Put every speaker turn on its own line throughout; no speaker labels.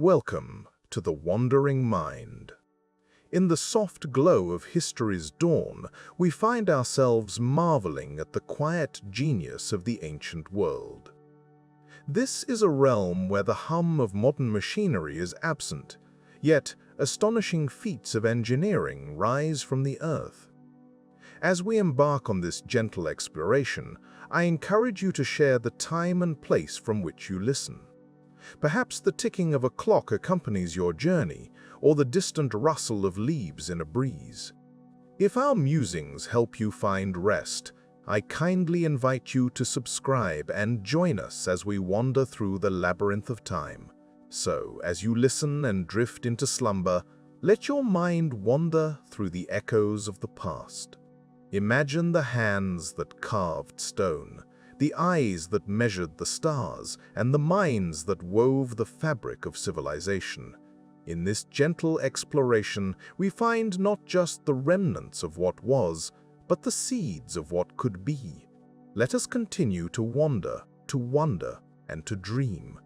Welcome to the Wandering Mind. In the soft glow of history's dawn, we find ourselves marveling at the quiet genius of the ancient world. This is a realm where the hum of modern machinery is absent, yet astonishing feats of engineering rise from the earth. As we embark on this gentle exploration, I encourage you to share the time and place from which you listen. Perhaps the ticking of a clock accompanies your journey, or the distant rustle of leaves in a breeze. If our musings help you find rest, I kindly invite you to subscribe and join us as we wander through the labyrinth of time. So, as you listen and drift into slumber, let your mind wander through the echoes of the past. Imagine the hands that carved stone, the eyes that measured the stars, and the minds that wove the fabric of civilization. In this gentle exploration, we find not just the remnants of what was, but the seeds of what could be. Let us continue to wander, to wonder, and to dream.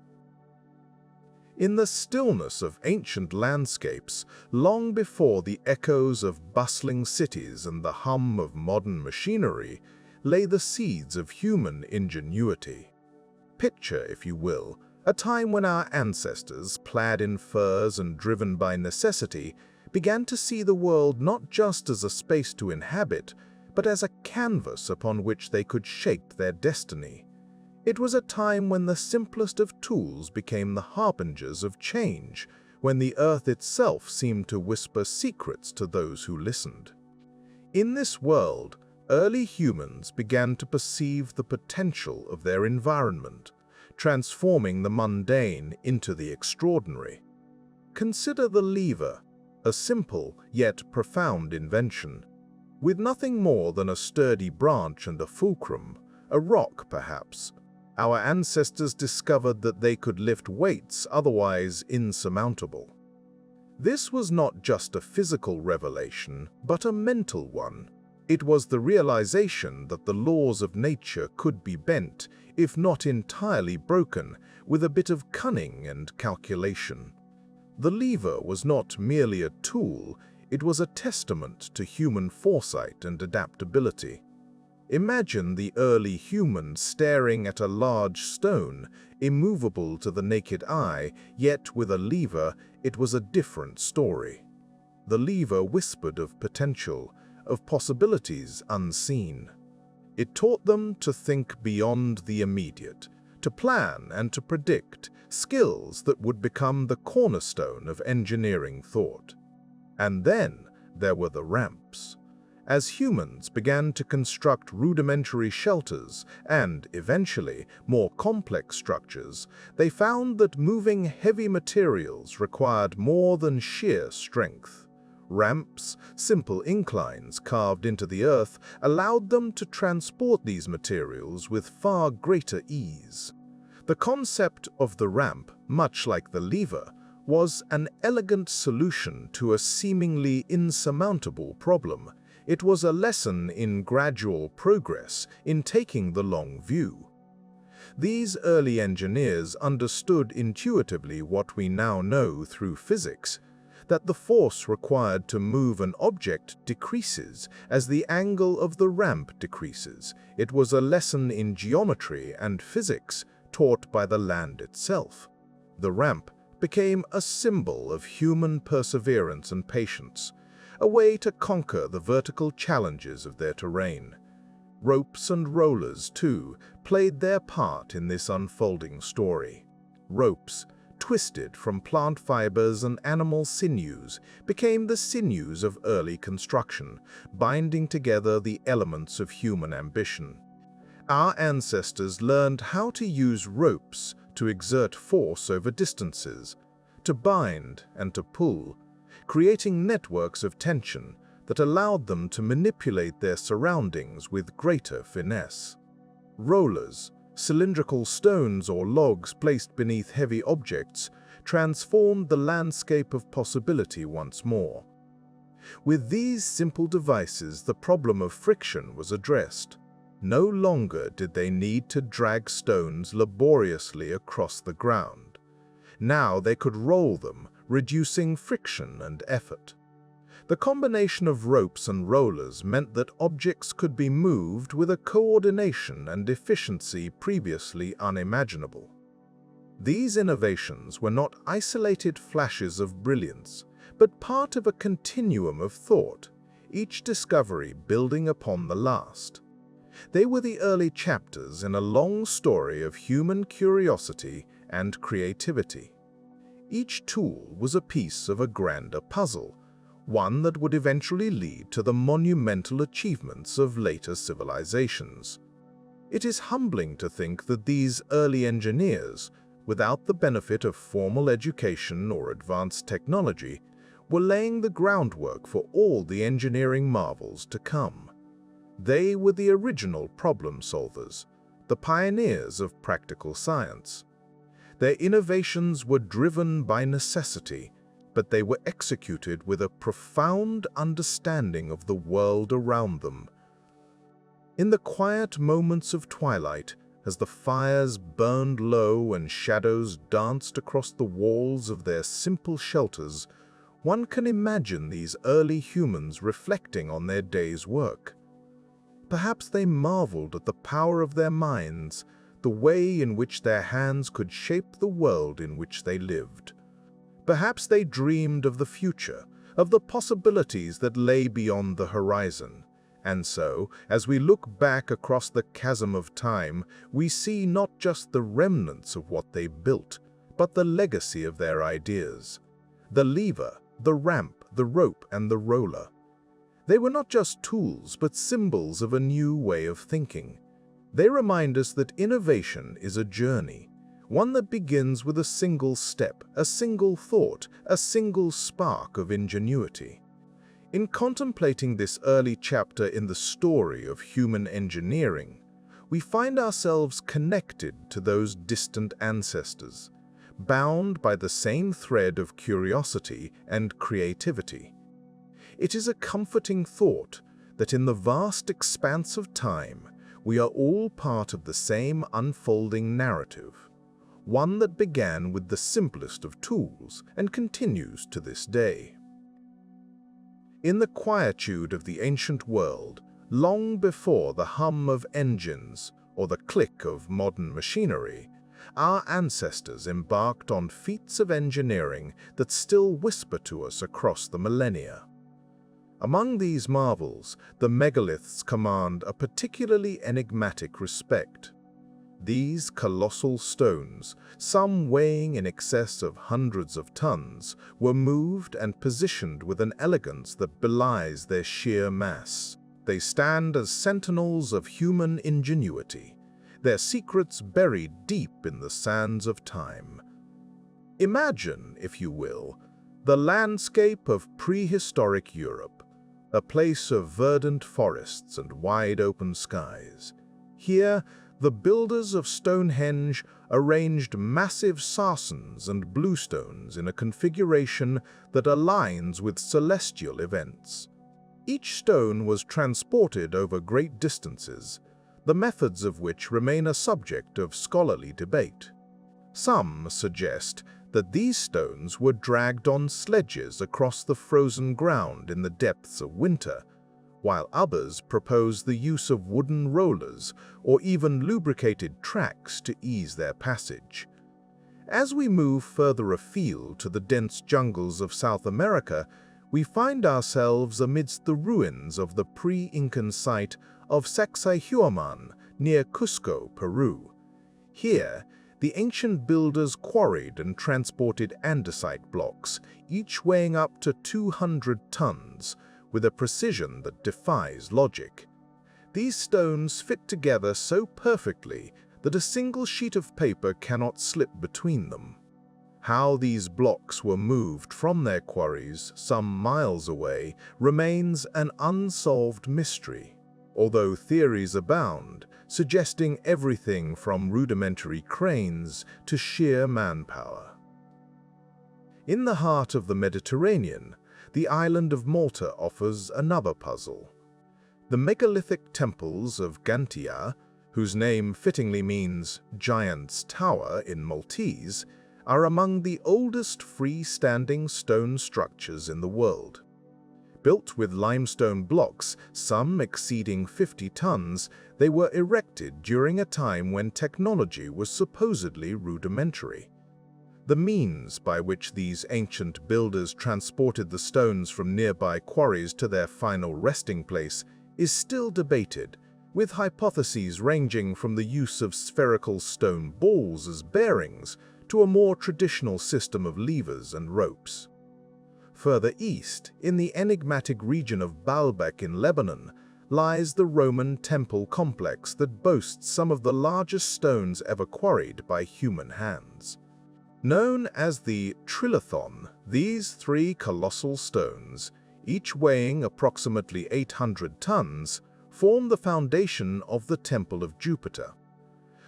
In the stillness of ancient landscapes, long before the echoes of bustling cities and the hum of modern machinery, lay the seeds of human ingenuity. Picture, if you will, a time when our ancestors, clad in furs and driven by necessity, began to see the world not just as a space to inhabit, but as a canvas upon which they could shape their destiny. It was a time when the simplest of tools became the harbingers of change, when the earth itself seemed to whisper secrets to those who listened. In this world, early humans began to perceive the potential of their environment, transforming the mundane into the extraordinary. Consider the lever, a simple yet profound invention. With nothing more than a sturdy branch and a fulcrum, a rock perhaps, our ancestors discovered that they could lift weights otherwise insurmountable. This was not just a physical revelation, but a mental one. It was the realization that the laws of nature could be bent, if not entirely broken, with a bit of cunning and calculation. The lever was not merely a tool, it was a testament to human foresight and adaptability. Imagine the early humans staring at a large stone, immovable to the naked eye, yet with a lever, it was a different story. The lever whispered of potential, of possibilities unseen. It taught them to think beyond the immediate, to plan and to predict, skills that would become the cornerstone of engineering thought. And then there were the ramps. As humans began to construct rudimentary shelters and, eventually, more complex structures, they found that moving heavy materials required more than sheer strength. Ramps, simple inclines carved into the earth, allowed them to transport these materials with far greater ease. The concept of the ramp, much like the lever, was an elegant solution to a seemingly insurmountable problem. It was a lesson in gradual progress, in taking the long view. These early engineers understood intuitively what we now know through physics, that the force required to move an object decreases as the angle of the ramp decreases. It was a lesson in geometry and physics taught by the land itself. The ramp became a symbol of human perseverance and patience, a way to conquer the vertical challenges of their terrain. Ropes and rollers, too, played their part in this unfolding story. Ropes, twisted from plant fibers and animal sinews, became the sinews of early construction, binding together the elements of human ambition. Our ancestors learned how to use ropes to exert force over distances, to bind and to pull, creating networks of tension that allowed them to manipulate their surroundings with greater finesse. Rollers, cylindrical stones or logs placed beneath heavy objects, transformed the landscape of possibility once more. With these simple devices, the problem of friction was addressed. No longer did they need to drag stones laboriously across the ground. Now they could roll them, reducing friction and effort. The combination of ropes and rollers meant that objects could be moved with a coordination and efficiency previously unimaginable. These innovations were not isolated flashes of brilliance, but part of a continuum of thought, each discovery building upon the last. They were the early chapters in a long story of human curiosity and creativity. Each tool was a piece of a grander puzzle, one that would eventually lead to the monumental achievements of later civilizations. It is humbling to think that these early engineers, without the benefit of formal education or advanced technology, were laying the groundwork for all the engineering marvels to come. They were the original problem solvers, the pioneers of practical science. Their innovations were driven by necessity, but they were executed with a profound understanding of the world around them. In the quiet moments of twilight, as the fires burned low and shadows danced across the walls of their simple shelters, one can imagine these early humans reflecting on their day's work. Perhaps they marveled at the power of their minds, the way in which their hands could shape the world in which they lived. Perhaps they dreamed of the future, of the possibilities that lay beyond the horizon. And so, as we look back across the chasm of time, we see not just the remnants of what they built, but the legacy of their ideas. The lever, the ramp, the rope, and the roller. They were not just tools, but symbols of a new way of thinking. They remind us that innovation is a journey, one that begins with a single step, a single thought, a single spark of ingenuity. In contemplating this early chapter in the story of human engineering, we find ourselves connected to those distant ancestors, bound by the same thread of curiosity and creativity. It is a comforting thought that in the vast expanse of time, we are all part of the same unfolding narrative, one that began with the simplest of tools and continues to this day. In the quietude of the ancient world, long before the hum of engines or the click of modern machinery, our ancestors embarked on feats of engineering that still whisper to us across the millennia. Among these marvels, the megaliths command a particularly enigmatic respect. These colossal stones, some weighing in excess of hundreds of tons, were moved and positioned with an elegance that belies their sheer mass. They stand as sentinels of human ingenuity, their secrets buried deep in the sands of time. Imagine, if you will, the landscape of prehistoric Europe, a place of verdant forests and wide-open skies. Here, the builders of Stonehenge arranged massive sarcens and bluestones in a configuration that aligns with celestial events. Each stone was transported over great distances, the methods of which remain a subject of scholarly debate. Some suggest that these stones were dragged on sledges across the frozen ground in the depths of winter, while others propose the use of wooden rollers or even lubricated tracks to ease their passage. As we move further afield to the dense jungles of South America, we find ourselves amidst the ruins of the pre-Incan site of Sacsayhuaman near Cusco, Peru. Here, the ancient builders quarried and transported andesite blocks, each weighing up to 200 tons, with a precision that defies logic. These stones fit together so perfectly that a single sheet of paper cannot slip between them. How these blocks were moved from their quarries some miles away remains an unsolved mystery, although theories abound, suggesting everything from rudimentary cranes to sheer manpower. In the heart of the Mediterranean, the island of Malta offers another puzzle. The megalithic temples of Gantia, whose name fittingly means Giant's Tower in Maltese, are among the oldest freestanding stone structures in the world. Built with limestone blocks, some exceeding 50 tons, they were erected during a time when technology was supposedly rudimentary. The means by which these ancient builders transported the stones from nearby quarries to their final resting place is still debated, with hypotheses ranging from the use of spherical stone balls as bearings to a more traditional system of levers and ropes. Further east, in the enigmatic region of Baalbek in Lebanon, lies the Roman temple complex that boasts some of the largest stones ever quarried by human hands. Known as the Trilithon, these three colossal stones, each weighing approximately 800 tons, form the foundation of the Temple of Jupiter.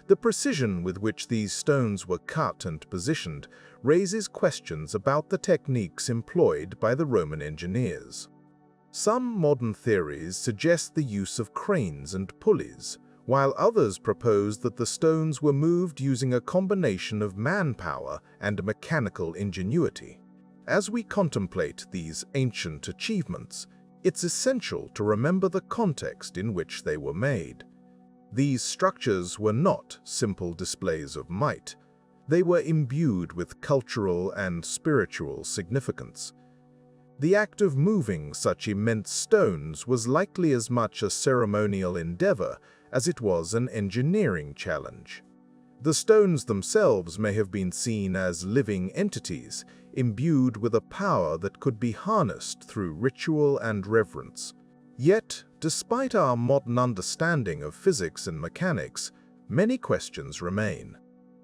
The precision with which these stones were cut and positioned raises questions about the techniques employed by the Roman engineers. Some modern theories suggest the use of cranes and pulleys, while others propose that the stones were moved using a combination of manpower and mechanical ingenuity. As we contemplate these ancient achievements, it's essential to remember the context in which they were made. These structures were not simple displays of might. They were imbued with cultural and spiritual significance. The act of moving such immense stones was likely as much a ceremonial endeavor as it was an engineering challenge. The stones themselves may have been seen as living entities, imbued with a power that could be harnessed through ritual and reverence. Yet, despite our modern understanding of physics and mechanics, many questions remain.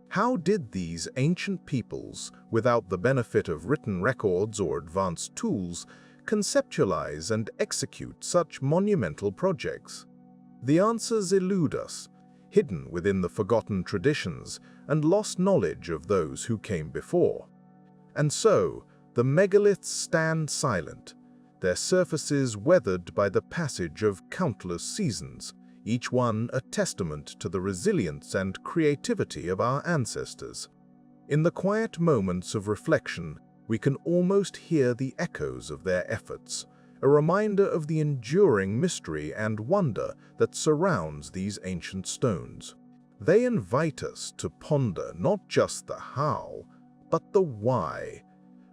How did these ancient peoples, without the benefit of written records or advanced tools, conceptualize and execute such monumental projects? The answers elude us, hidden within the forgotten traditions and lost knowledge of those who came before. And so, the megaliths stand silent, their surfaces weathered by the passage of countless seasons, each one a testament to the resilience and creativity of our ancestors. In the quiet moments of reflection, we can almost hear the echoes of their efforts, a reminder of the enduring mystery and wonder that surrounds these ancient stones. They invite us to ponder not just the how, but the why,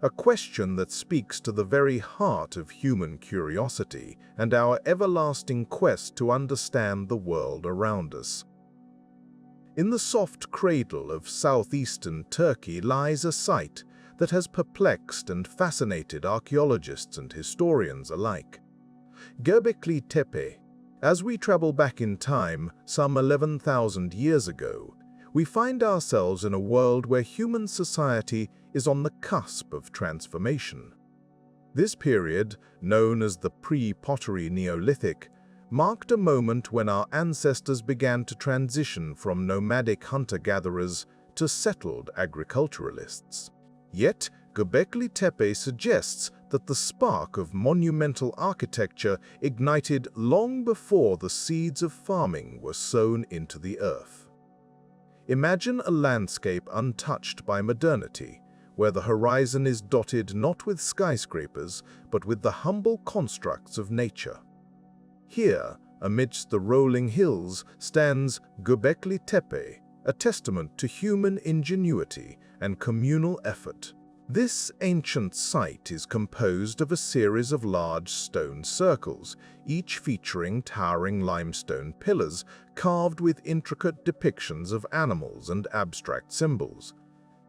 a question that speaks to the very heart of human curiosity and our everlasting quest to understand the world around us. In the soft cradle of southeastern Turkey lies a site that has perplexed and fascinated archaeologists and historians alike. Göbekli Tepe. As we travel back in time, some 11,000 years ago, we find ourselves in a world where human society is on the cusp of transformation. This period, known as the pre-pottery Neolithic, marked a moment when our ancestors began to transition from nomadic hunter-gatherers to settled agriculturalists. Yet, Göbekli Tepe suggests that the spark of monumental architecture ignited long before the seeds of farming were sown into the earth. Imagine a landscape untouched by modernity, where the horizon is dotted not with skyscrapers, but with the humble constructs of nature. Here, amidst the rolling hills, stands Göbekli Tepe, a testament to human ingenuity and communal effort. This ancient site is composed of a series of large stone circles, each featuring towering limestone pillars carved with intricate depictions of animals and abstract symbols.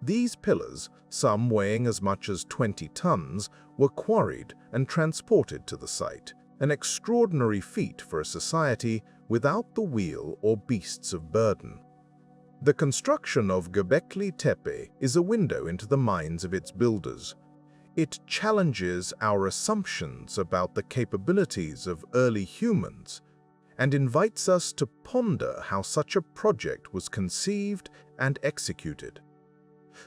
These pillars, some weighing as much as 20 tons, were quarried and transported to the site, an extraordinary feat for a society without the wheel or beasts of burden. The construction of Göbekli Tepe is a window into the minds of its builders. It challenges our assumptions about the capabilities of early humans and invites us to ponder how such a project was conceived and executed.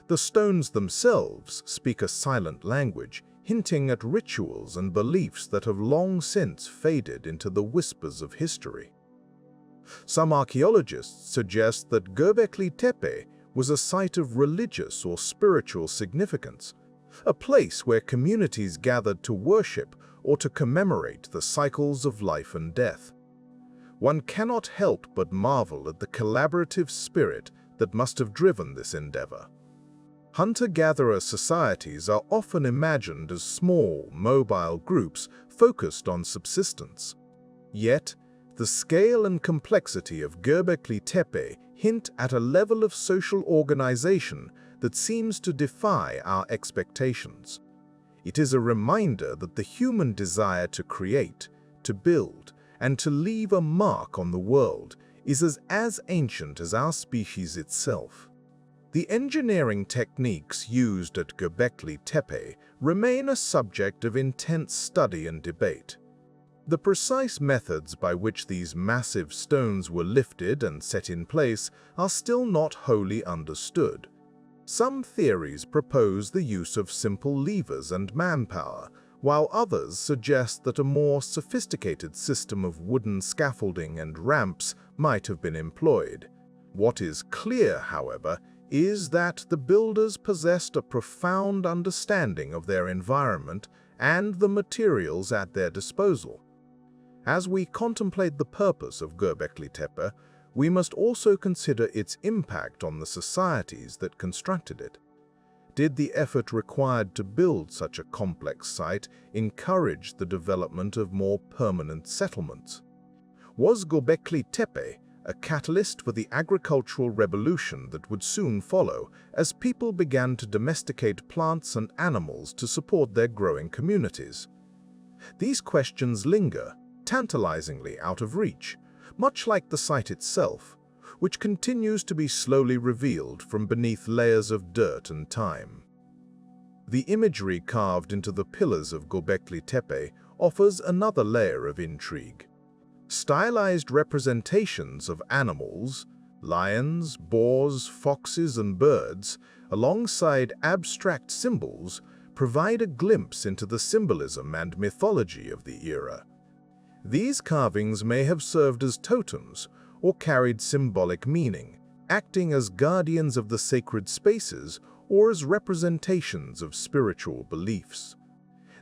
The stones themselves speak a silent language, hinting at rituals and beliefs that have long since faded into the whispers of history. Some archaeologists suggest that Göbekli Tepe was a site of religious or spiritual significance, a place where communities gathered to worship or to commemorate the cycles of life and death. One cannot help but marvel at the collaborative spirit that must have driven this endeavor. Hunter-gatherer societies are often imagined as small, mobile groups focused on subsistence. Yet, the scale and complexity of Göbekli Tepe hint at a level of social organization that seems to defy our expectations. It is a reminder that the human desire to create, to build, and to leave a mark on the world is as ancient as our species itself. The engineering techniques used at Göbekli Tepe remain a subject of intense study and debate. The precise methods by which these massive stones were lifted and set in place are still not wholly understood. Some theories propose the use of simple levers and manpower, while others suggest that a more sophisticated system of wooden scaffolding and ramps might have been employed. What is clear, however, is that the builders possessed a profound understanding of their environment and the materials at their disposal. As we contemplate the purpose of Göbekli Tepe, we must also consider its impact on the societies that constructed it. Did the effort required to build such a complex site encourage the development of more permanent settlements? Was Göbekli Tepe a catalyst for the agricultural revolution that would soon follow as people began to domesticate plants and animals to support their growing communities? These questions linger, tantalizingly out of reach, much like the site itself, which continues to be slowly revealed from beneath layers of dirt and time. The imagery carved into the pillars of Göbekli Tepe offers another layer of intrigue. Stylized representations of animals, lions, boars, foxes, and birds, alongside abstract symbols, provide a glimpse into the symbolism and mythology of the era. These carvings may have served as totems or carried symbolic meaning, acting as guardians of the sacred spaces or as representations of spiritual beliefs.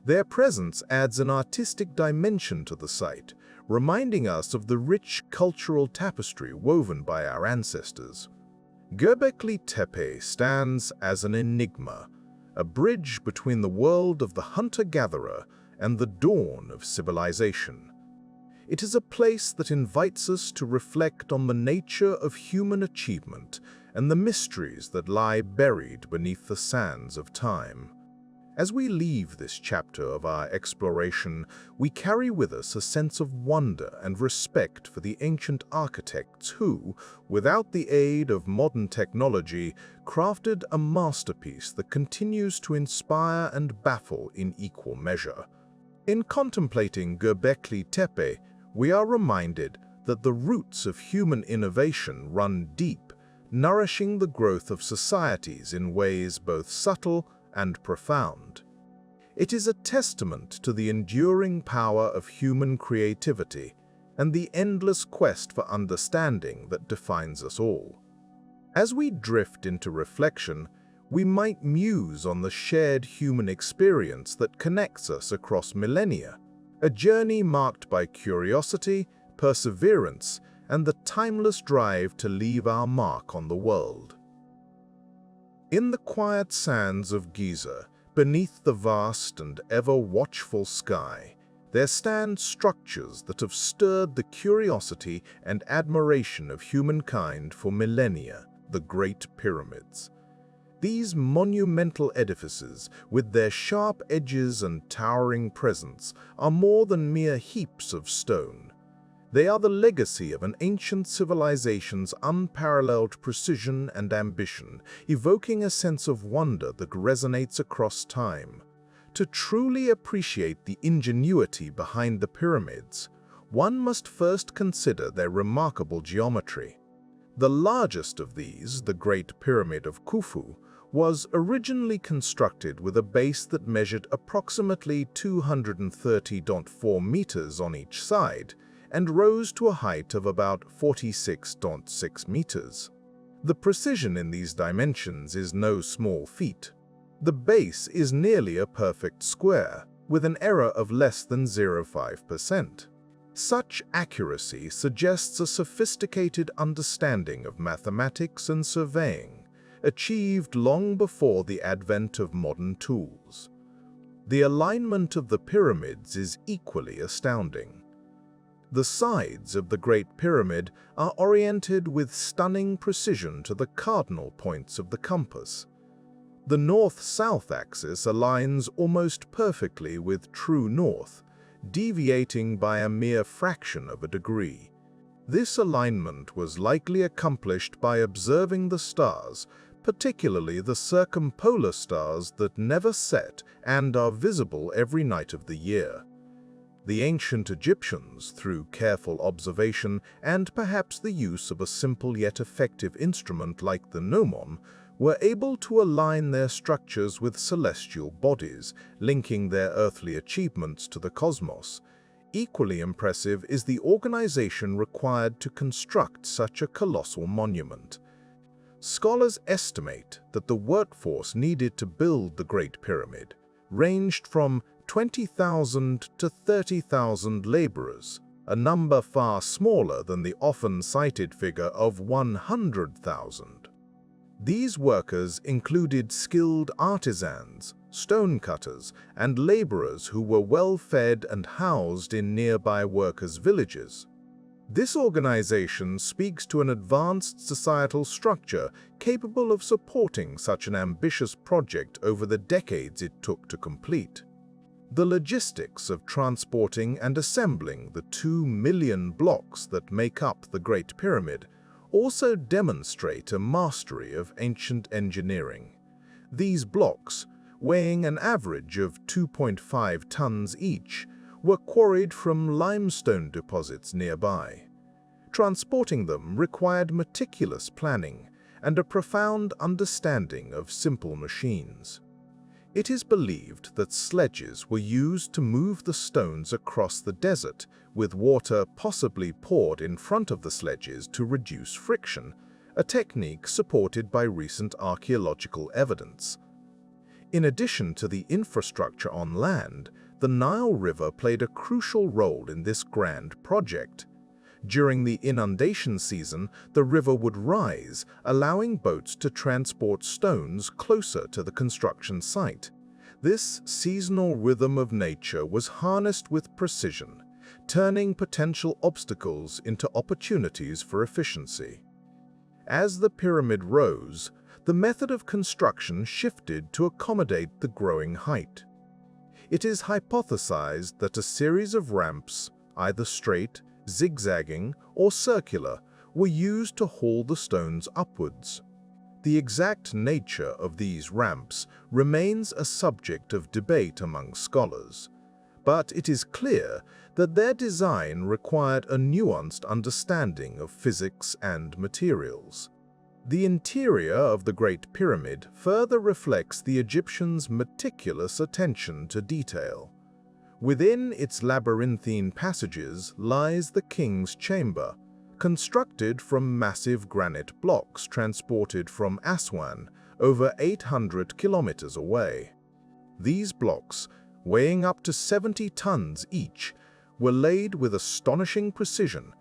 Their presence adds an artistic dimension to the site, reminding us of the rich cultural tapestry woven by our ancestors. Göbekli Tepe stands as an enigma, a bridge between the world of the hunter-gatherer and the dawn of civilization. It is a place that invites us to reflect on the nature of human achievement and the mysteries that lie buried beneath the sands of time. As we leave this chapter of our exploration, we carry with us a sense of wonder and respect for the ancient architects who, without the aid of modern technology, crafted a masterpiece that continues to inspire and baffle in equal measure. In contemplating Göbekli Tepe, we are reminded that the roots of human innovation run deep, nourishing the growth of societies in ways both subtle and profound. It is a testament to the enduring power of human creativity and the endless quest for understanding that defines us all. As we drift into reflection, we might muse on the shared human experience that connects us across millennia, a journey marked by curiosity, perseverance, and the timeless drive to leave our mark on the world. In the quiet sands of Giza, beneath the vast and ever-watchful sky, there stand structures that have stirred the curiosity and admiration of humankind for millennia, the Great Pyramids. These monumental edifices, with their sharp edges and towering presence, are more than mere heaps of stone. They are the legacy of an ancient civilization's unparalleled precision and ambition, evoking a sense of wonder that resonates across time. To truly appreciate the ingenuity behind the pyramids, one must first consider their remarkable geometry. The largest of these, the Great Pyramid of Khufu, was originally constructed with a base that measured approximately 230.4 meters on each side and rose to a height of about 46.6 meters. The precision in these dimensions is no small feat. The base is nearly a perfect square, with an error of less than 0.5%. Such accuracy suggests a sophisticated understanding of mathematics and surveying, achieved long before the advent of modern tools. The alignment of the pyramids is equally astounding. The sides of the Great Pyramid are oriented with stunning precision to the cardinal points of the compass. The north-south axis aligns almost perfectly with true north, deviating by a mere fraction of a degree. This alignment was likely accomplished by observing the stars, particularly the circumpolar stars that never set and are visible every night of the year. The ancient Egyptians, through careful observation and perhaps the use of a simple yet effective instrument like the gnomon, were able to align their structures with celestial bodies, linking their earthly achievements to the cosmos. Equally impressive is the organization required to construct such a colossal monument. Scholars estimate that the workforce needed to build the Great Pyramid ranged from 20,000 to 30,000 laborers, a number far smaller than the often cited figure of 100,000. These workers included skilled artisans, stonecutters, and laborers who were well fed and housed in nearby workers' villages. This organization speaks to an advanced societal structure capable of supporting such an ambitious project over the decades it took to complete. The logistics of transporting and assembling the 2 million blocks that make up the Great Pyramid also demonstrate a mastery of ancient engineering. These blocks, weighing an average of 2.5 tons each, were quarried from limestone deposits nearby. Transporting them required meticulous planning and a profound understanding of simple machines. It is believed that sledges were used to move the stones across the desert, with water possibly poured in front of the sledges to reduce friction, a technique supported by recent archaeological evidence. In addition to the infrastructure on land, the Nile River played a crucial role in this grand project. During the inundation season, the river would rise, allowing boats to transport stones closer to the construction site. This seasonal rhythm of nature was harnessed with precision, turning potential obstacles into opportunities for efficiency. As the pyramid rose, the method of construction shifted to accommodate the growing height. It is hypothesized that a series of ramps, either straight, zigzagging, or circular, were used to haul the stones upwards. The exact nature of these ramps remains a subject of debate among scholars, but it is clear that their design required a nuanced understanding of physics and materials. The interior of the Great Pyramid further reflects the Egyptians' meticulous attention to detail. Within its labyrinthine passages lies the king's chamber, constructed from massive granite blocks transported from Aswan, over 800 kilometers away. These blocks, weighing up to 70 tons each, were laid with astonishing precision,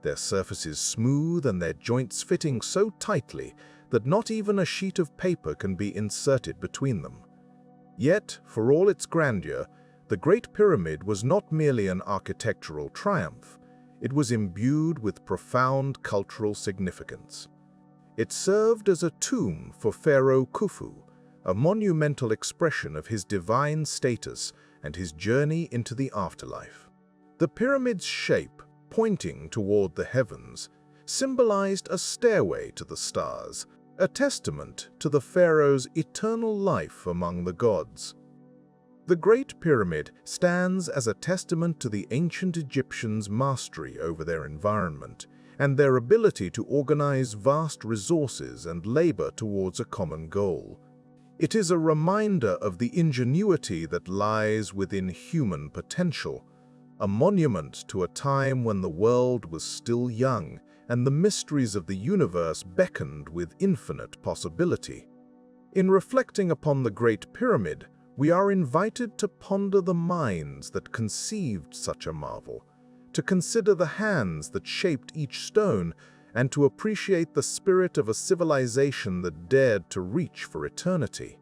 their surfaces smooth and their joints fitting so tightly that not even a sheet of paper can be inserted between them. Yet, for all its grandeur, the Great Pyramid was not merely an architectural triumph. It was imbued with profound cultural significance. It served as a tomb for Pharaoh Khufu, a monumental expression of his divine status and his journey into the afterlife. The pyramid's shape, pointing toward the heavens, symbolized a stairway to the stars, a testament to the pharaoh's eternal life among the gods. The Great Pyramid stands as a testament to the ancient Egyptians' mastery over their environment and their ability to organize vast resources and labor towards a common goal. It is a reminder of the ingenuity that lies within human potential, a monument to a time when the world was still young and the mysteries of the universe beckoned with infinite possibility. In reflecting upon the Great Pyramid, we are invited to ponder the minds that conceived such a marvel, to consider the hands that shaped each stone, and to appreciate the spirit of a civilization that dared to reach for eternity.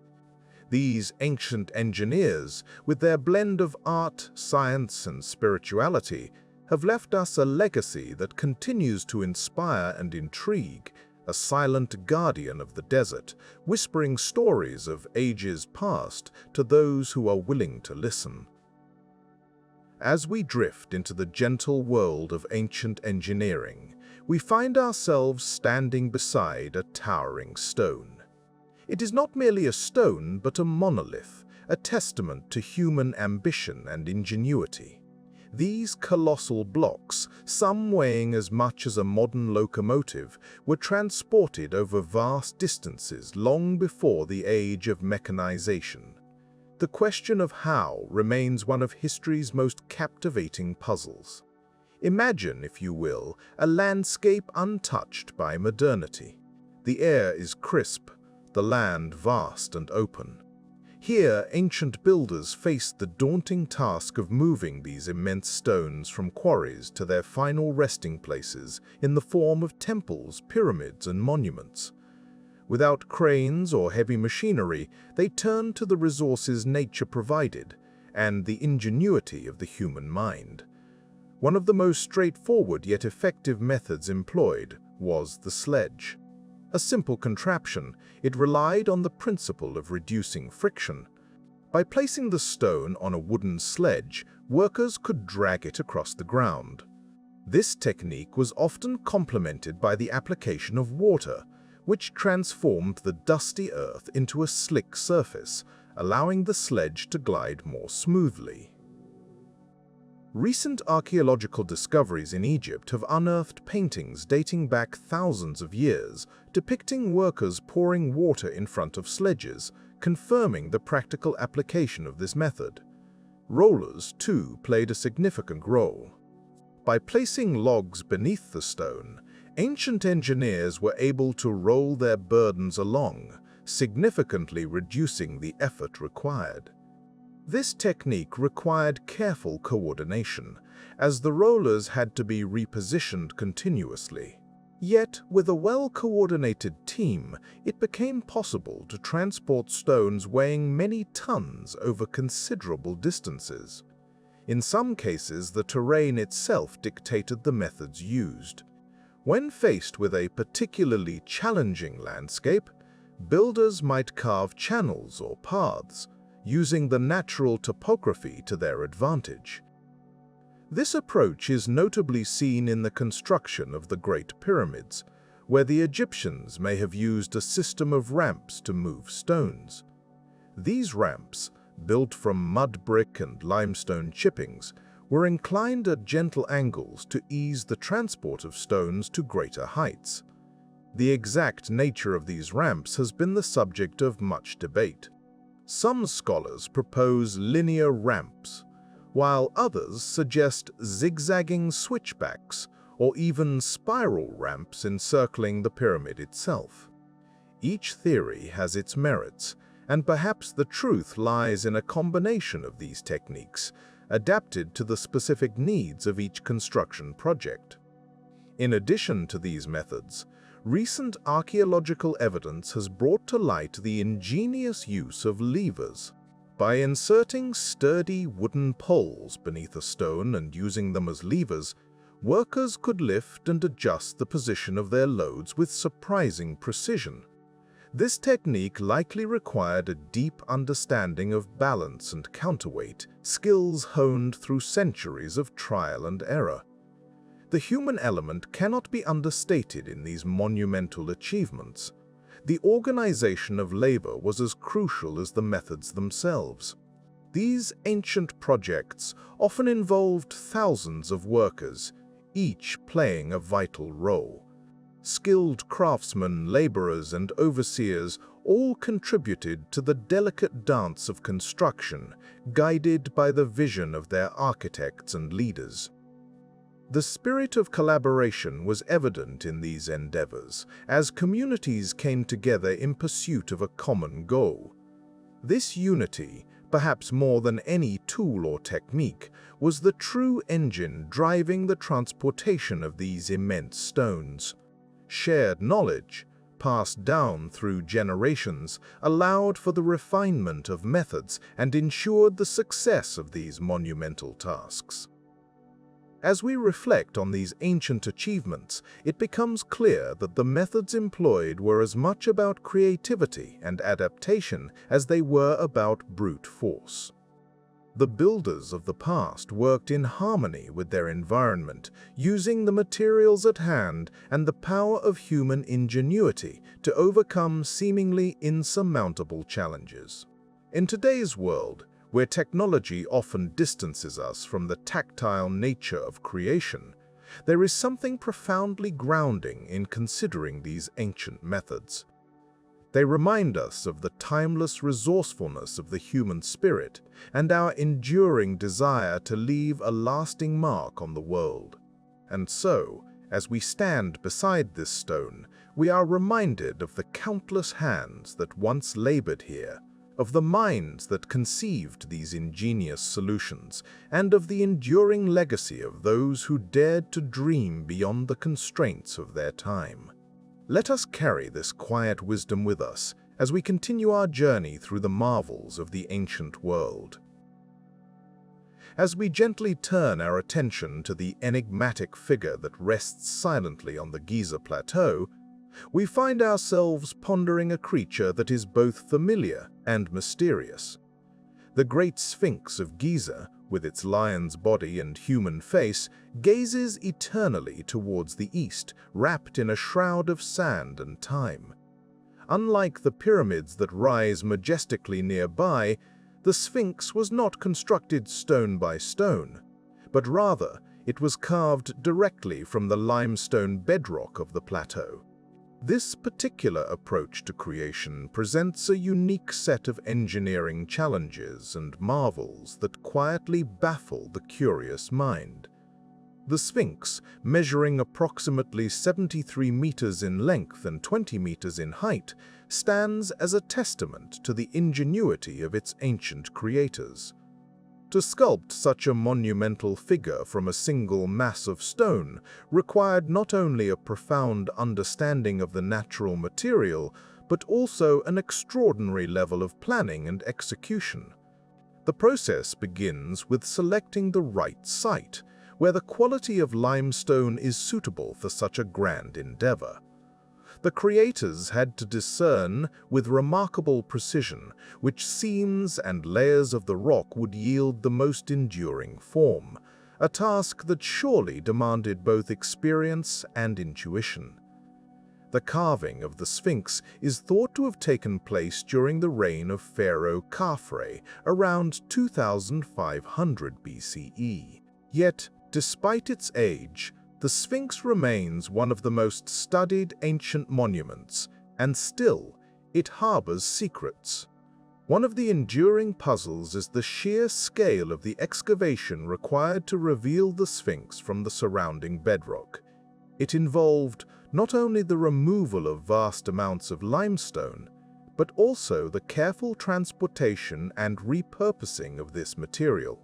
These ancient engineers, with their blend of art, science, and spirituality, have left us a legacy that continues to inspire and intrigue, a silent guardian of the desert, whispering stories of ages past to those who are willing to listen. As we drift into the gentle world of ancient engineering, we find ourselves standing beside a towering stone. It is not merely a stone, but a monolith, a testament to human ambition and ingenuity. These colossal blocks, some weighing as much as a modern locomotive, were transported over vast distances long before the age of mechanization. The question of how remains one of history's most captivating puzzles. Imagine, if you will, a landscape untouched by modernity. The air is crisp, the land vast and open. Here, ancient builders faced the daunting task of moving these immense stones from quarries to their final resting places in the form of temples, pyramids, and monuments. Without cranes or heavy machinery, they turned to the resources nature provided and the ingenuity of the human mind. One of the most straightforward yet effective methods employed was the sledge. A simple contraption, it relied on the principle of reducing friction. By placing the stone on a wooden sledge, workers could drag it across the ground. This technique was often complemented by the application of water, which transformed the dusty earth into a slick surface, allowing the sledge to glide more smoothly. Recent archaeological discoveries in Egypt have unearthed paintings dating back thousands of years, depicting workers pouring water in front of sledges, confirming the practical application of this method. Rollers, too, played a significant role. By placing logs beneath the stone, ancient engineers were able to roll their burdens along, significantly reducing the effort required. This technique required careful coordination, as the rollers had to be repositioned continuously. Yet, with a well-coordinated team, it became possible to transport stones weighing many tons over considerable distances. In some cases, the terrain itself dictated the methods used. When faced with a particularly challenging landscape, builders might carve channels or paths, using the natural topography to their advantage. This approach is notably seen in the construction of the Great Pyramids, where the Egyptians may have used a system of ramps to move stones. These ramps, built from mud brick and limestone chippings, were inclined at gentle angles to ease the transport of stones to greater heights. The exact nature of these ramps has been the subject of much debate. Some scholars propose linear ramps, while others suggest zigzagging switchbacks or even spiral ramps encircling the pyramid itself. Each theory has its merits, and perhaps the truth lies in a combination of these techniques, adapted to the specific needs of each construction project. In addition to these methods, recent archaeological evidence has brought to light the ingenious use of levers. By inserting sturdy wooden poles beneath a stone and using them as levers, workers could lift and adjust the position of their loads with surprising precision. This technique likely required a deep understanding of balance and counterweight, skills honed through centuries of trial and error. The human element cannot be understated in these monumental achievements. The organization of labor was as crucial as the methods themselves. These ancient projects often involved thousands of workers, each playing a vital role. Skilled craftsmen, laborers, and overseers all contributed to the delicate dance of construction, guided by the vision of their architects and leaders. The spirit of collaboration was evident in these endeavors, as communities came together in pursuit of a common goal. This unity, perhaps more than any tool or technique, was the true engine driving the transportation of these immense stones. Shared knowledge, passed down through generations, allowed for the refinement of methods and ensured the success of these monumental tasks. As we reflect on these ancient achievements, it becomes clear that the methods employed were as much about creativity and adaptation as they were about brute force. The builders of the past worked in harmony with their environment, using the materials at hand and the power of human ingenuity to overcome seemingly insurmountable challenges. In today's world, where technology often distances us from the tactile nature of creation, there is something profoundly grounding in considering these ancient methods. They remind us of the timeless resourcefulness of the human spirit and our enduring desire to leave a lasting mark on the world. And so, as we stand beside this stone, we are reminded of the countless hands that once labored here, of the minds that conceived these ingenious solutions, and of the enduring legacy of those who dared to dream beyond the constraints of their time. Let us carry this quiet wisdom with us as we continue our journey through the marvels of the ancient world. As we gently turn our attention to the enigmatic figure that rests silently on the Giza Plateau, we find ourselves pondering a creature that is both familiar and mysterious. The Great Sphinx of Giza, with its lion's body and human face, gazes eternally towards the east, wrapped in a shroud of sand and time. Unlike the pyramids that rise majestically nearby, the Sphinx was not constructed stone by stone, but rather it was carved directly from the limestone bedrock of the plateau. This particular approach to creation presents a unique set of engineering challenges and marvels that quietly baffle the curious mind. The Sphinx, measuring approximately 73 meters in length and 20 meters in height, stands as a testament to the ingenuity of its ancient creators. To sculpt such a monumental figure from a single mass of stone required not only a profound understanding of the natural material, but also an extraordinary level of planning and execution. The process begins with selecting the right site, where the quality of limestone is suitable for such a grand endeavor. The creators had to discern with remarkable precision which seams and layers of the rock would yield the most enduring form, a task that surely demanded both experience and intuition. The carving of the Sphinx is thought to have taken place during the reign of Pharaoh Khafre around 2500 BCE. Yet, despite its age, the Sphinx remains one of the most studied ancient monuments, and still, it harbors secrets. One of the enduring puzzles is the sheer scale of the excavation required to reveal the Sphinx from the surrounding bedrock. It involved not only the removal of vast amounts of limestone, but also the careful transportation and repurposing of this material.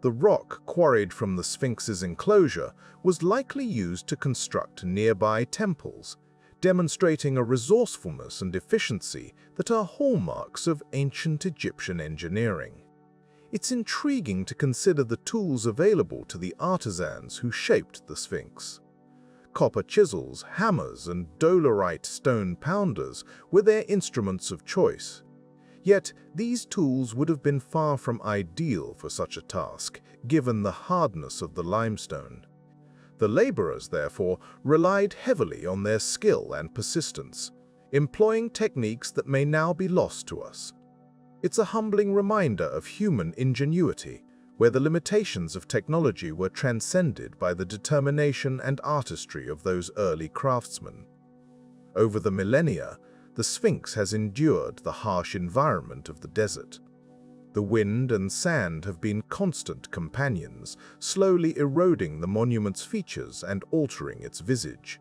The rock quarried from the Sphinx's enclosure was likely used to construct nearby temples, demonstrating a resourcefulness and efficiency that are hallmarks of ancient Egyptian engineering. It's intriguing to consider the tools available to the artisans who shaped the Sphinx. Copper chisels, hammers, and dolerite stone pounders were their instruments of choice. Yet, these tools would have been far from ideal for such a task, given the hardness of the limestone. The laborers, therefore, relied heavily on their skill and persistence, employing techniques that may now be lost to us. It's a humbling reminder of human ingenuity, where the limitations of technology were transcended by the determination and artistry of those early craftsmen. Over the millennia, the Sphinx has endured the harsh environment of the desert. The wind and sand have been constant companions, slowly eroding the monument's features and altering its visage.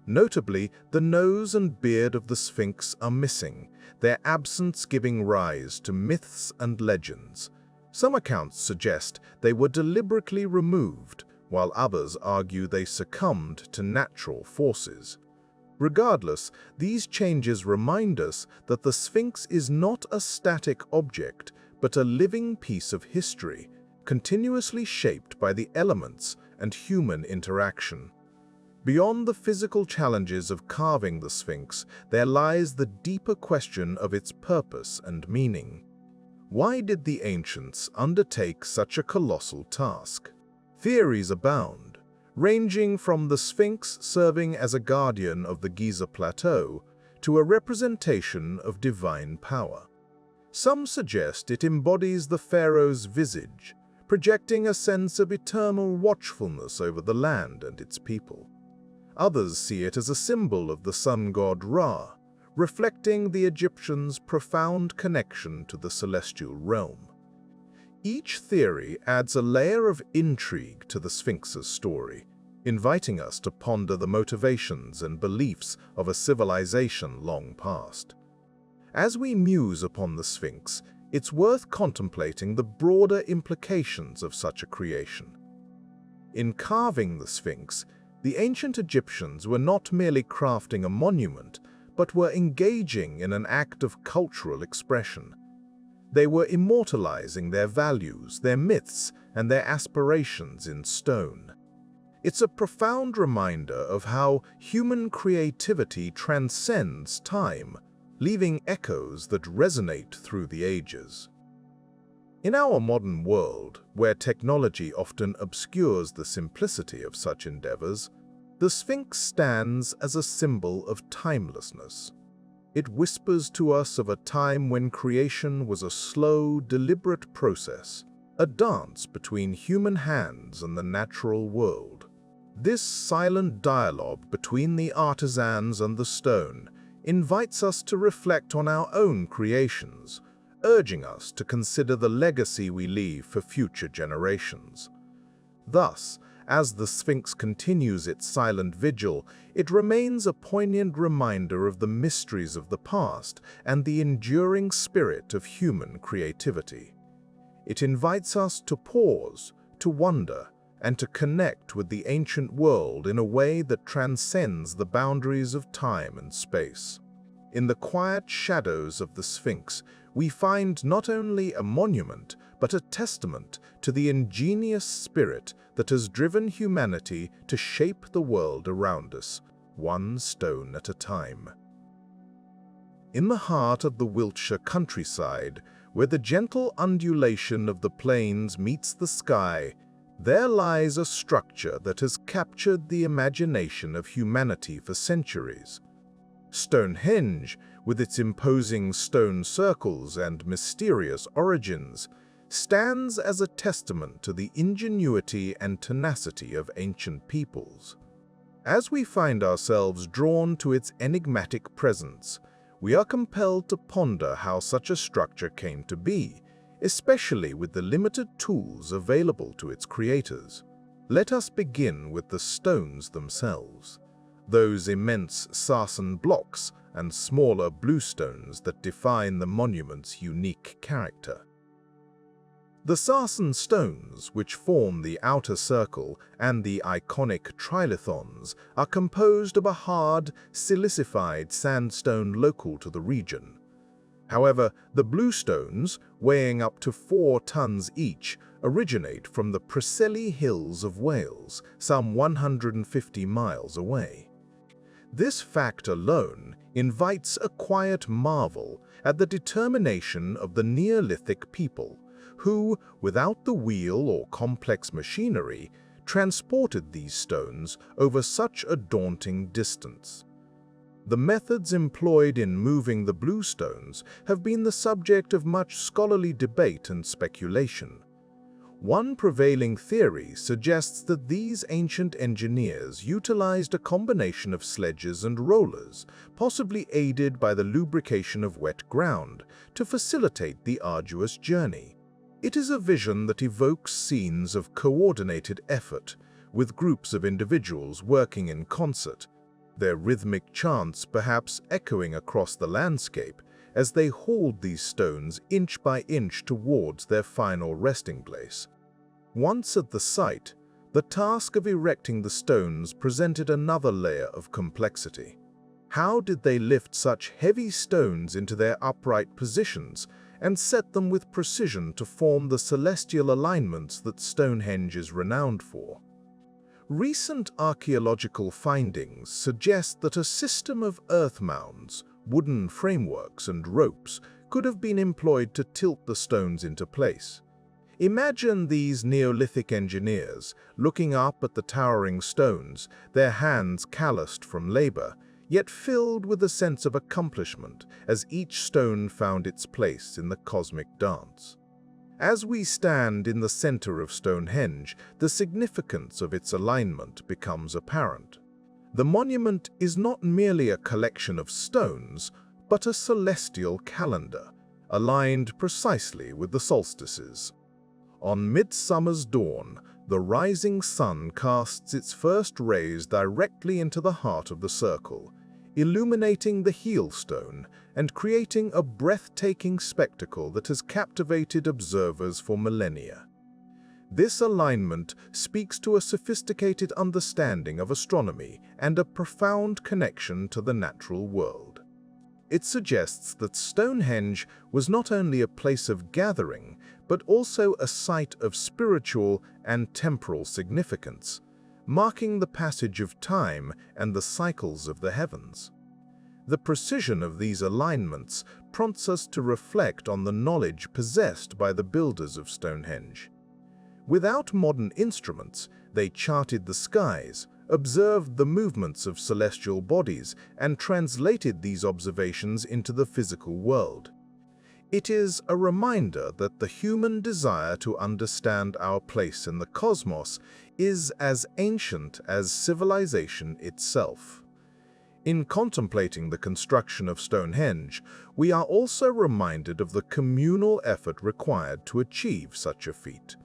Notably, the nose and beard of the Sphinx are missing, their absence giving rise to myths and legends. Some accounts suggest they were deliberately removed, while others argue they succumbed to natural forces. Regardless, these changes remind us that the Sphinx is not a static object, but a living piece of history, continuously shaped by the elements and human interaction. Beyond the physical challenges of carving the Sphinx, there lies the deeper question of its purpose and meaning. Why did the ancients undertake such a colossal task? Theories abound, ranging from the Sphinx serving as a guardian of the Giza Plateau to a representation of divine power. Some suggest it embodies the pharaoh's visage, projecting a sense of eternal watchfulness over the land and its people. Others see it as a symbol of the sun god Ra, reflecting the Egyptians' profound connection to the celestial realm. Each theory adds a layer of intrigue to the Sphinx's story, inviting us to ponder the motivations and beliefs of a civilization long past. As we muse upon the Sphinx, it's worth contemplating the broader implications of such a creation. In carving the Sphinx, the ancient Egyptians were not merely crafting a monument, but were engaging in an act of cultural expression. They were immortalizing their values, their myths, and their aspirations in stone. It's a profound reminder of how human creativity transcends time, leaving echoes that resonate through the ages. In our modern world, where technology often obscures the simplicity of such endeavors, the Sphinx stands as a symbol of timelessness. It whispers to us of a time when creation was a slow, deliberate process, a dance between human hands and the natural world. This silent dialogue between the artisans and the stone invites us to reflect on our own creations, urging us to consider the legacy we leave for future generations. Thus, as the Sphinx continues its silent vigil, it remains a poignant reminder of the mysteries of the past and the enduring spirit of human creativity. It invites us to pause, to wonder, and to connect with the ancient world in a way that transcends the boundaries of time and space. In the quiet shadows of the Sphinx, we find not only a monument, but a testament to the ingenious spirit that has driven humanity to shape the world around us, one stone at a time. In the heart of the Wiltshire countryside, where the gentle undulation of the plains meets the sky, there lies a structure that has captured the imagination of humanity for centuries. Stonehenge, with its imposing stone circles and mysterious origins, stands as a testament to the ingenuity and tenacity of ancient peoples. As we find ourselves drawn to its enigmatic presence, we are compelled to ponder how such a structure came to be, especially with the limited tools available to its creators. Let us begin with the stones themselves, those immense sarsen blocks and smaller bluestones that define the monument's unique character. The sarsen stones, which form the outer circle, and the iconic trilithons, are composed of a hard, silicified sandstone local to the region. However, the bluestones, weighing up to 4 tons each, originate from the Preseli Hills of Wales, some 150 miles away. This fact alone invites a quiet marvel at the determination of the Neolithic people, who, without the wheel or complex machinery, transported these stones over such a daunting distance. The methods employed in moving the bluestones have been the subject of much scholarly debate and speculation. One prevailing theory suggests that these ancient engineers utilized a combination of sledges and rollers, possibly aided by the lubrication of wet ground, to facilitate the arduous journey. It is a vision that evokes scenes of coordinated effort, with groups of individuals working in concert, their rhythmic chants perhaps echoing across the landscape as they hauled these stones inch by inch towards their final resting place. Once at the site, the task of erecting the stones presented another layer of complexity. How did they lift such heavy stones into their upright positions and set them with precision to form the celestial alignments that Stonehenge is renowned for? Recent archaeological findings suggest that a system of earth mounds, wooden frameworks, and ropes could have been employed to tilt the stones into place. Imagine these Neolithic engineers looking up at the towering stones, their hands calloused from labor, yet filled with a sense of accomplishment as each stone found its place in the cosmic dance. As we stand in the center of Stonehenge, the significance of its alignment becomes apparent. The monument is not merely a collection of stones, but a celestial calendar, aligned precisely with the solstices. On midsummer's dawn, the rising sun casts its first rays directly into the heart of the circle, illuminating the heel stone and creating a breathtaking spectacle that has captivated observers for millennia. This alignment speaks to a sophisticated understanding of astronomy and a profound connection to the natural world. It suggests that Stonehenge was not only a place of gathering, but also a site of spiritual and temporal significance, marking the passage of time and the cycles of the heavens. The precision of these alignments prompts us to reflect on the knowledge possessed by the builders of Stonehenge. Without modern instruments, they charted the skies, observed the movements of celestial bodies, and translated these observations into the physical world. It is a reminder that the human desire to understand our place in the cosmos is as ancient as civilization itself. In contemplating the construction of Stonehenge, we are also reminded of the communal effort required to achieve such a feat.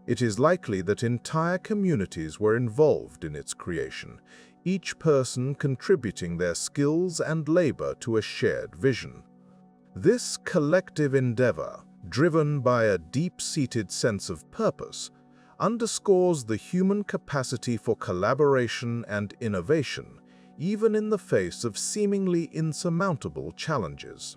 It is likely that entire communities were involved in its creation, each person contributing their skills and labor to a shared vision. This collective endeavor, driven by a deep-seated sense of purpose, underscores the human capacity for collaboration and innovation, even in the face of seemingly insurmountable challenges.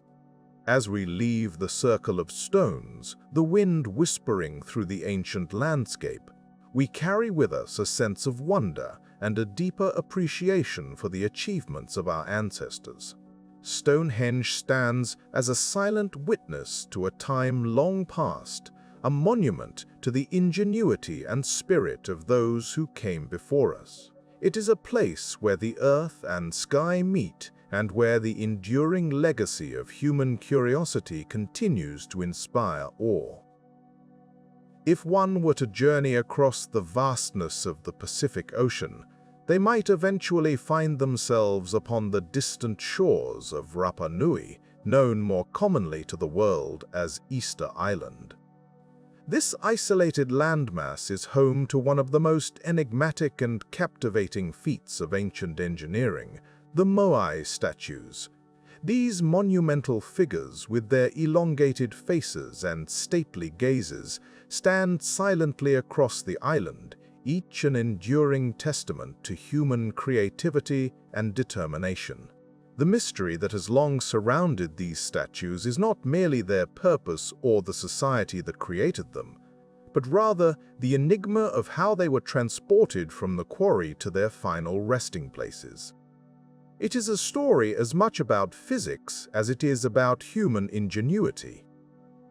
As we leave the circle of stones, the wind whispering through the ancient landscape, we carry with us a sense of wonder and a deeper appreciation for the achievements of our ancestors. Stonehenge stands as a silent witness to a time long past, a monument to the ingenuity and spirit of those who came before us. It is a place where the earth and sky meet, and where the enduring legacy of human curiosity continues to inspire awe. If one were to journey across the vastness of the Pacific Ocean, they might eventually find themselves upon the distant shores of Rapa Nui, known more commonly to the world as Easter Island. This isolated landmass is home to one of the most enigmatic and captivating feats of ancient engineering, the Moai statues. These monumental figures, with their elongated faces and stately gazes, stand silently across the island, each an enduring testament to human creativity and determination. The mystery that has long surrounded these statues is not merely their purpose or the society that created them, but rather the enigma of how they were transported from the quarry to their final resting places. It is a story as much about physics as it is about human ingenuity.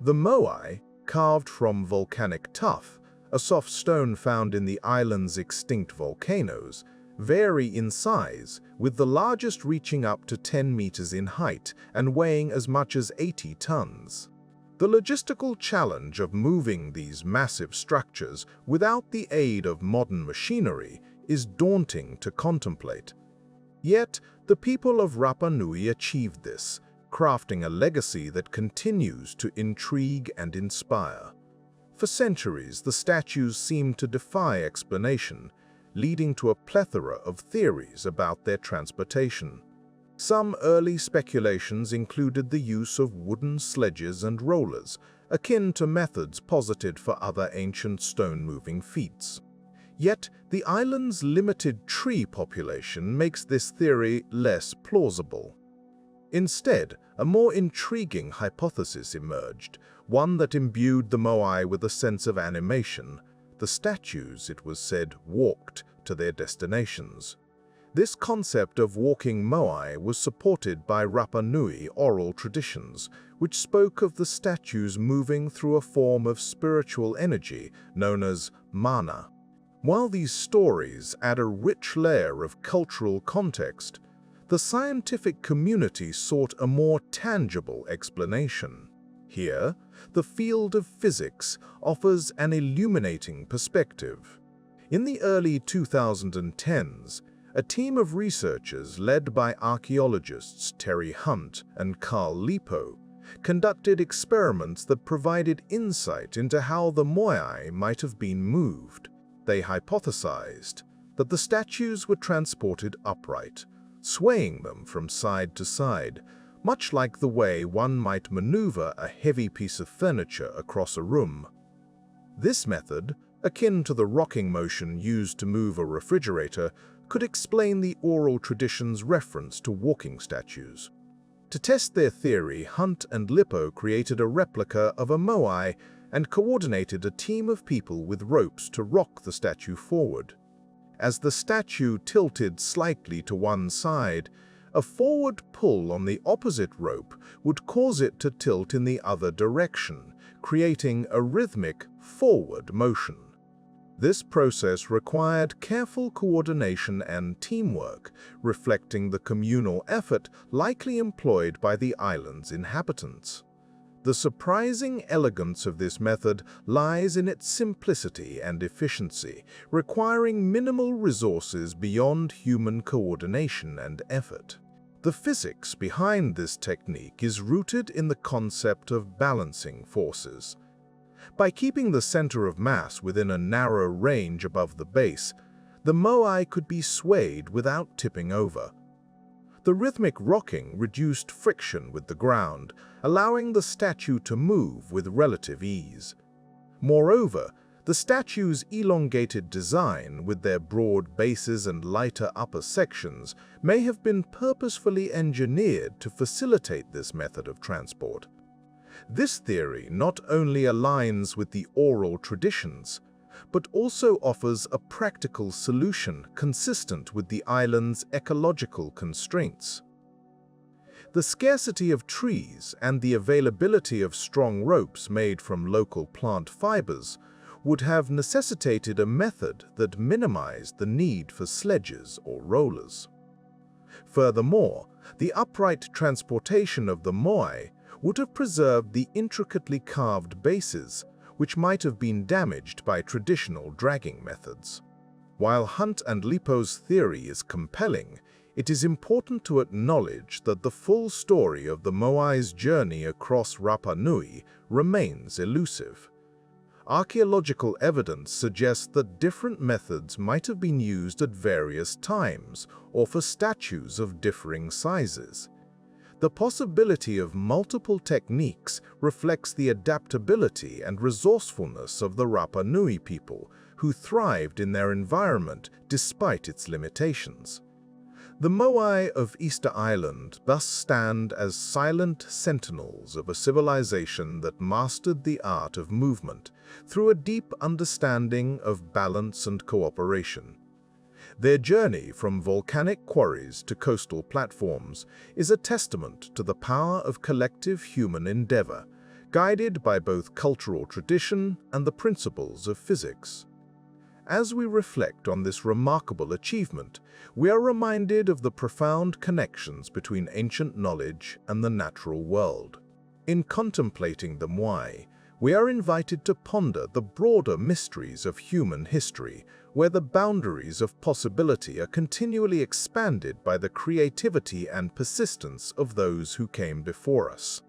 The Moai, carved from volcanic tuff, a soft stone found in the island's extinct volcanoes, vary in size, with the largest reaching up to 10 meters in height and weighing as much as 80 tons. The logistical challenge of moving these massive structures without the aid of modern machinery is daunting to contemplate. Yet, the people of Rapa Nui achieved this, crafting a legacy that continues to intrigue and inspire. For centuries, the statues seemed to defy explanation, leading to a plethora of theories about their transportation. Some early speculations included the use of wooden sledges and rollers, akin to methods posited for other ancient stone-moving feats. Yet, the island's limited tree population makes this theory less plausible. Instead, a more intriguing hypothesis emerged, one that imbued the Moai with a sense of animation. The statues, it was said, walked to their destinations. This concept of walking Moai was supported by Rapa Nui oral traditions, which spoke of the statues moving through a form of spiritual energy known as mana. While these stories add a rich layer of cultural context, the scientific community sought a more tangible explanation. Here, the field of physics offers an illuminating perspective. In the early 2010s, a team of researchers led by archaeologists Terry Hunt and Carl Lipo conducted experiments that provided insight into how the Moai might have been moved. They hypothesized that the statues were transported upright, swaying them from side to side, much like the way one might maneuver a heavy piece of furniture across a room. This method, akin to the rocking motion used to move a refrigerator, could explain the oral tradition's reference to walking statues. To test their theory, Hunt and Lippo created a replica of a Moai and coordinated a team of people with ropes to rock the statue forward. As the statue tilted slightly to one side, a forward pull on the opposite rope would cause it to tilt in the other direction, creating a rhythmic forward motion. This process required careful coordination and teamwork, reflecting the communal effort likely employed by the island's inhabitants. The surprising elegance of this method lies in its simplicity and efficiency, requiring minimal resources beyond human coordination and effort. The physics behind this technique is rooted in the concept of balancing forces. By keeping the center of mass within a narrow range above the base, the Moai could be swayed without tipping over. The rhythmic rocking reduced friction with the ground, allowing the statue to move with relative ease. Moreover, the statue's elongated design, with their broad bases and lighter upper sections, may have been purposefully engineered to facilitate this method of transport. This theory not only aligns with the oral traditions, but also offers a practical solution consistent with the island's ecological constraints. The scarcity of trees and the availability of strong ropes made from local plant fibers would have necessitated a method that minimized the need for sledges or rollers. Furthermore, the upright transportation of the Moai would have preserved the intricately carved bases, which might have been damaged by traditional dragging methods. While Hunt and Lipo's theory is compelling, it is important to acknowledge that the full story of the Moai's journey across Rapa Nui remains elusive. Archaeological evidence suggests that different methods might have been used at various times or for statues of differing sizes. The possibility of multiple techniques reflects the adaptability and resourcefulness of the Rapa Nui people, who thrived in their environment despite its limitations. The Moai of Easter Island thus stand as silent sentinels of a civilization that mastered the art of movement through a deep understanding of balance and cooperation. Their journey from volcanic quarries to coastal platforms is a testament to the power of collective human endeavor, guided by both cultural tradition and the principles of physics. As we reflect on this remarkable achievement, we are reminded of the profound connections between ancient knowledge and the natural world. In contemplating the Moai, we are invited to ponder the broader mysteries of human history, where the boundaries of possibility are continually expanded by the creativity and persistence of those who came before us.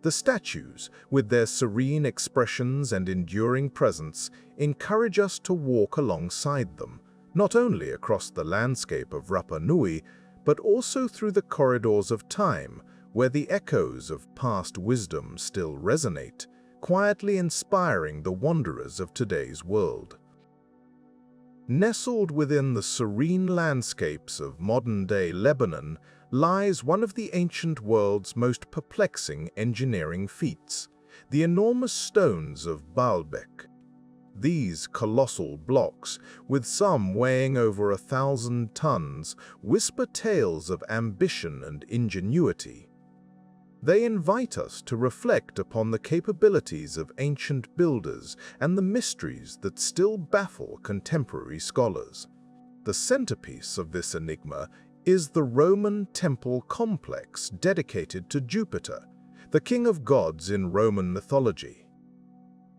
The statues, with their serene expressions and enduring presence, encourage us to walk alongside them, not only across the landscape of Rapa Nui, but also through the corridors of time, where the echoes of past wisdom still resonate, quietly inspiring the wanderers of today's world. Nestled within the serene landscapes of modern-day Lebanon lies one of the ancient world's most perplexing engineering feats, the enormous stones of Baalbek. These colossal blocks, with some weighing over 1,000 tons, whisper tales of ambition and ingenuity. They invite us to reflect upon the capabilities of ancient builders and the mysteries that still baffle contemporary scholars. The centerpiece of this enigma is the Roman temple complex dedicated to Jupiter, the king of gods in Roman mythology.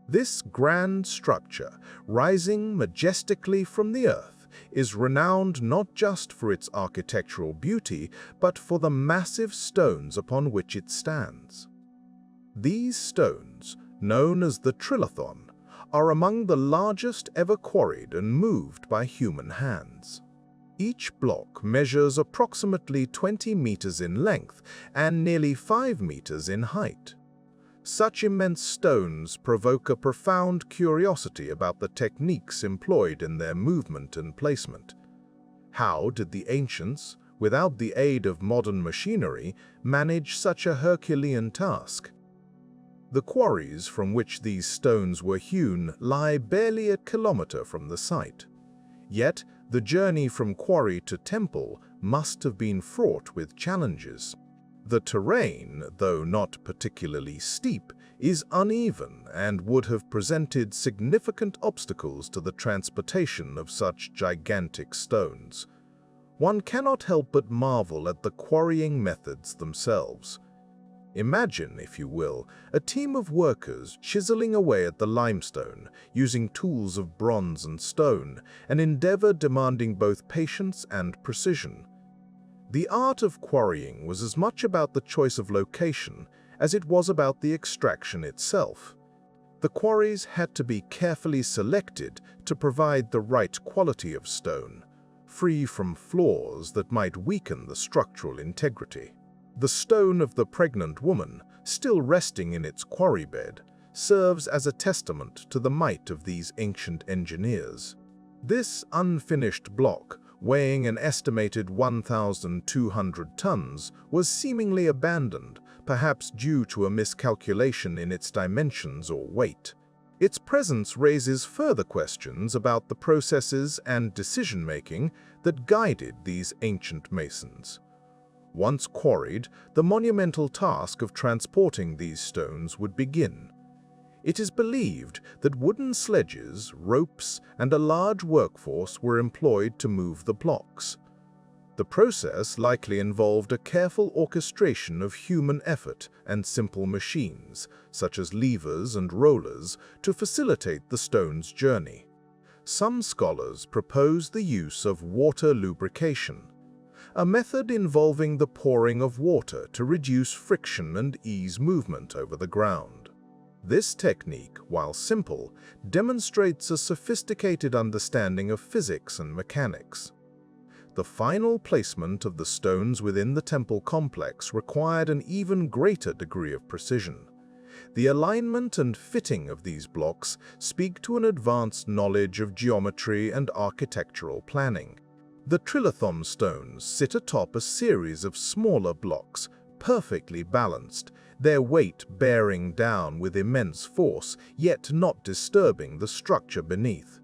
This grand structure, rising majestically from the earth, is renowned not just for its architectural beauty, but for the massive stones upon which it stands. These stones, known as the trilithon, are among the largest ever quarried and moved by human hands. Each block measures approximately 20 meters in length and nearly 5 meters in height. Such immense stones provoke a profound curiosity about the techniques employed in their movement and placement. How did the ancients, without the aid of modern machinery, manage such a Herculean task? The quarries from which these stones were hewn lie barely a kilometer from the site. Yet, the journey from quarry to temple must have been fraught with challenges. The terrain, though not particularly steep, is uneven and would have presented significant obstacles to the transportation of such gigantic stones. One cannot help but marvel at the quarrying methods themselves. Imagine, if you will, a team of workers chiseling away at the limestone, using tools of bronze and stone, an endeavor demanding both patience and precision. The art of quarrying was as much about the choice of location as it was about the extraction itself. The quarries had to be carefully selected to provide the right quality of stone, free from flaws that might weaken the structural integrity. The stone of the pregnant woman, still resting in its quarry bed, serves as a testament to the might of these ancient engineers. This unfinished block, weighing an estimated 1,200 tons, was seemingly abandoned, perhaps due to a miscalculation in its dimensions or weight. Its presence raises further questions about the processes and decision-making that guided these ancient masons. Once quarried, the monumental task of transporting these stones would begin. It is believed that wooden sledges, ropes, and a large workforce were employed to move the blocks. The process likely involved a careful orchestration of human effort and simple machines, such as levers and rollers, to facilitate the stone's journey. Some scholars propose the use of water lubrication, a method involving the pouring of water to reduce friction and ease movement over the ground. This technique, while simple, demonstrates a sophisticated understanding of physics and mechanics. The final placement of the stones within the temple complex required an even greater degree of precision. The alignment and fitting of these blocks speak to an advanced knowledge of geometry and architectural planning. The trilithon stones sit atop a series of smaller blocks, perfectly balanced, their weight bearing down with immense force, yet not disturbing the structure beneath.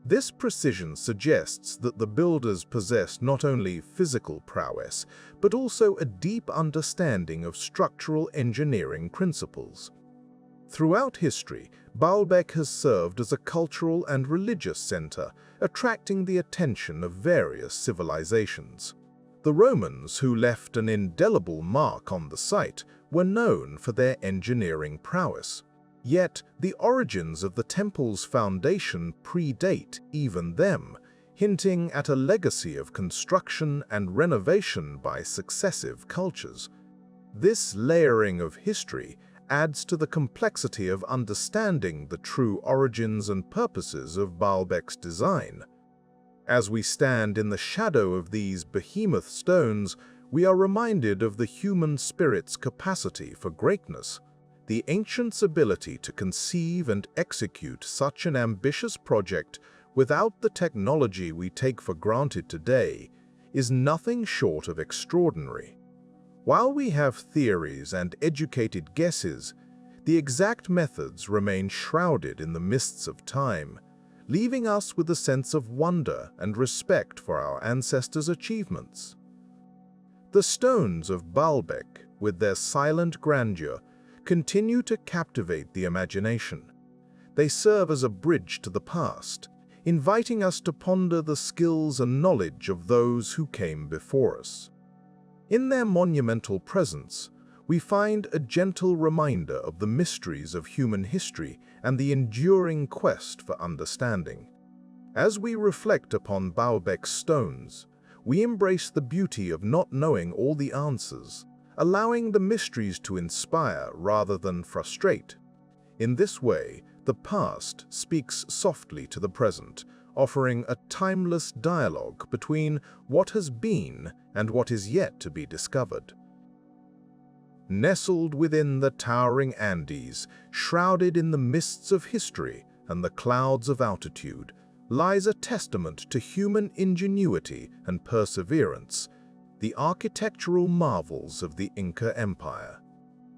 This precision suggests that the builders possessed not only physical prowess, but also a deep understanding of structural engineering principles. Throughout history, Baalbek has served as a cultural and religious center, attracting the attention of various civilizations. The Romans, who left an indelible mark on the site, were known for their engineering prowess. Yet, the origins of the temple's foundation predate even them, hinting at a legacy of construction and renovation by successive cultures. This layering of history adds to the complexity of understanding the true origins and purposes of Baalbek's design. As we stand in the shadow of these behemoth stones, we are reminded of the human spirit's capacity for greatness. The ancients' ability to conceive and execute such an ambitious project without the technology we take for granted today is nothing short of extraordinary. While we have theories and educated guesses, the exact methods remain shrouded in the mists of time, leaving us with a sense of wonder and respect for our ancestors' achievements. The stones of Baalbek, with their silent grandeur, continue to captivate the imagination. They serve as a bridge to the past, inviting us to ponder the skills and knowledge of those who came before us. In their monumental presence, we find a gentle reminder of the mysteries of human history and the enduring quest for understanding. As we reflect upon Baalbek's stones, we embrace the beauty of not knowing all the answers, allowing the mysteries to inspire rather than frustrate. In this way, the past speaks softly to the present, offering a timeless dialogue between what has been and what is yet to be discovered. Nestled within the towering Andes, shrouded in the mists of history and the clouds of altitude, lies a testament to human ingenuity and perseverance, the architectural marvels of the Inca Empire.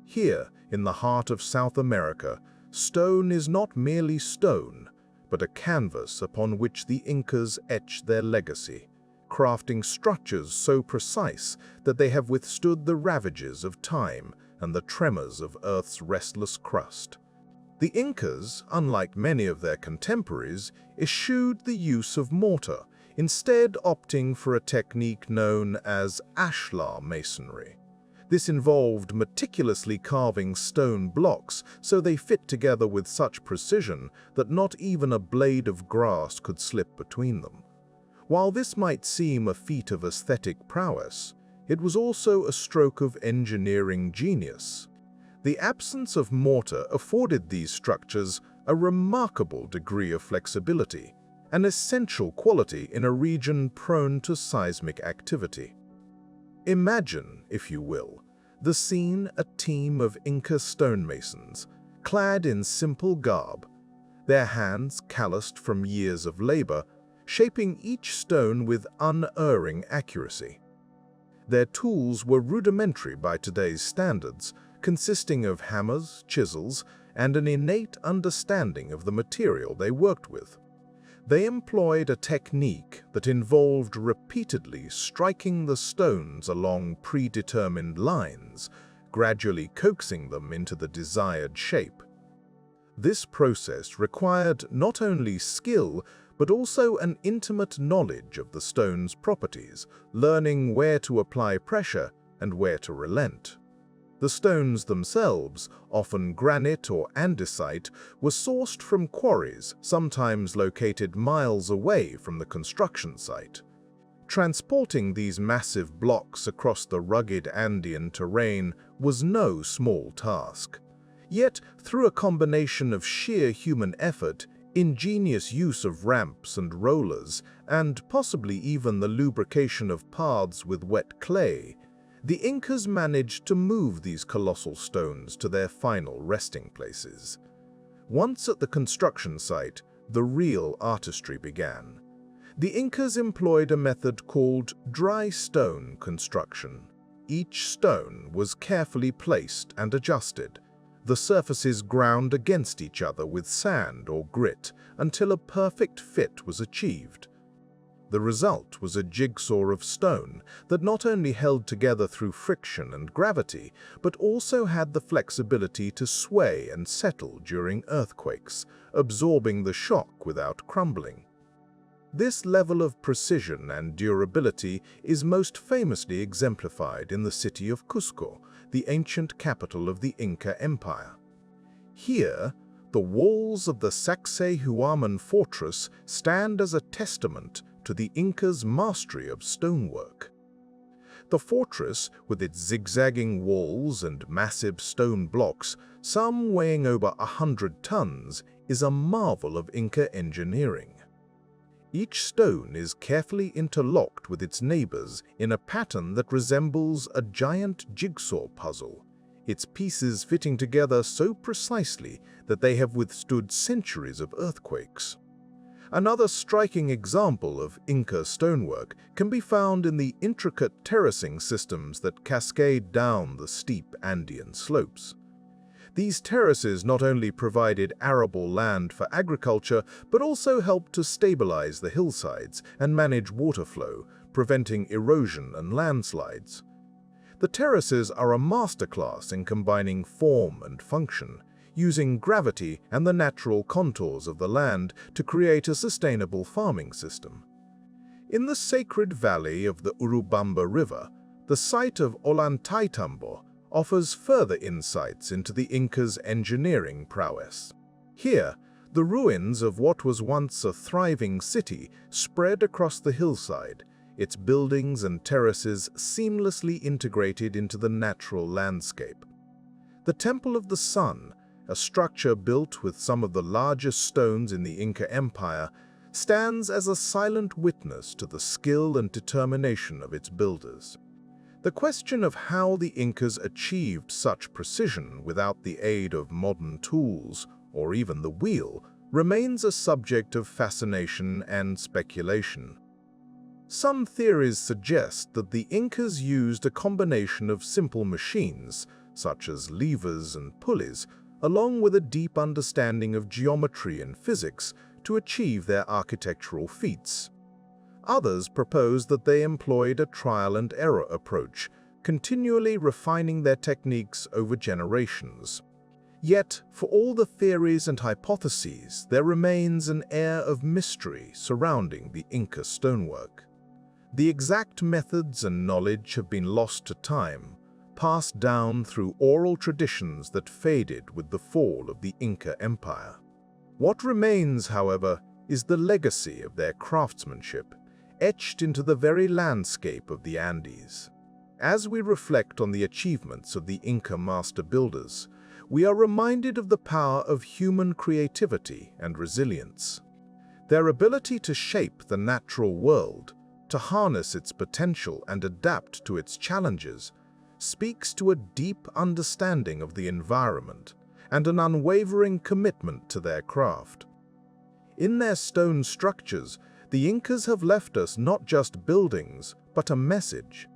Here, in the heart of South America, stone is not merely stone, but a canvas upon which the Incas etched their legacy, crafting structures so precise that they have withstood the ravages of time and the tremors of Earth's restless crust. The Incas, unlike many of their contemporaries, eschewed the use of mortar, instead opting for a technique known as ashlar masonry. This involved meticulously carving stone blocks so they fit together with such precision that not even a blade of grass could slip between them. While this might seem a feat of aesthetic prowess, it was also a stroke of engineering genius. The absence of mortar afforded these structures a remarkable degree of flexibility, an essential quality in a region prone to seismic activity. Imagine, if you will, the scene: a team of Inca stonemasons, clad in simple garb, their hands calloused from years of labor, shaping each stone with unerring accuracy. Their tools were rudimentary by today's standards, consisting of hammers, chisels, and an innate understanding of the material they worked with. They employed a technique that involved repeatedly striking the stones along predetermined lines, gradually coaxing them into the desired shape. This process required not only skill, but also an intimate knowledge of the stone's properties, learning where to apply pressure and where to relent. The stones themselves, often granite or andesite, were sourced from quarries, sometimes located miles away from the construction site. Transporting these massive blocks across the rugged Andean terrain was no small task. Yet, through a combination of sheer human effort, ingenious use of ramps and rollers, and possibly even the lubrication of paths with wet clay, the Incas managed to move these colossal stones to their final resting places. Once at the construction site, the real artistry began. The Incas employed a method called dry stone construction. Each stone was carefully placed and adjusted, the surfaces ground against each other with sand or grit until a perfect fit was achieved. The result was a jigsaw of stone that not only held together through friction and gravity, but also had the flexibility to sway and settle during earthquakes, absorbing the shock without crumbling. This level of precision and durability is most famously exemplified in the city of Cusco, the ancient capital of the Inca Empire. Here, the walls of the Sacsayhuaman fortress stand as a testament to the Incas' mastery of stonework. The fortress, with its zigzagging walls and massive stone blocks, some weighing over 100 tons, is a marvel of Inca engineering. Each stone is carefully interlocked with its neighbors in a pattern that resembles a giant jigsaw puzzle, its pieces fitting together so precisely that they have withstood centuries of earthquakes. Another striking example of Inca stonework can be found in the intricate terracing systems that cascade down the steep Andean slopes. These terraces not only provided arable land for agriculture, but also helped to stabilize the hillsides and manage water flow, preventing erosion and landslides. The terraces are a masterclass in combining form and function, using gravity and the natural contours of the land to create a sustainable farming system. In the sacred valley of the Urubamba River, the site of Ollantaytambo offers further insights into the Incas' engineering prowess. Here, the ruins of what was once a thriving city spread across the hillside, its buildings and terraces seamlessly integrated into the natural landscape. The Temple of the Sun, a structure built with some of the largest stones in the Inca Empire, stands as a silent witness to the skill and determination of its builders. The question of how the Incas achieved such precision without the aid of modern tools, or even the wheel, remains a subject of fascination and speculation. Some theories suggest that the Incas used a combination of simple machines, such as levers and pulleys, along with a deep understanding of geometry and physics, to achieve their architectural feats. Others propose that they employed a trial-and-error approach, continually refining their techniques over generations. Yet, for all the theories and hypotheses, there remains an air of mystery surrounding the Inca stonework. The exact methods and knowledge have been lost to time, passed down through oral traditions that faded with the fall of the Inca Empire. What remains, however, is the legacy of their craftsmanship, etched into the very landscape of the Andes. As we reflect on the achievements of the Inca master builders, we are reminded of the power of human creativity and resilience. Their ability to shape the natural world, to harness its potential and adapt to its challenges, speaks to a deep understanding of the environment and an unwavering commitment to their craft. In their stone structures, the Incas have left us not just buildings, but a message,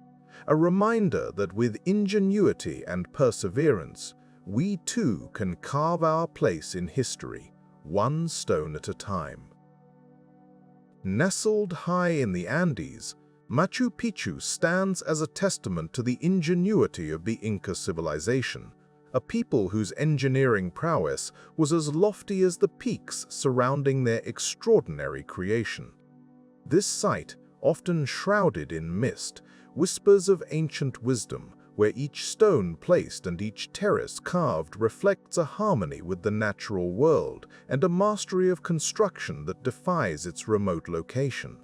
a reminder that with ingenuity and perseverance, we too can carve our place in history, one stone at a time. Nestled high in the Andes, Machu Picchu stands as a testament to the ingenuity of the Inca civilization, a people whose engineering prowess was as lofty as the peaks surrounding their extraordinary creation. This site, often shrouded in mist, whispers of ancient wisdom, where each stone placed and each terrace carved reflects a harmony with the natural world and a mastery of construction that defies its remote location.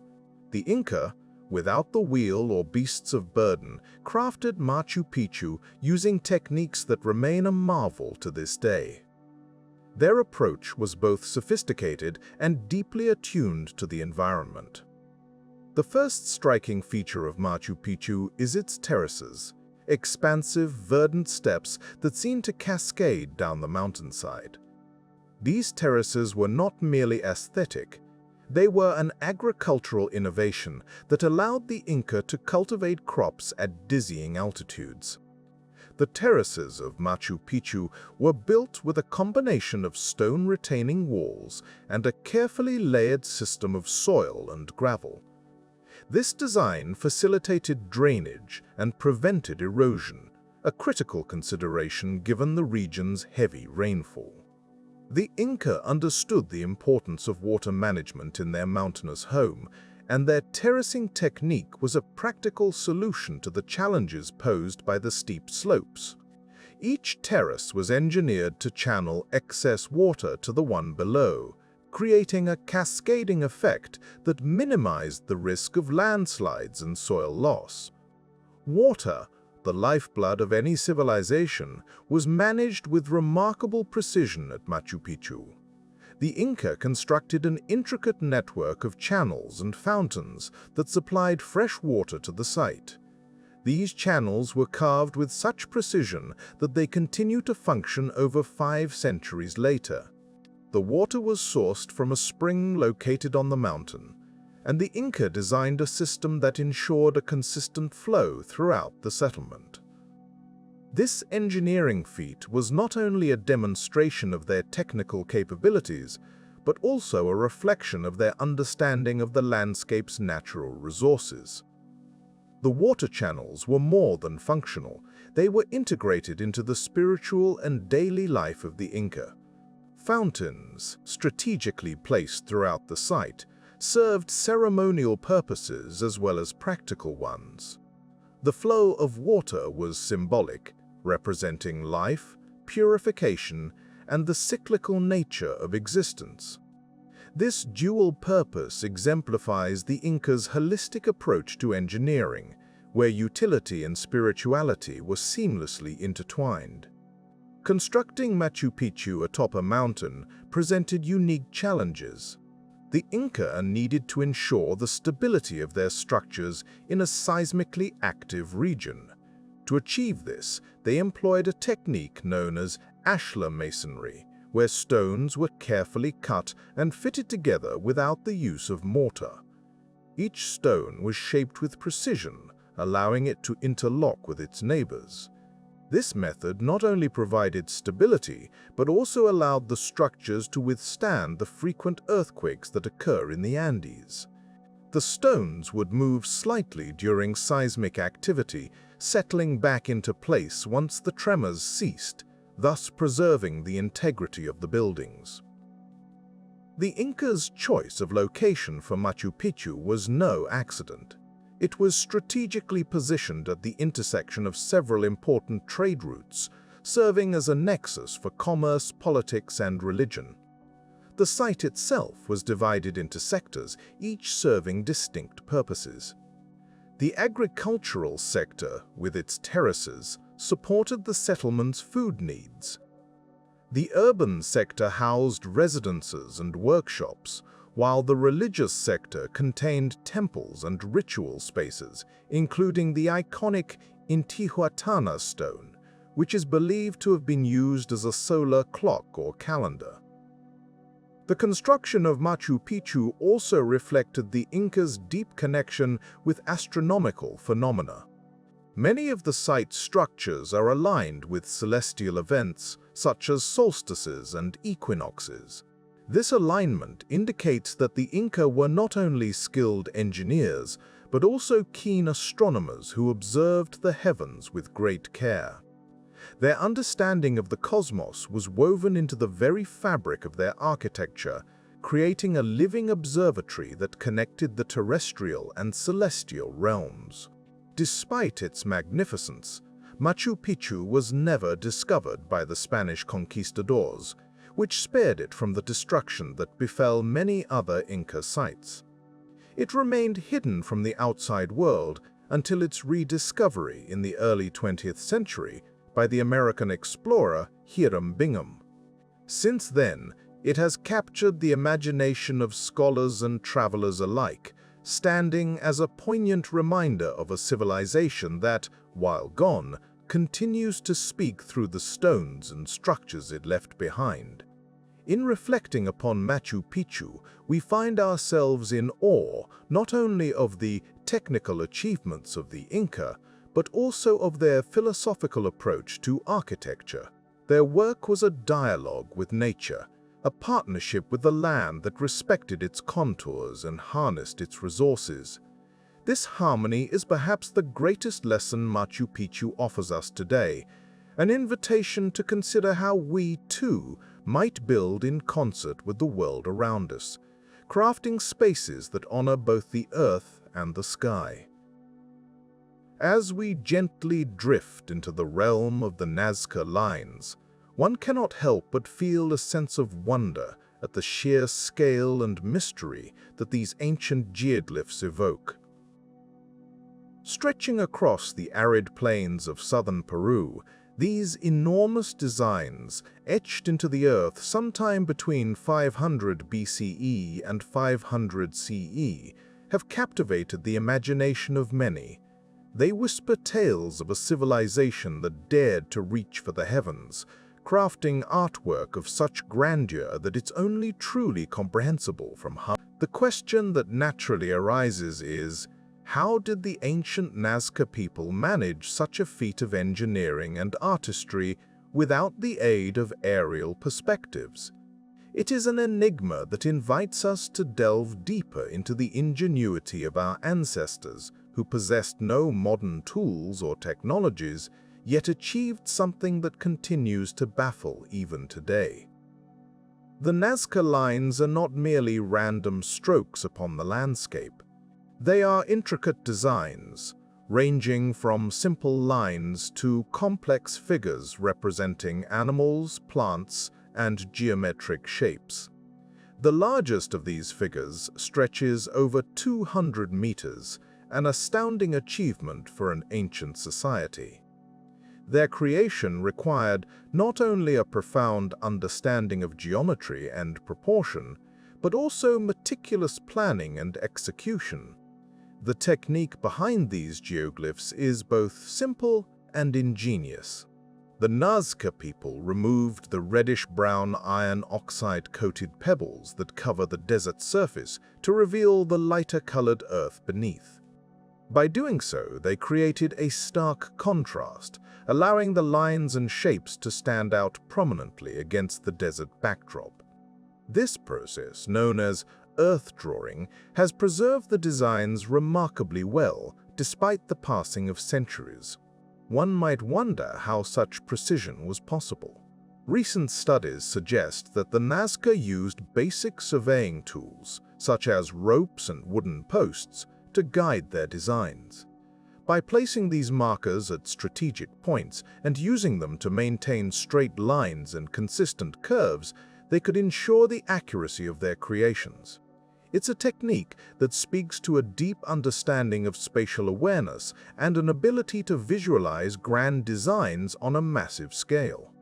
The Inca, without the wheel or beasts of burden, crafted Machu Picchu using techniques that remain a marvel to this day. Their approach was both sophisticated and deeply attuned to the environment. The first striking feature of Machu Picchu is its terraces, expansive, verdant steps that seem to cascade down the mountainside. These terraces were not merely aesthetic, they were an agricultural innovation that allowed the Inca to cultivate crops at dizzying altitudes. The terraces of Machu Picchu were built with a combination of stone retaining walls and a carefully layered system of soil and gravel. This design facilitated drainage and prevented erosion, a critical consideration given the region's heavy rainfall. The Inca understood the importance of water management in their mountainous home, and their terracing technique was a practical solution to the challenges posed by the steep slopes. Each terrace was engineered to channel excess water to the one below, creating a cascading effect that minimized the risk of landslides and soil loss. Water, the lifeblood of any civilization, was managed with remarkable precision at Machu Picchu. The Inca constructed an intricate network of channels and fountains that supplied fresh water to the site. These channels were carved with such precision that they continue to function over 5 centuries later. The water was sourced from a spring located on the mountain, and the Inca designed a system that ensured a consistent flow throughout the settlement. This engineering feat was not only a demonstration of their technical capabilities, but also a reflection of their understanding of the landscape's natural resources. The water channels were more than functional. They were integrated into the spiritual and daily life of the Inca. Fountains, strategically placed throughout the site, served ceremonial purposes as well as practical ones. The flow of water was symbolic, representing life, purification, and the cyclical nature of existence. This dual purpose exemplifies the Incas' holistic approach to engineering, where utility and spirituality were seamlessly intertwined. Constructing Machu Picchu atop a mountain presented unique challenges. The Inca needed to ensure the stability of their structures in a seismically active region. To achieve this, they employed a technique known as ashlar masonry, where stones were carefully cut and fitted together without the use of mortar. Each stone was shaped with precision, allowing it to interlock with its neighbors. This method not only provided stability, but also allowed the structures to withstand the frequent earthquakes that occur in the Andes. The stones would move slightly during seismic activity, settling back into place once the tremors ceased, thus preserving the integrity of the buildings. The Incas' choice of location for Machu Picchu was no accident. It was strategically positioned at the intersection of several important trade routes, serving as a nexus for commerce, politics, and religion. The site itself was divided into sectors, each serving distinct purposes. The agricultural sector, with its terraces, supported the settlement's food needs. The urban sector housed residences and workshops, while the religious sector contained temples and ritual spaces, including the iconic Intihuatana stone, which is believed to have been used as a solar clock or calendar. The construction of Machu Picchu also reflected the Incas' deep connection with astronomical phenomena. Many of the site's structures are aligned with celestial events, such as solstices and equinoxes. This alignment indicates that the Inca were not only skilled engineers, but also keen astronomers who observed the heavens with great care. Their understanding of the cosmos was woven into the very fabric of their architecture, creating a living observatory that connected the terrestrial and celestial realms. Despite its magnificence, Machu Picchu was never discovered by the Spanish conquistadors, which spared it from the destruction that befell many other Inca sites. It remained hidden from the outside world until its rediscovery in the early 20th century by the American explorer Hiram Bingham. Since then, it has captured the imagination of scholars and travelers alike, standing as a poignant reminder of a civilization that, while gone, continues to speak through the stones and structures it left behind. In reflecting upon Machu Picchu, we find ourselves in awe not only of the technical achievements of the Inca, but also of their philosophical approach to architecture. Their work was a dialogue with nature, a partnership with the land that respected its contours and harnessed its resources. This harmony is perhaps the greatest lesson Machu Picchu offers us today, an invitation to consider how we, too, might build in concert with the world around us, crafting spaces that honor both the earth and the sky. As we gently drift into the realm of the Nazca Lines, one cannot help but feel a sense of wonder at the sheer scale and mystery that these ancient geoglyphs evoke. Stretching across the arid plains of southern Peru, these enormous designs, etched into the earth sometime between 500 BCE and 500 CE, have captivated the imagination of many. They whisper tales of a civilization that dared to reach for the heavens, crafting artwork of such grandeur that it's only truly comprehensible from how. The question that naturally arises is, how did the ancient Nazca people manage such a feat of engineering and artistry without the aid of aerial perspectives? It is an enigma that invites us to delve deeper into the ingenuity of our ancestors, who possessed no modern tools or technologies, yet achieved something that continues to baffle even today. The Nazca Lines are not merely random strokes upon the landscape. They are intricate designs, ranging from simple lines to complex figures representing animals, plants, and geometric shapes. The largest of these figures stretches over 200 meters, an astounding achievement for an ancient society. Their creation required not only a profound understanding of geometry and proportion, but also meticulous planning and execution. The technique behind these geoglyphs is both simple and ingenious. The Nazca people removed the reddish-brown iron oxide-coated pebbles that cover the desert surface to reveal the lighter-colored earth beneath. By doing so, they created a stark contrast, allowing the lines and shapes to stand out prominently against the desert backdrop. This process, known as earth drawing, has preserved the designs remarkably well, despite the passing of centuries. One might wonder how such precision was possible. Recent studies suggest that the Nazca used basic surveying tools, such as ropes and wooden posts, to guide their designs. By placing these markers at strategic points and using them to maintain straight lines and consistent curves, they could ensure the accuracy of their creations. It's a technique that speaks to a deep understanding of spatial awareness and an ability to visualize grand designs on a massive scale.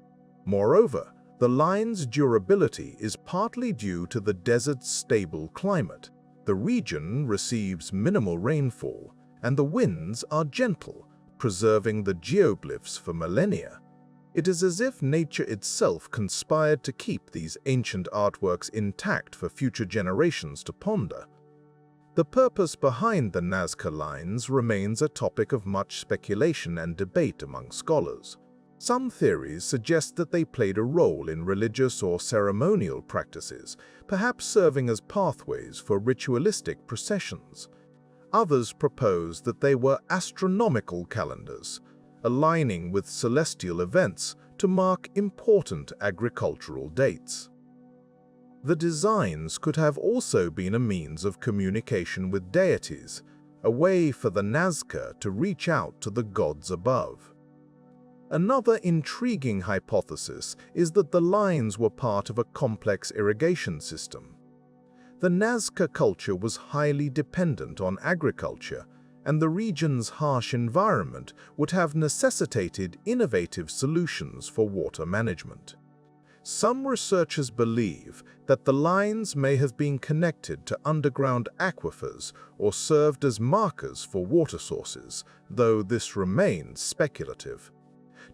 Moreover, the line's durability is partly due to the desert's stable climate. The region receives minimal rainfall, and the winds are gentle, preserving the geoglyphs for millennia. It is as if nature itself conspired to keep these ancient artworks intact for future generations to ponder. The purpose behind the Nazca Lines remains a topic of much speculation and debate among scholars. Some theories suggest that they played a role in religious or ceremonial practices, perhaps serving as pathways for ritualistic processions. Others propose that they were astronomical calendars, aligning with celestial events to mark important agricultural dates. The designs could have also been a means of communication with deities, a way for the Nazca to reach out to the gods above. Another intriguing hypothesis is that the lines were part of a complex irrigation system. The Nazca culture was highly dependent on agriculture, and the region's harsh environment would have necessitated innovative solutions for water management. Some researchers believe that the lines may have been connected to underground aquifers or served as markers for water sources, though this remains speculative.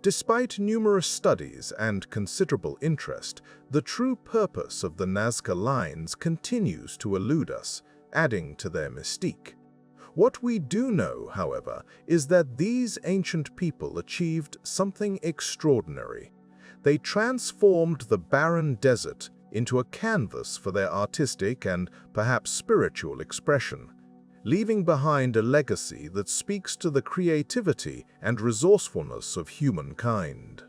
Despite numerous studies and considerable interest, the true purpose of the Nazca Lines continues to elude us, adding to their mystique. What we do know, however, is that these ancient people achieved something extraordinary. They transformed the barren desert into a canvas for their artistic and perhaps spiritual expression, leaving behind a legacy that speaks to the creativity and resourcefulness of humankind.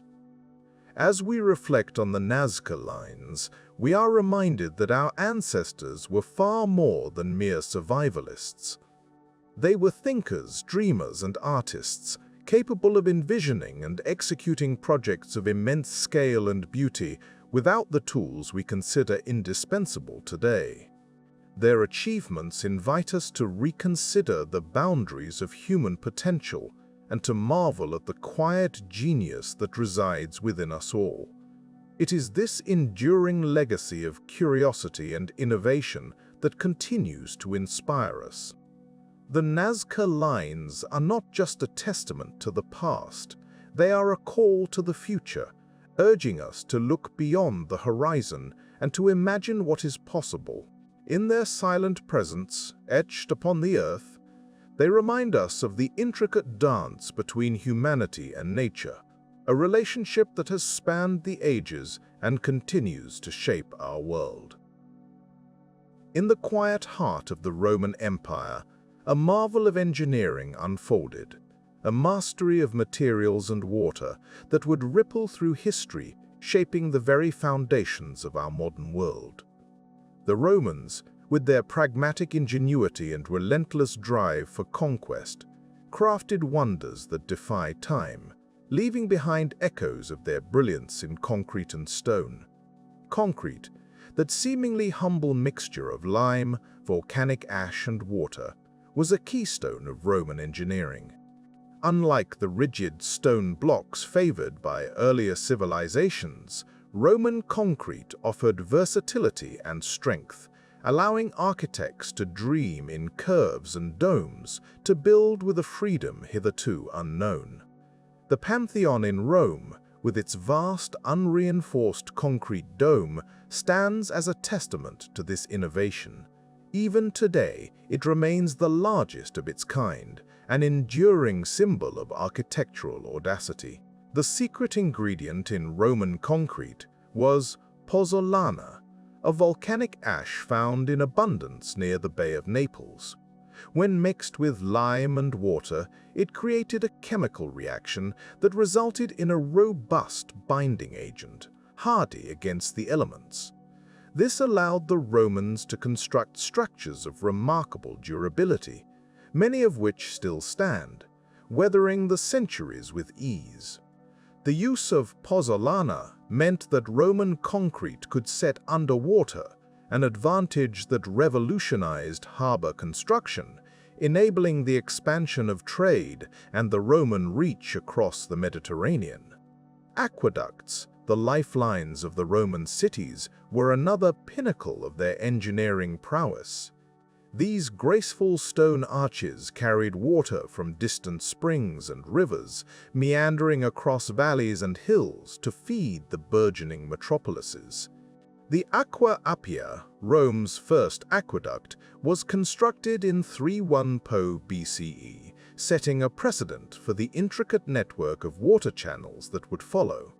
As we reflect on the Nazca Lines, we are reminded that our ancestors were far more than mere survivalists. They were thinkers, dreamers, and artists, capable of envisioning and executing projects of immense scale and beauty without the tools we consider indispensable today. Their achievements invite us to reconsider the boundaries of human potential and to marvel at the quiet genius that resides within us all. It is this enduring legacy of curiosity and innovation that continues to inspire us. The Nazca Lines are not just a testament to the past, they are a call to the future, urging us to look beyond the horizon and to imagine what is possible. In their silent presence, etched upon the earth, they remind us of the intricate dance between humanity and nature, a relationship that has spanned the ages and continues to shape our world. In the quiet heart of the Roman Empire, a marvel of engineering unfolded, a mastery of materials and water that would ripple through history, shaping the very foundations of our modern world. The Romans, with their pragmatic ingenuity and relentless drive for conquest, crafted wonders that defy time, leaving behind echoes of their brilliance in concrete and stone. Concrete, that seemingly humble mixture of lime, volcanic ash, and water, was a keystone of Roman engineering. Unlike the rigid stone blocks favored by earlier civilizations, Roman concrete offered versatility and strength, allowing architects to dream in curves and domes, to build with a freedom hitherto unknown. The Pantheon in Rome, with its vast, unreinforced concrete dome, stands as a testament to this innovation. Even today, it remains the largest of its kind, an enduring symbol of architectural audacity. The secret ingredient in Roman concrete was pozzolana, a volcanic ash found in abundance near the Bay of Naples. When mixed with lime and water, it created a chemical reaction that resulted in a robust binding agent, hardy against the elements. This allowed the Romans to construct structures of remarkable durability, many of which still stand, weathering the centuries with ease. The use of pozzolana meant that Roman concrete could set underwater, an advantage that revolutionized harbor construction, enabling the expansion of trade and the Roman reach across the Mediterranean. Aqueducts, the lifelines of the Roman cities, were another pinnacle of their engineering prowess. These graceful stone arches carried water from distant springs and rivers, meandering across valleys and hills to feed the burgeoning metropolises. The Aqua Appia, Rome's first aqueduct, was constructed in 310 BCE, setting a precedent for the intricate network of water channels that would follow.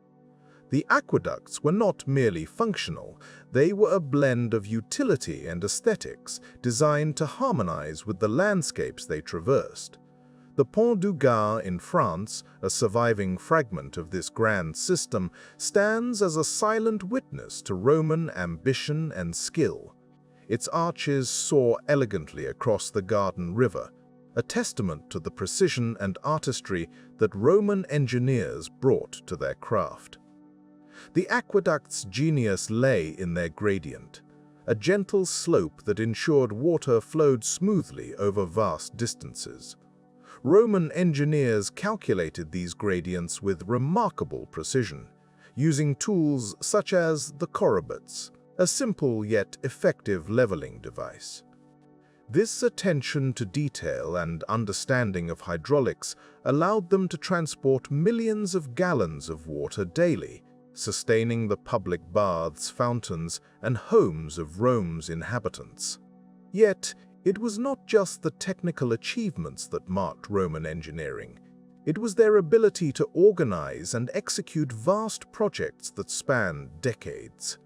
The aqueducts were not merely functional, they were a blend of utility and aesthetics designed to harmonize with the landscapes they traversed. The Pont du Gard in France, a surviving fragment of this grand system, stands as a silent witness to Roman ambition and skill. Its arches soar elegantly across the Garden River, a testament to the precision and artistry that Roman engineers brought to their craft. The aqueduct's genius lay in their gradient, a gentle slope that ensured water flowed smoothly over vast distances. Roman engineers calculated these gradients with remarkable precision, using tools such as the corrobits, a simple yet effective leveling device. This attention to detail and understanding of hydraulics allowed them to transport millions of gallons of water daily, sustaining the public baths, fountains, and homes of Rome's inhabitants. Yet, it was not just the technical achievements that marked Roman engineering. It was their ability to organize and execute vast projects that spanned decades.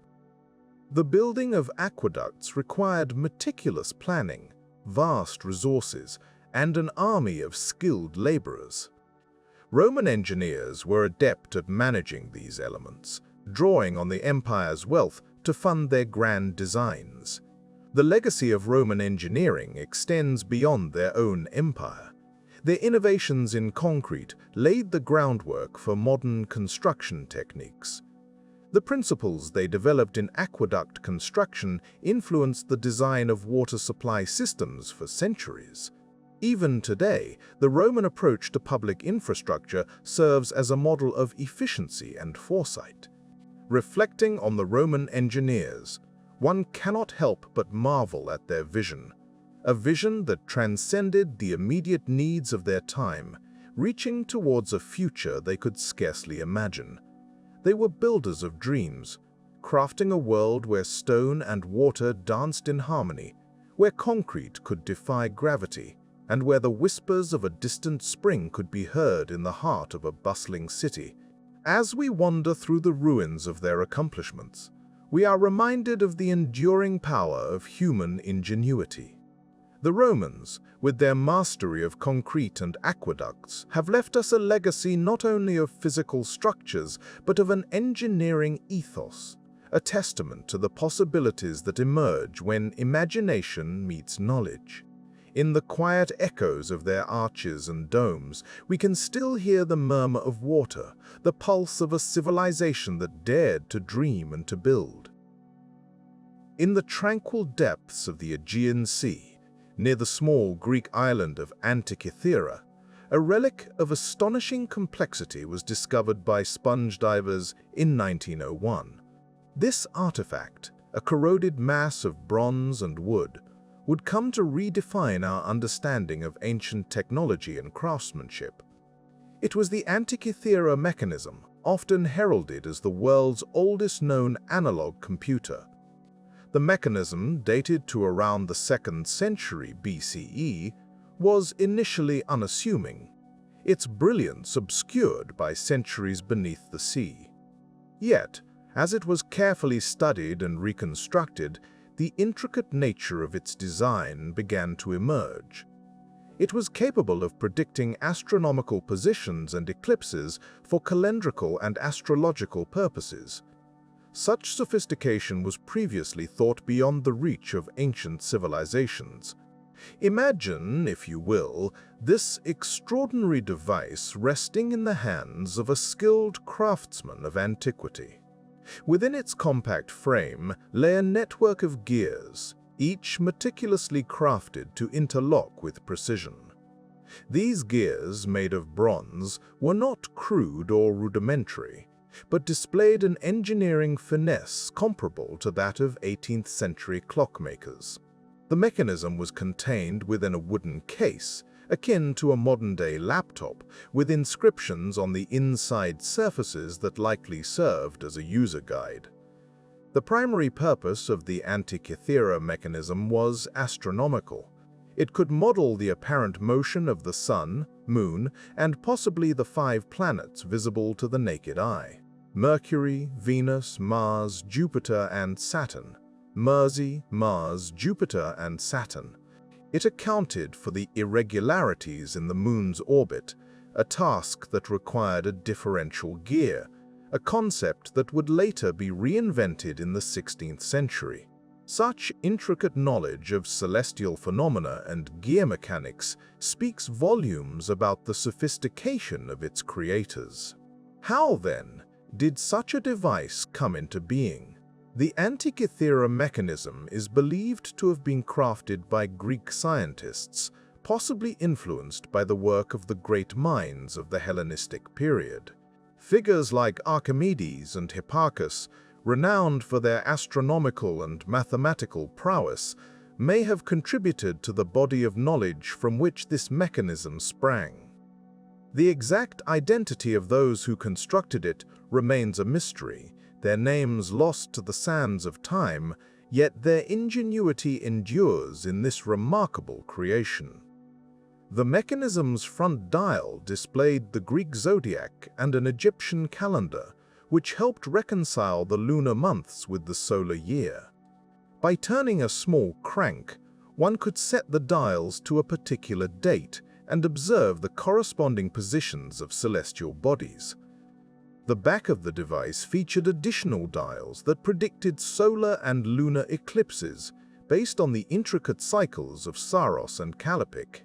The building of aqueducts required meticulous planning, vast resources, and an army of skilled laborers. Roman engineers were adept at managing these elements, drawing on the empire's wealth to fund their grand designs. The legacy of Roman engineering extends beyond their own empire. Their innovations in concrete laid the groundwork for modern construction techniques. The principles they developed in aqueduct construction influenced the design of water supply systems for centuries. Even today, the Roman approach to public infrastructure serves as a model of efficiency and foresight. Reflecting on the Roman engineers, one cannot help but marvel at their vision, a vision that transcended the immediate needs of their time, reaching towards a future they could scarcely imagine. They were builders of dreams, crafting a world where stone and water danced in harmony, where concrete could defy gravity, and where the whispers of a distant spring could be heard in the heart of a bustling city. As we wander through the ruins of their accomplishments, we are reminded of the enduring power of human ingenuity. The Romans, with their mastery of concrete and aqueducts, have left us a legacy not only of physical structures, but of an engineering ethos, a testament to the possibilities that emerge when imagination meets knowledge. In the quiet echoes of their arches and domes, we can still hear the murmur of water, the pulse of a civilization that dared to dream and to build. In the tranquil depths of the Aegean Sea, near the small Greek island of Antikythera, a relic of astonishing complexity was discovered by sponge divers in 1901. This artifact, a corroded mass of bronze and wood, would come to redefine our understanding of ancient technology and craftsmanship. It was the Antikythera Mechanism, often heralded as the world's oldest known analog computer. The mechanism, dated to around the 2nd century BCE, was initially unassuming, its brilliance obscured by centuries beneath the sea. Yet, as it was carefully studied and reconstructed, the intricate nature of its design began to emerge. It was capable of predicting astronomical positions and eclipses for calendrical and astrological purposes. Such sophistication was previously thought beyond the reach of ancient civilizations. Imagine, if you will, this extraordinary device resting in the hands of a skilled craftsman of antiquity. Within its compact frame lay a network of gears, each meticulously crafted to interlock with precision. These gears, made of bronze, were not crude or rudimentary, but displayed an engineering finesse comparable to that of 18th-century clockmakers. The mechanism was contained within a wooden case, akin to a modern-day laptop, with inscriptions on the inside surfaces that likely served as a user guide. The primary purpose of the Antikythera mechanism was astronomical. It could model the apparent motion of the Sun, Moon, and possibly the 5 planets visible to the naked eye: Mercury, Venus, Mars, Jupiter, and Saturn. Mars, Jupiter, and Saturn. It accounted for the irregularities in the Moon's orbit, a task that required a differential gear, a concept that would later be reinvented in the 16th century. Such intricate knowledge of celestial phenomena and gear mechanics speaks volumes about the sophistication of its creators. How, then, did such a device come into being? The Antikythera mechanism is believed to have been crafted by Greek scientists, possibly influenced by the work of the great minds of the Hellenistic period. Figures like Archimedes and Hipparchus, renowned for their astronomical and mathematical prowess, may have contributed to the body of knowledge from which this mechanism sprang. The exact identity of those who constructed it remains a mystery, their names lost to the sands of time, yet their ingenuity endures in this remarkable creation. The mechanism's front dial displayed the Greek zodiac and an Egyptian calendar, which helped reconcile the lunar months with the solar year. By turning a small crank, one could set the dials to a particular date and observe the corresponding positions of celestial bodies. The back of the device featured additional dials that predicted solar and lunar eclipses based on the intricate cycles of Saros and Callipyge.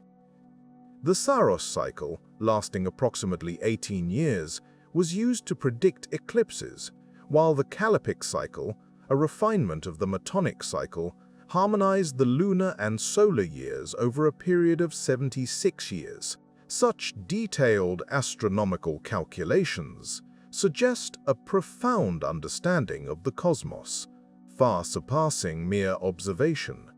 The Saros cycle, lasting approximately 18 years, was used to predict eclipses, while the Callippic cycle, a refinement of the Metonic cycle, harmonized the lunar and solar years over a period of 76 years. Such detailed astronomical calculations suggest a profound understanding of the cosmos, far surpassing mere observation.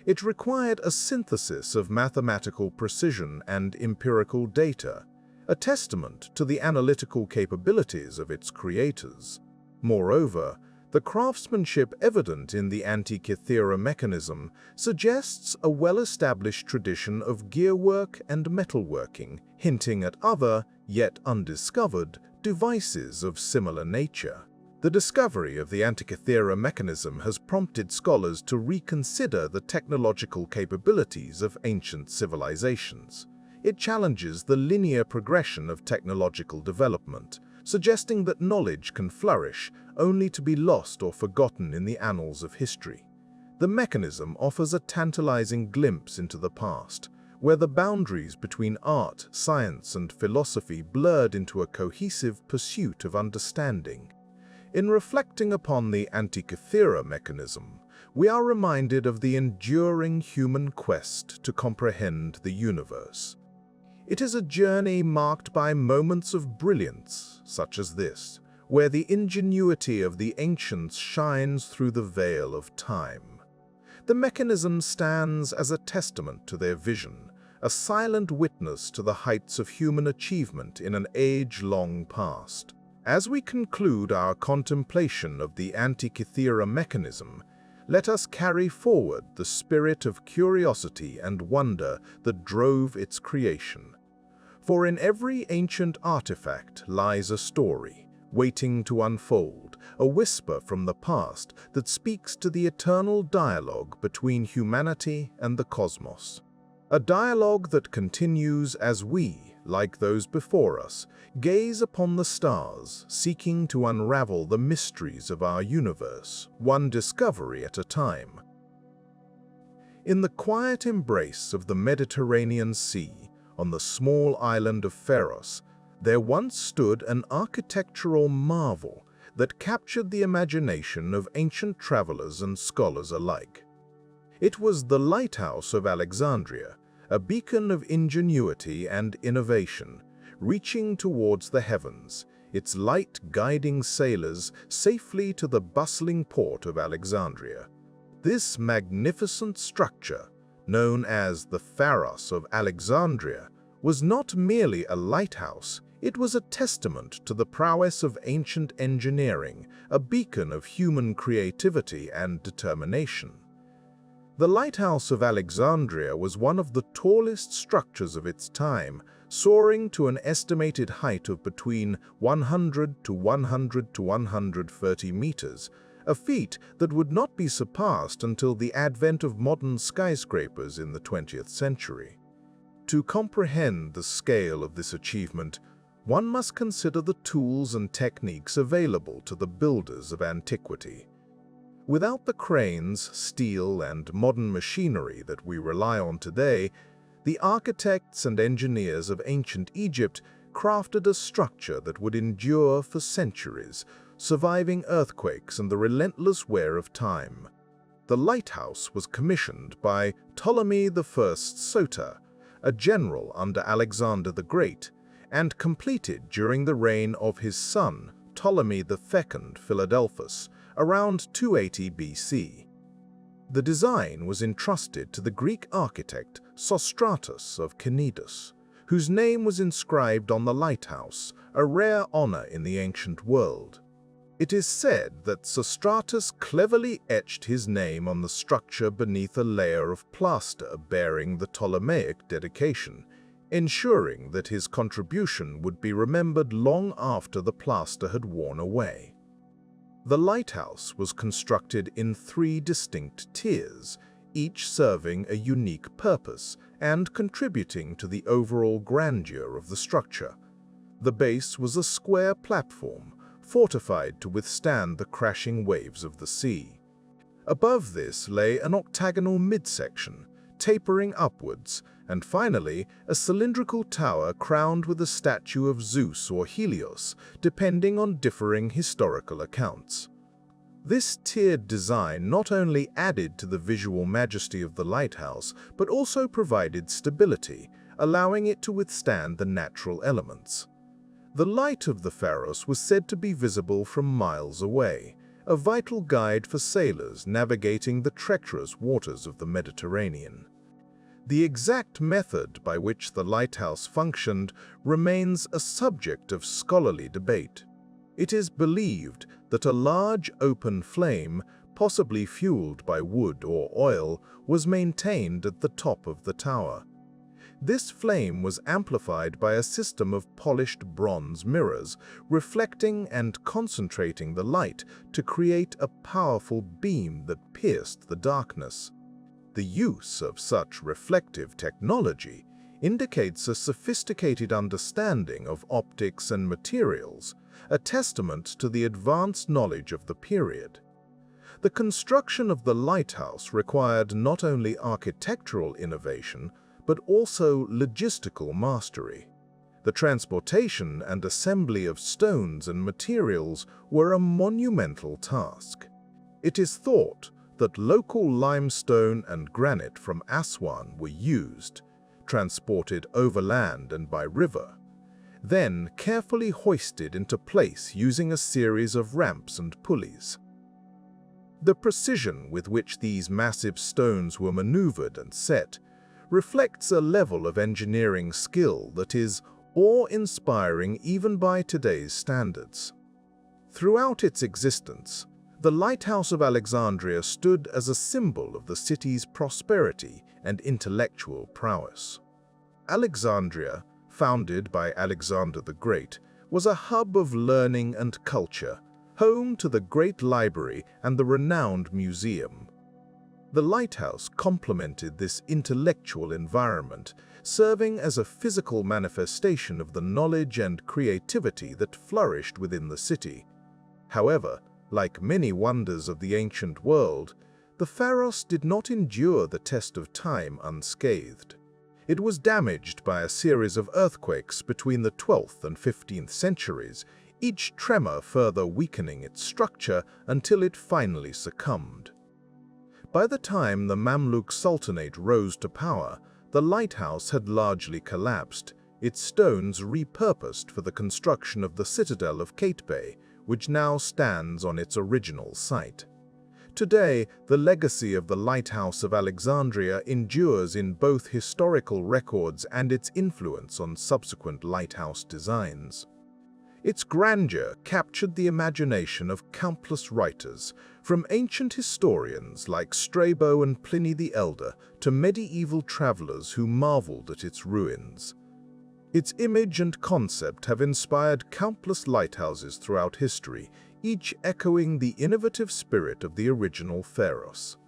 It required a synthesis of mathematical precision and empirical data, a testament to the analytical capabilities of its creators. Moreover, the craftsmanship evident in the Antikythera Mechanism suggests a well-established tradition of gearwork and metalworking, hinting at other, yet undiscovered, devices of similar nature. The discovery of the Antikythera Mechanism has prompted scholars to reconsider the technological capabilities of ancient civilizations. It challenges the linear progression of technological development, suggesting that knowledge can flourish only to be lost or forgotten in the annals of history. The mechanism offers a tantalizing glimpse into the past, where the boundaries between art, science, and philosophy blurred into a cohesive pursuit of understanding. In reflecting upon the Antikythera Mechanism, we are reminded of the enduring human quest to comprehend the universe. It is a journey marked by moments of brilliance, such as this, where the ingenuity of the ancients shines through the veil of time. The mechanism stands as a testament to their vision, a silent witness to the heights of human achievement in an age long past. As we conclude our contemplation of the Antikythera Mechanism, let us carry forward the spirit of curiosity and wonder that drove its creation. For in every ancient artifact lies a story, waiting to unfold, a whisper from the past that speaks to the eternal dialogue between humanity and the cosmos. A dialogue that continues as we, like those before us, gaze upon the stars, seeking to unravel the mysteries of our universe, one discovery at a time. In the quiet embrace of the Mediterranean Sea, on the small island of Pharos, there once stood an architectural marvel that captured the imagination of ancient travelers and scholars alike. It was the Lighthouse of Alexandria, a beacon of ingenuity and innovation, reaching towards the heavens, its light guiding sailors safely to the bustling port of Alexandria. This magnificent structure, known as the Pharos of Alexandria, was not merely a lighthouse, it was a testament to the prowess of ancient engineering, a beacon of human creativity and determination. The Lighthouse of Alexandria was one of the tallest structures of its time, soaring to an estimated height of between 100 to 130 meters, a feat that would not be surpassed until the advent of modern skyscrapers in the 20th century. To comprehend the scale of this achievement, one must consider the tools and techniques available to the builders of antiquity. Without the cranes, steel, and modern machinery that we rely on today, the architects and engineers of ancient Egypt crafted a structure that would endure for centuries, surviving earthquakes and the relentless wear of time. The lighthouse was commissioned by Ptolemy I Soter, a general under Alexander the Great, and completed during the reign of his son, Ptolemy II Philadelphus, around 280 BC. The design was entrusted to the Greek architect Sostratus of Cnidus, whose name was inscribed on the lighthouse, a rare honor in the ancient world. It is said that Sostratus cleverly etched his name on the structure beneath a layer of plaster bearing the Ptolemaic dedication, ensuring that his contribution would be remembered long after the plaster had worn away. The lighthouse was constructed in 3 distinct tiers, each serving a unique purpose and contributing to the overall grandeur of the structure. The base was a square platform, fortified to withstand the crashing waves of the sea. Above this lay an octagonal midsection, tapering upwards, and finally, a cylindrical tower crowned with a statue of Zeus or Helios, depending on differing historical accounts. This tiered design not only added to the visual majesty of the lighthouse, but also provided stability, allowing it to withstand the natural elements. The light of the Pharos was said to be visible from miles away, a vital guide for sailors navigating the treacherous waters of the Mediterranean. The exact method by which the lighthouse functioned remains a subject of scholarly debate. It is believed that a large open flame, possibly fueled by wood or oil, was maintained at the top of the tower. This flame was amplified by a system of polished bronze mirrors, reflecting and concentrating the light to create a powerful beam that pierced the darkness. The use of such reflective technology indicates a sophisticated understanding of optics and materials, a testament to the advanced knowledge of the period. The construction of the lighthouse required not only architectural innovation, but also logistical mastery. The transportation and assembly of stones and materials were a monumental task. It is thought that local limestone and granite from Aswan were used, transported overland and by river, then carefully hoisted into place using a series of ramps and pulleys. The precision with which these massive stones were maneuvered and set reflects a level of engineering skill that is awe-inspiring even by today's standards. Throughout its existence, the Lighthouse of Alexandria stood as a symbol of the city's prosperity and intellectual prowess. Alexandria, founded by Alexander the Great, was a hub of learning and culture, home to the Great Library and the renowned museum. The lighthouse complemented this intellectual environment, serving as a physical manifestation of the knowledge and creativity that flourished within the city. However, like many wonders of the ancient world, the Pharos did not endure the test of time unscathed. It was damaged by a series of earthquakes between the 12th and 15th centuries, each tremor further weakening its structure until it finally succumbed. By the time the Mamluk Sultanate rose to power, the lighthouse had largely collapsed, its stones repurposed for the construction of the citadel of Qaitbay, which now stands on its original site. Today, the legacy of the Lighthouse of Alexandria endures in both historical records and its influence on subsequent lighthouse designs. Its grandeur captured the imagination of countless writers, from ancient historians like Strabo and Pliny the Elder to medieval travelers who marveled at its ruins. Its image and concept have inspired countless lighthouses throughout history, each echoing the innovative spirit of the original Pharos.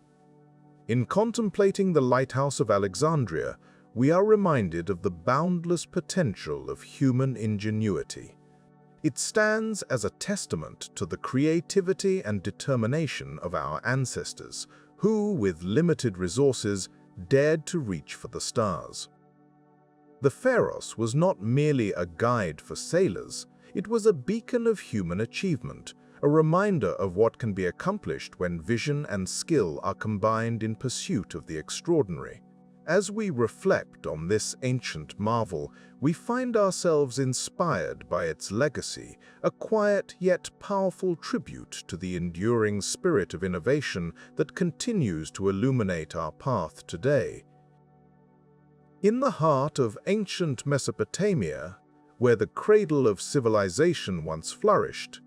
In contemplating the Lighthouse of Alexandria, we are reminded of the boundless potential of human ingenuity. It stands as a testament to the creativity and determination of our ancestors, who, with limited resources, dared to reach for the stars. The Pharos was not merely a guide for sailors, it was a beacon of human achievement, a reminder of what can be accomplished when vision and skill are combined in pursuit of the extraordinary. As we reflect on this ancient marvel, we find ourselves inspired by its legacy, a quiet yet powerful tribute to the enduring spirit of innovation that continues to illuminate our path today. In the heart of ancient Mesopotamia, where the cradle of civilization once flourished,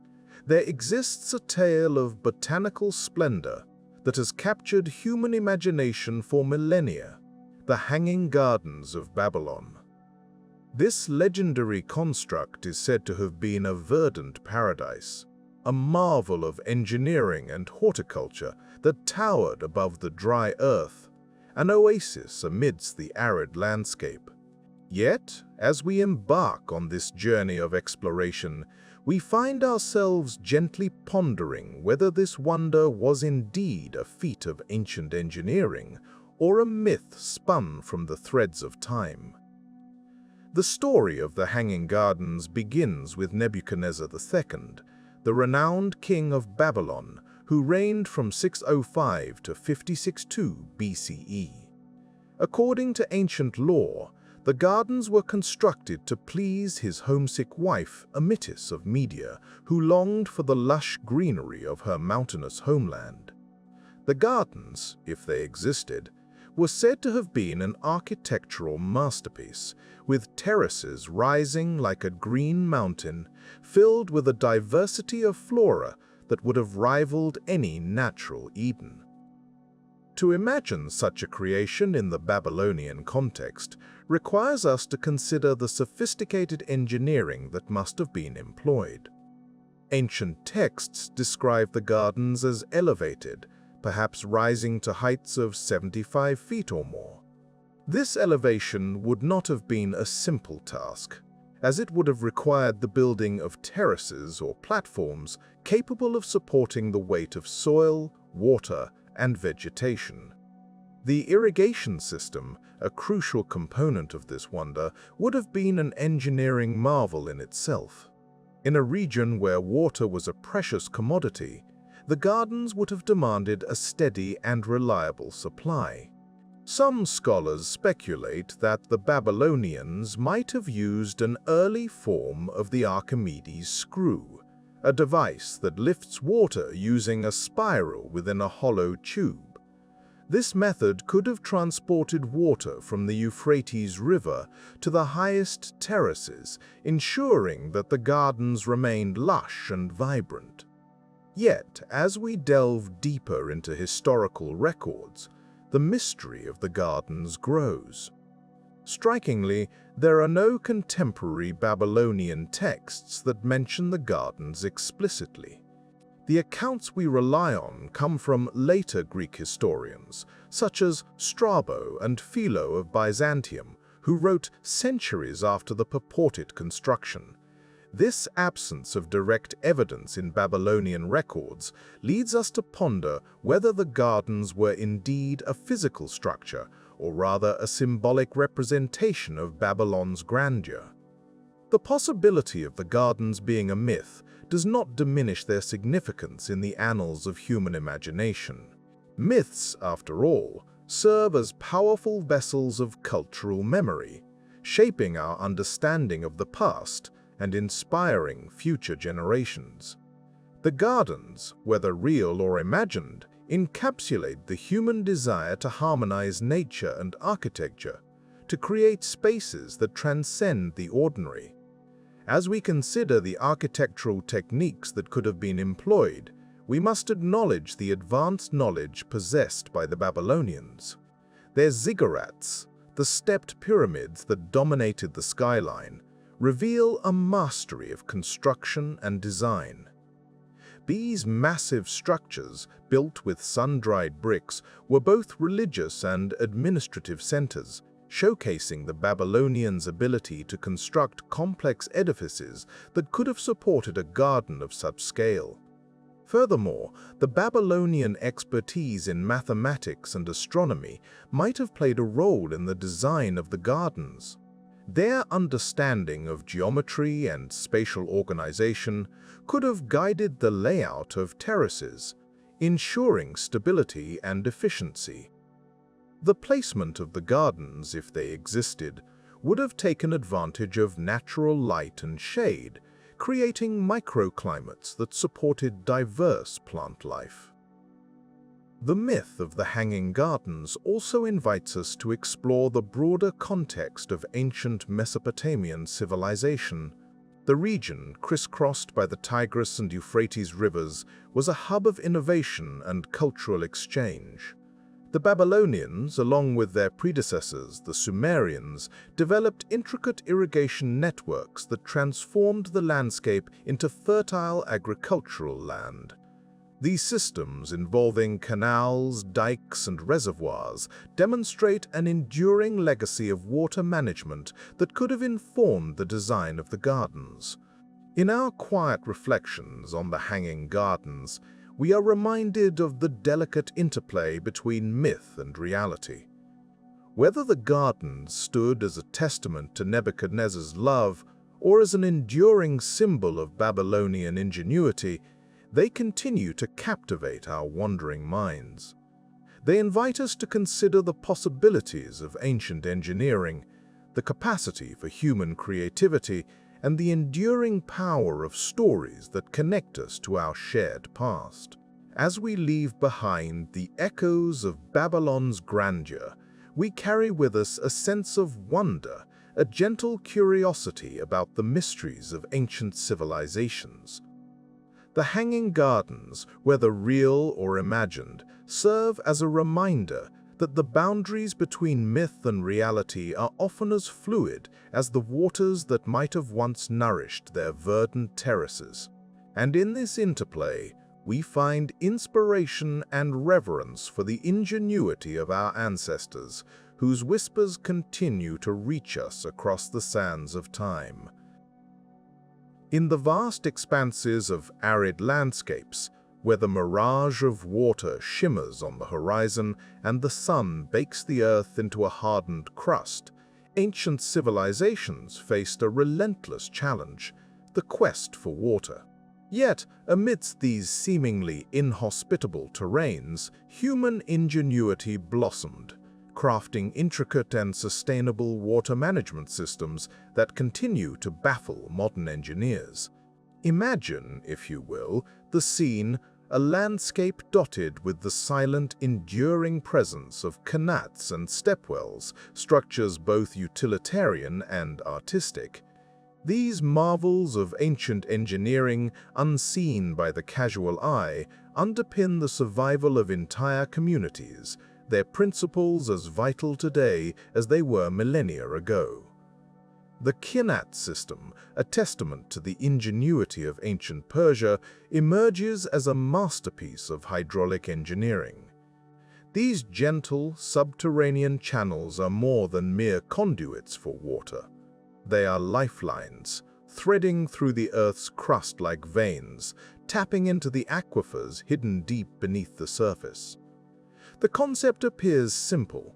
there exists a tale of botanical splendor that has captured human imagination for millennia: the Hanging Gardens of Babylon. This legendary construct is said to have been a verdant paradise, a marvel of engineering and horticulture that towered above the dry earth, an oasis amidst the arid landscape. Yet, as we embark on this journey of exploration, we find ourselves gently pondering whether this wonder was indeed a feat of ancient engineering, or a myth spun from the threads of time. The story of the Hanging Gardens begins with Nebuchadnezzar II, the renowned king of Babylon, who reigned from 605 to 562 BCE. According to ancient lore, the gardens were constructed to please his homesick wife, Amytis of Media, who longed for the lush greenery of her mountainous homeland. The gardens, if they existed, were said to have been an architectural masterpiece, with terraces rising like a green mountain, filled with a diversity of flora that would have rivaled any natural Eden. To imagine such a creation in the Babylonian context requires us to consider the sophisticated engineering that must have been employed. Ancient texts describe the gardens as elevated, perhaps rising to heights of 75 feet or more. This elevation would not have been a simple task, as it would have required the building of terraces or platforms capable of supporting the weight of soil, water, and vegetation. The irrigation system, a crucial component of this wonder, would have been an engineering marvel in itself. In a region where water was a precious commodity, the gardens would have demanded a steady and reliable supply. Some scholars speculate that the Babylonians might have used an early form of the Archimedes screw, a device that lifts water using a spiral within a hollow tube. This method could have transported water from the Euphrates River to the highest terraces, ensuring that the gardens remained lush and vibrant. Yet, as we delve deeper into historical records, the mystery of the gardens grows. Strikingly, there are no contemporary Babylonian texts that mention the gardens explicitly. The accounts we rely on come from later Greek historians, such as Strabo and Philo of Byzantium, who wrote centuries after the purported construction. This absence of direct evidence in Babylonian records leads us to ponder whether the gardens were indeed a physical structure, or rather a symbolic representation of Babylon's grandeur. The possibility of the gardens being a myth does not diminish their significance in the annals of human imagination. Myths, after all, serve as powerful vessels of cultural memory, shaping our understanding of the past and inspiring future generations. The gardens, whether real or imagined, encapsulate the human desire to harmonize nature and architecture, to create spaces that transcend the ordinary. As we consider the architectural techniques that could have been employed, we must acknowledge the advanced knowledge possessed by the Babylonians. Their ziggurats, the stepped pyramids that dominated the skyline, reveal a mastery of construction and design. These massive structures, built with sun-dried bricks, were both religious and administrative centers, showcasing the Babylonians' ability to construct complex edifices that could have supported a garden of such scale. Furthermore, the Babylonian expertise in mathematics and astronomy might have played a role in the design of the gardens. Their understanding of geometry and spatial organization could have guided the layout of terraces, ensuring stability and efficiency. The placement of the gardens, if they existed, would have taken advantage of natural light and shade, creating microclimates that supported diverse plant life. The myth of the Hanging Gardens also invites us to explore the broader context of ancient Mesopotamian civilization. The region, crisscrossed by the Tigris and Euphrates rivers, was a hub of innovation and cultural exchange. The Babylonians, along with their predecessors, the Sumerians, developed intricate irrigation networks that transformed the landscape into fertile agricultural land. These systems, involving canals, dikes, and reservoirs, demonstrate an enduring legacy of water management that could have informed the design of the gardens. In our quiet reflections on the Hanging Gardens, we are reminded of the delicate interplay between myth and reality. Whether the gardens stood as a testament to Nebuchadnezzar's love or as an enduring symbol of Babylonian ingenuity, they continue to captivate our wandering minds. They invite us to consider the possibilities of ancient engineering, the capacity for human creativity, and the enduring power of stories that connect us to our shared past. As we leave behind the echoes of Babylon's grandeur, we carry with us a sense of wonder, a gentle curiosity about the mysteries of ancient civilizations. The Hanging Gardens, whether real or imagined, serve as a reminder that the boundaries between myth and reality are often as fluid as the waters that might have once nourished their verdant terraces. And in this interplay, we find inspiration and reverence for the ingenuity of our ancestors, whose whispers continue to reach us across the sands of time. In the vast expanses of arid landscapes, where the mirage of water shimmers on the horizon and the sun bakes the earth into a hardened crust, ancient civilizations faced a relentless challenge: the quest for water. Yet, amidst these seemingly inhospitable terrains, human ingenuity blossomed, crafting intricate and sustainable water management systems that continue to baffle modern engineers. Imagine, if you will, the scene: a landscape dotted with the silent, enduring presence of qanats and stepwells, structures both utilitarian and artistic. These marvels of ancient engineering, unseen by the casual eye, underpin the survival of entire communities, their principles as vital today as they were millennia ago. The qanat system, a testament to the ingenuity of ancient Persia, emerges as a masterpiece of hydraulic engineering. These gentle, subterranean channels are more than mere conduits for water. They are lifelines, threading through the Earth's crust like veins, tapping into the aquifers hidden deep beneath the surface. The concept appears simple,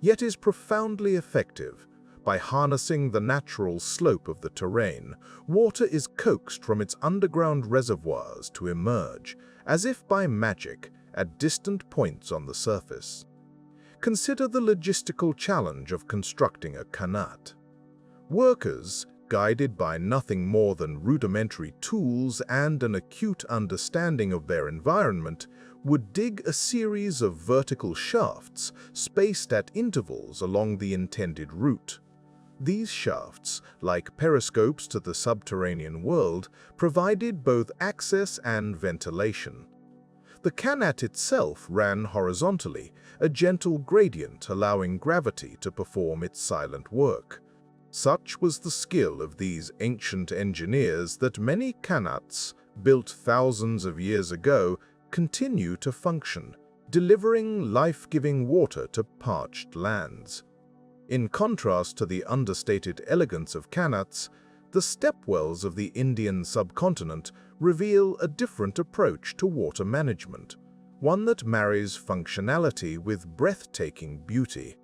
yet is profoundly effective. By harnessing the natural slope of the terrain, water is coaxed from its underground reservoirs to emerge, as if by magic, at distant points on the surface. Consider the logistical challenge of constructing a qanat. Workers, guided by nothing more than rudimentary tools and an acute understanding of their environment, would dig a series of vertical shafts spaced at intervals along the intended route. These shafts, like periscopes to the subterranean world, provided both access and ventilation. The qanat itself ran horizontally, a gentle gradient allowing gravity to perform its silent work. Such was the skill of these ancient engineers that many qanats, built thousands of years ago, continue to function, delivering life-giving water to parched lands. In contrast to the understated elegance of qanats, the stepwells of the Indian subcontinent reveal a different approach to water management, one that marries functionality with breathtaking beauty.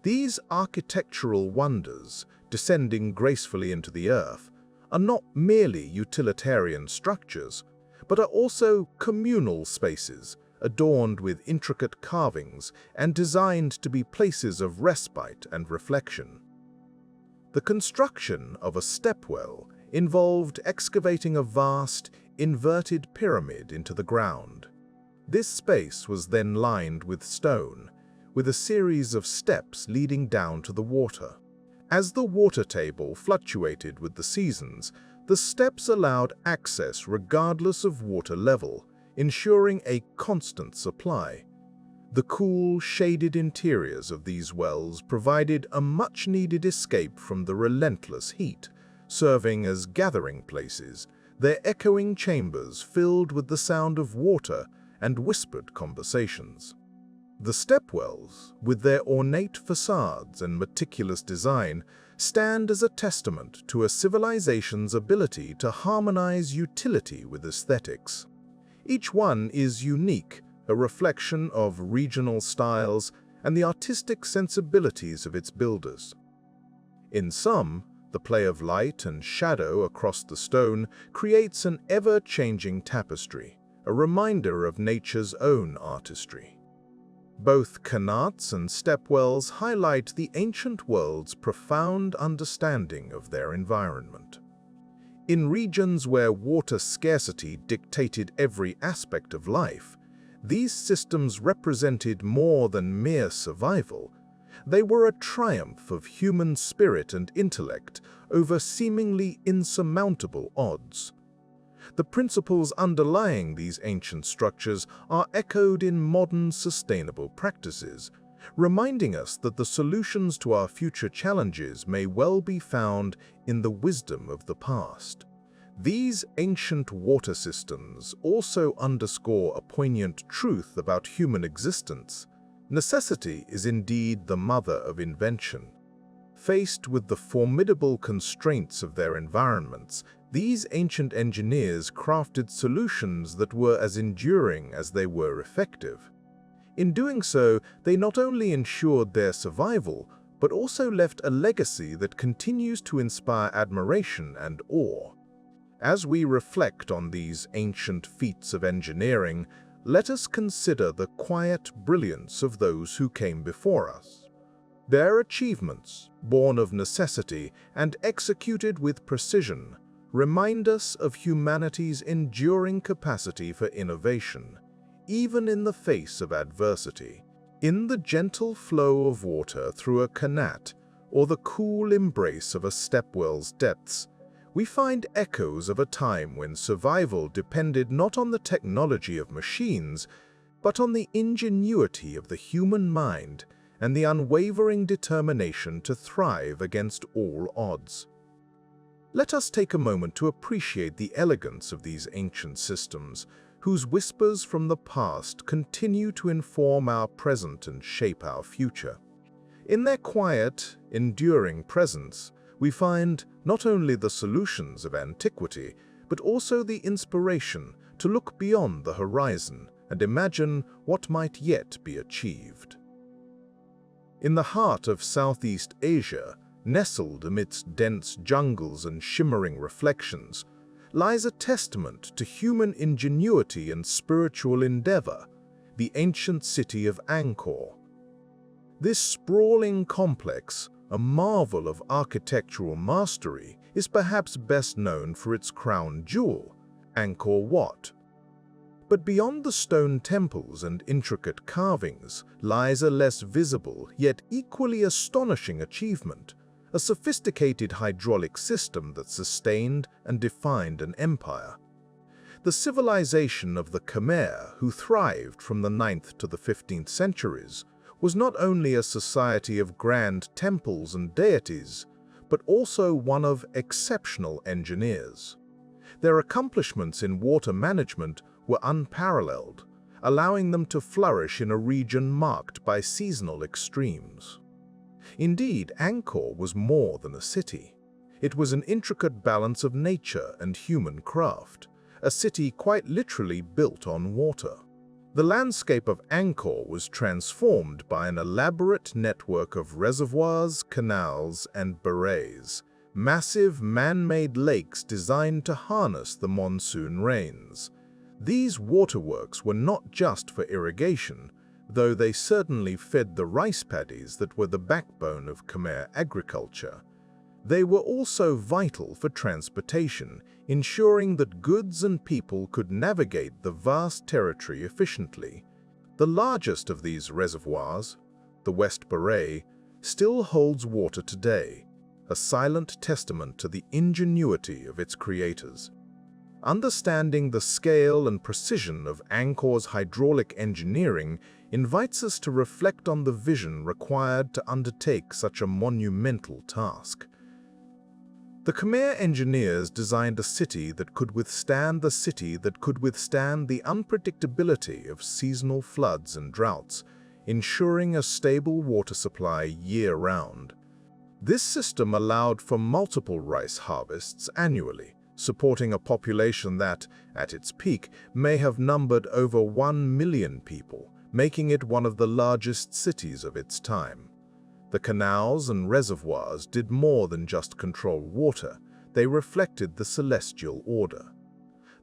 These architectural wonders, descending gracefully into the earth, are not merely utilitarian structures, but are also communal spaces, adorned with intricate carvings and designed to be places of respite and reflection. The construction of a stepwell involved excavating a vast, inverted pyramid into the ground. This space was then lined with stone, with a series of steps leading down to the water. As the water table fluctuated with the seasons, the steps allowed access regardless of water level, ensuring a constant supply. The cool, shaded interiors of these wells provided a much-needed escape from the relentless heat, serving as gathering places, their echoing chambers filled with the sound of water and whispered conversations. The stepwells, with their ornate facades and meticulous design, stand as a testament to a civilization's ability to harmonize utility with aesthetics. Each one is unique, a reflection of regional styles, and the artistic sensibilities of its builders. In some, the play of light and shadow across the stone creates an ever-changing tapestry, a reminder of nature's own artistry. Both qanats and stepwells highlight the ancient world's profound understanding of their environment. In regions where water scarcity dictated every aspect of life, these systems represented more than mere survival. They were a triumph of human spirit and intellect over seemingly insurmountable odds. The principles underlying these ancient structures are echoed in modern sustainable practices, reminding us that the solutions to our future challenges may well be found in the wisdom of the past. These ancient water systems also underscore a poignant truth about human existence. Necessity is indeed the mother of invention. Faced with the formidable constraints of their environments, these ancient engineers crafted solutions that were as enduring as they were effective. In doing so, they not only ensured their survival, but also left a legacy that continues to inspire admiration and awe. As we reflect on these ancient feats of engineering, let us consider the quiet brilliance of those who came before us. Their achievements, born of necessity and executed with precision, remind us of humanity's enduring capacity for innovation, even in the face of adversity. In the gentle flow of water through a qanat, or the cool embrace of a stepwell's depths, we find echoes of a time when survival depended not on the technology of machines, but on the ingenuity of the human mind and the unwavering determination to thrive against all odds. Let us take a moment to appreciate the elegance of these ancient systems, whose whispers from the past continue to inform our present and shape our future. In their quiet, enduring presence, we find not only the solutions of antiquity, but also the inspiration to look beyond the horizon and imagine what might yet be achieved. In the heart of Southeast Asia, nestled amidst dense jungles and shimmering reflections, lies a testament to human ingenuity and spiritual endeavor, the ancient city of Angkor. This sprawling complex, a marvel of architectural mastery, is perhaps best known for its crown jewel, Angkor Wat. But beyond the stone temples and intricate carvings lies a less visible yet equally astonishing achievement, a sophisticated hydraulic system that sustained and defined an empire. The civilization of the Khmer, who thrived from the 9th to the 15th centuries, was not only a society of grand temples and deities, but also one of exceptional engineers. Their accomplishments in water management were unparalleled, allowing them to flourish in a region marked by seasonal extremes. Indeed, Angkor was more than a city. It was an intricate balance of nature and human craft, a city quite literally built on water. The landscape of Angkor was transformed by an elaborate network of reservoirs, canals, and barrages, massive man-made lakes designed to harness the monsoon rains. These waterworks were not just for irrigation, though they certainly fed the rice paddies that were the backbone of Khmer agriculture. They were also vital for transportation, ensuring that goods and people could navigate the vast territory efficiently. The largest of these reservoirs, the West Baray, still holds water today, a silent testament to the ingenuity of its creators. Understanding the scale and precision of Angkor's hydraulic engineering invites us to reflect on the vision required to undertake such a monumental task. The Khmer engineers designed a city that could withstand the unpredictability of seasonal floods and droughts, ensuring a stable water supply year-round. This system allowed for multiple rice harvests annually, supporting a population that, at its peak, may have numbered over 1 million people, making it one of the largest cities of its time. The canals and reservoirs did more than just control water, they reflected the celestial order.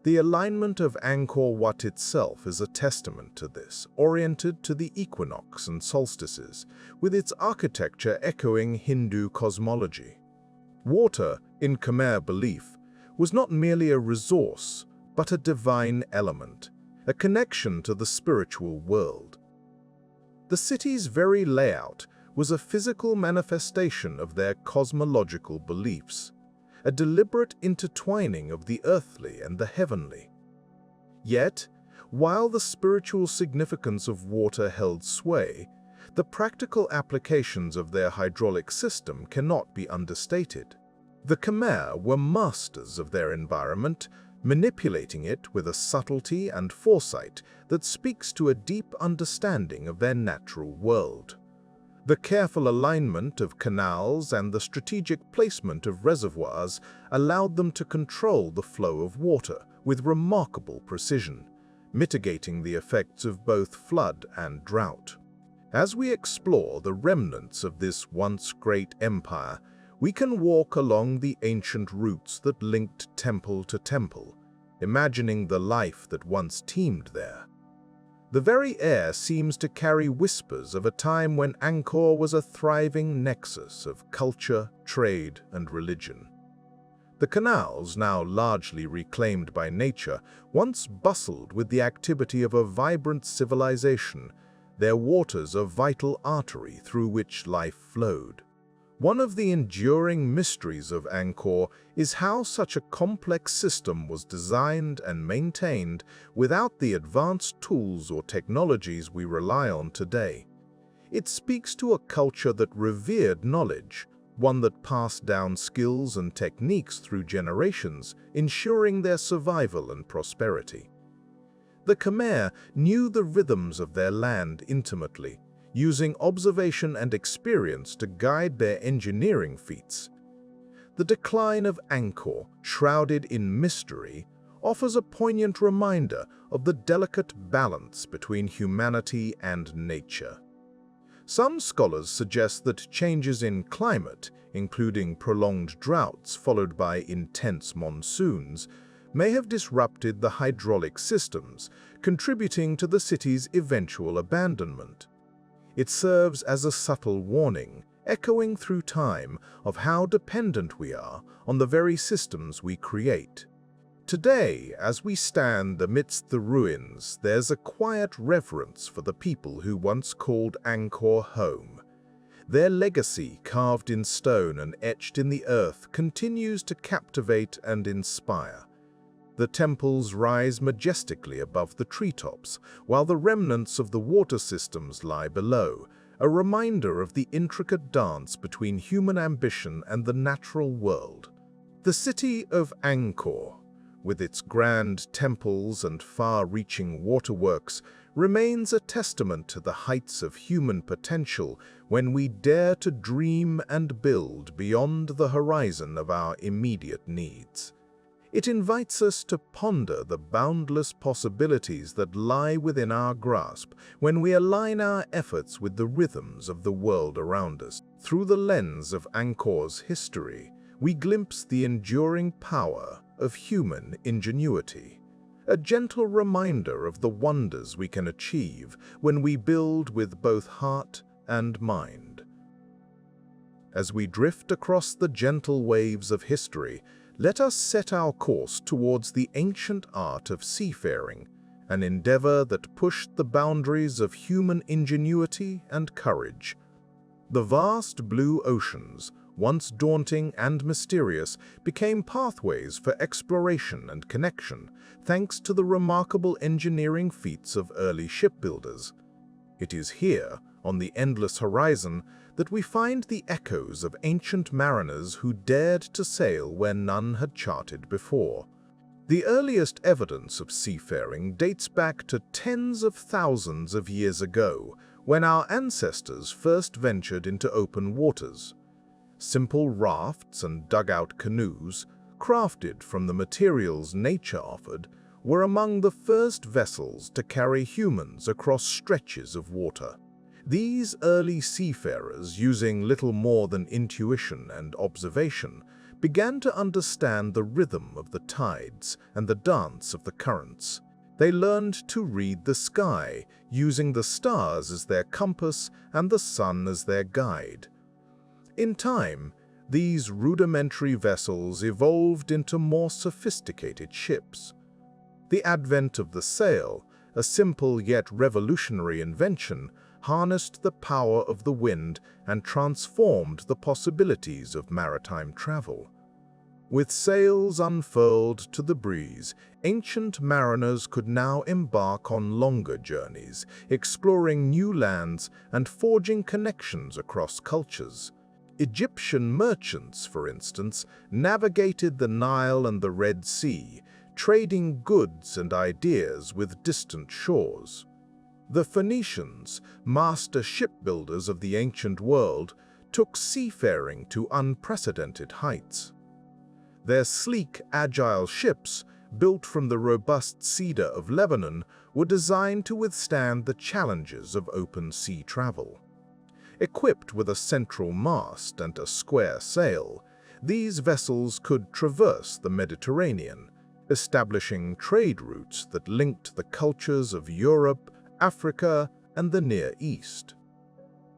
The alignment of Angkor Wat itself is a testament to this, oriented to the equinox and solstices, with its architecture echoing Hindu cosmology. Water, in Khmer belief, was not merely a resource, but a divine element, a connection to the spiritual world. The city's very layout was a physical manifestation of their cosmological beliefs, a deliberate intertwining of the earthly and the heavenly. Yet, while the spiritual significance of water held sway, the practical applications of their hydraulic system cannot be understated. The Khmer were masters of their environment, manipulating it with a subtlety and foresight that speaks to a deep understanding of their natural world. The careful alignment of canals and the strategic placement of reservoirs allowed them to control the flow of water with remarkable precision, mitigating the effects of both flood and drought. As we explore the remnants of this once great empire, we can walk along the ancient routes that linked temple to temple, imagining the life that once teemed there. The very air seems to carry whispers of a time when Angkor was a thriving nexus of culture, trade, and religion. The canals, now largely reclaimed by nature, once bustled with the activity of a vibrant civilization, their waters a vital artery through which life flowed. One of the enduring mysteries of Angkor is how such a complex system was designed and maintained without the advanced tools or technologies we rely on today. It speaks to a culture that revered knowledge, one that passed down skills and techniques through generations, ensuring their survival and prosperity. The Khmer knew the rhythms of their land intimately, using observation and experience to guide their engineering feats. The decline of Angkor, shrouded in mystery, offers a poignant reminder of the delicate balance between humanity and nature. Some scholars suggest that changes in climate, including prolonged droughts followed by intense monsoons, may have disrupted the hydraulic systems, contributing to the city's eventual abandonment. It serves as a subtle warning, echoing through time, of how dependent we are on the very systems we create. Today, as we stand amidst the ruins, there's a quiet reverence for the people who once called Angkor home. Their legacy, carved in stone and etched in the earth, continues to captivate and inspire. The temples rise majestically above the treetops, while the remnants of the water systems lie below, a reminder of the intricate dance between human ambition and the natural world. The city of Angkor, with its grand temples and far-reaching waterworks, remains a testament to the heights of human potential when we dare to dream and build beyond the horizon of our immediate needs. It invites us to ponder the boundless possibilities that lie within our grasp when we align our efforts with the rhythms of the world around us. Through the lens of Angkor's history, we glimpse the enduring power of human ingenuity, a gentle reminder of the wonders we can achieve when we build with both heart and mind. As we drift across the gentle waves of history, let us set our course towards the ancient art of seafaring, an endeavor that pushed the boundaries of human ingenuity and courage. The vast blue oceans, once daunting and mysterious, became pathways for exploration and connection, thanks to the remarkable engineering feats of early shipbuilders. It is here, on the endless horizon, that we find the echoes of ancient mariners who dared to sail where none had charted before. The earliest evidence of seafaring dates back to tens of thousands of years ago, when our ancestors first ventured into open waters. Simple rafts and dugout canoes, crafted from the materials nature offered, were among the first vessels to carry humans across stretches of water. These early seafarers, using little more than intuition and observation, began to understand the rhythm of the tides and the dance of the currents. They learned to read the sky, using the stars as their compass and the sun as their guide. In time, these rudimentary vessels evolved into more sophisticated ships. The advent of the sail, a simple yet revolutionary invention, harnessed the power of the wind and transformed the possibilities of maritime travel. With sails unfurled to the breeze, ancient mariners could now embark on longer journeys, exploring new lands and forging connections across cultures. Egyptian merchants, for instance, navigated the Nile and the Red Sea, trading goods and ideas with distant shores. The Phoenicians, master shipbuilders of the ancient world, took seafaring to unprecedented heights. Their sleek, agile ships, built from the robust cedar of Lebanon, were designed to withstand the challenges of open sea travel. Equipped with a central mast and a square sail, these vessels could traverse the Mediterranean, establishing trade routes that linked the cultures of Europe, Africa, and the Near East.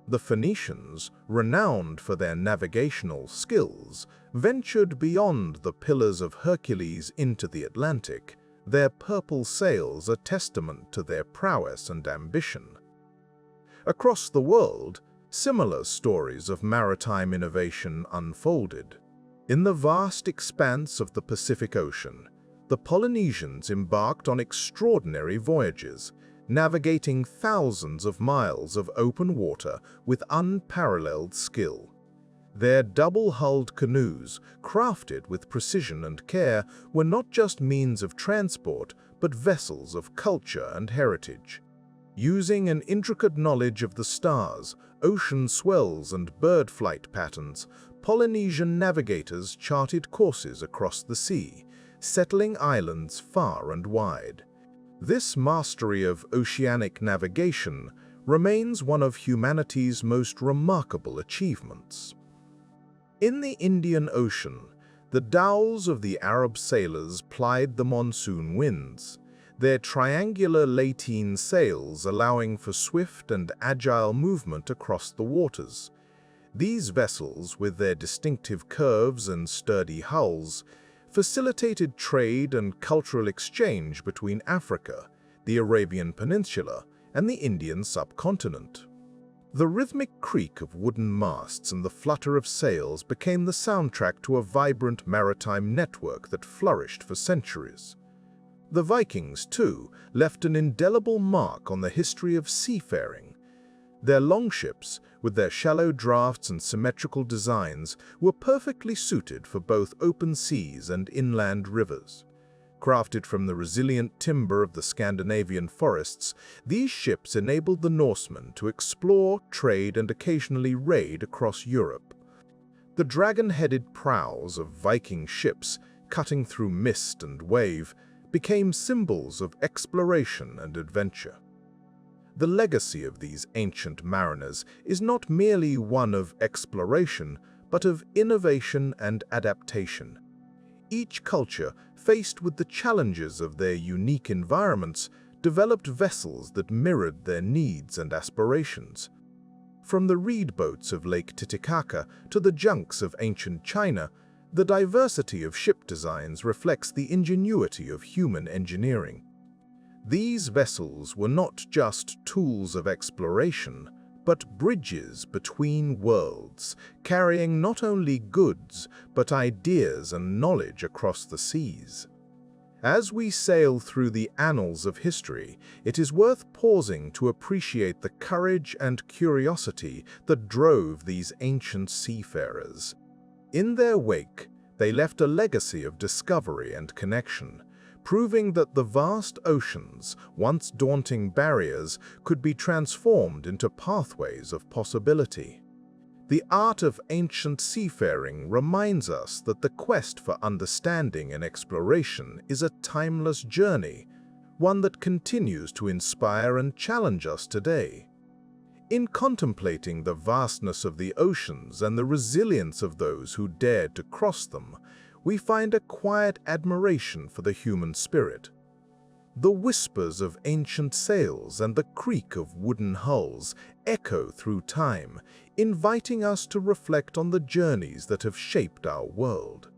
The Phoenicians, renowned for their navigational skills, ventured beyond the Pillars of Hercules into the Atlantic, their purple sails a testament to their prowess and ambition. Across the world, similar stories of maritime innovation unfolded. In the vast expanse of the Pacific Ocean, the Polynesians embarked on extraordinary voyages, navigating thousands of miles of open water with unparalleled skill. Their double-hulled canoes, crafted with precision and care, were not just means of transport, but vessels of culture and heritage. Using an intricate knowledge of the stars, ocean swells, and bird flight patterns, Polynesian navigators charted courses across the sea, settling islands far and wide. This mastery of oceanic navigation remains one of humanity's most remarkable achievements. In the Indian Ocean, the dhows of the Arab sailors plied the monsoon winds, their triangular lateen sails allowing for swift and agile movement across the waters. These vessels, with their distinctive curves and sturdy hulls, facilitated trade and cultural exchange between Africa, the Arabian Peninsula, and the Indian subcontinent. The rhythmic creak of wooden masts and the flutter of sails became the soundtrack to a vibrant maritime network that flourished for centuries. The Vikings, too, left an indelible mark on the history of seafaring. Their longships, with their shallow drafts and symmetrical designs, were perfectly suited for both open seas and inland rivers. Crafted from the resilient timber of the Scandinavian forests, these ships enabled the Norsemen to explore, trade, and occasionally raid across Europe. The dragon-headed prows of Viking ships, cutting through mist and wave, became symbols of exploration and adventure. The legacy of these ancient mariners is not merely one of exploration, but of innovation and adaptation. Each culture, faced with the challenges of their unique environments, developed vessels that mirrored their needs and aspirations. From the reed boats of Lake Titicaca to the junks of ancient China, the diversity of ship designs reflects the ingenuity of human engineering. These vessels were not just tools of exploration, but bridges between worlds, carrying not only goods, but ideas and knowledge across the seas. As we sail through the annals of history, it is worth pausing to appreciate the courage and curiosity that drove these ancient seafarers. In their wake, they left a legacy of discovery and connection, proving that the vast oceans, once daunting barriers, could be transformed into pathways of possibility. The art of ancient seafaring reminds us that the quest for understanding and exploration is a timeless journey, one that continues to inspire and challenge us today. In contemplating the vastness of the oceans and the resilience of those who dared to cross them, we find a quiet admiration for the human spirit. The whispers of ancient sails and the creak of wooden hulls echo through time, inviting us to reflect on the journeys that have shaped our world.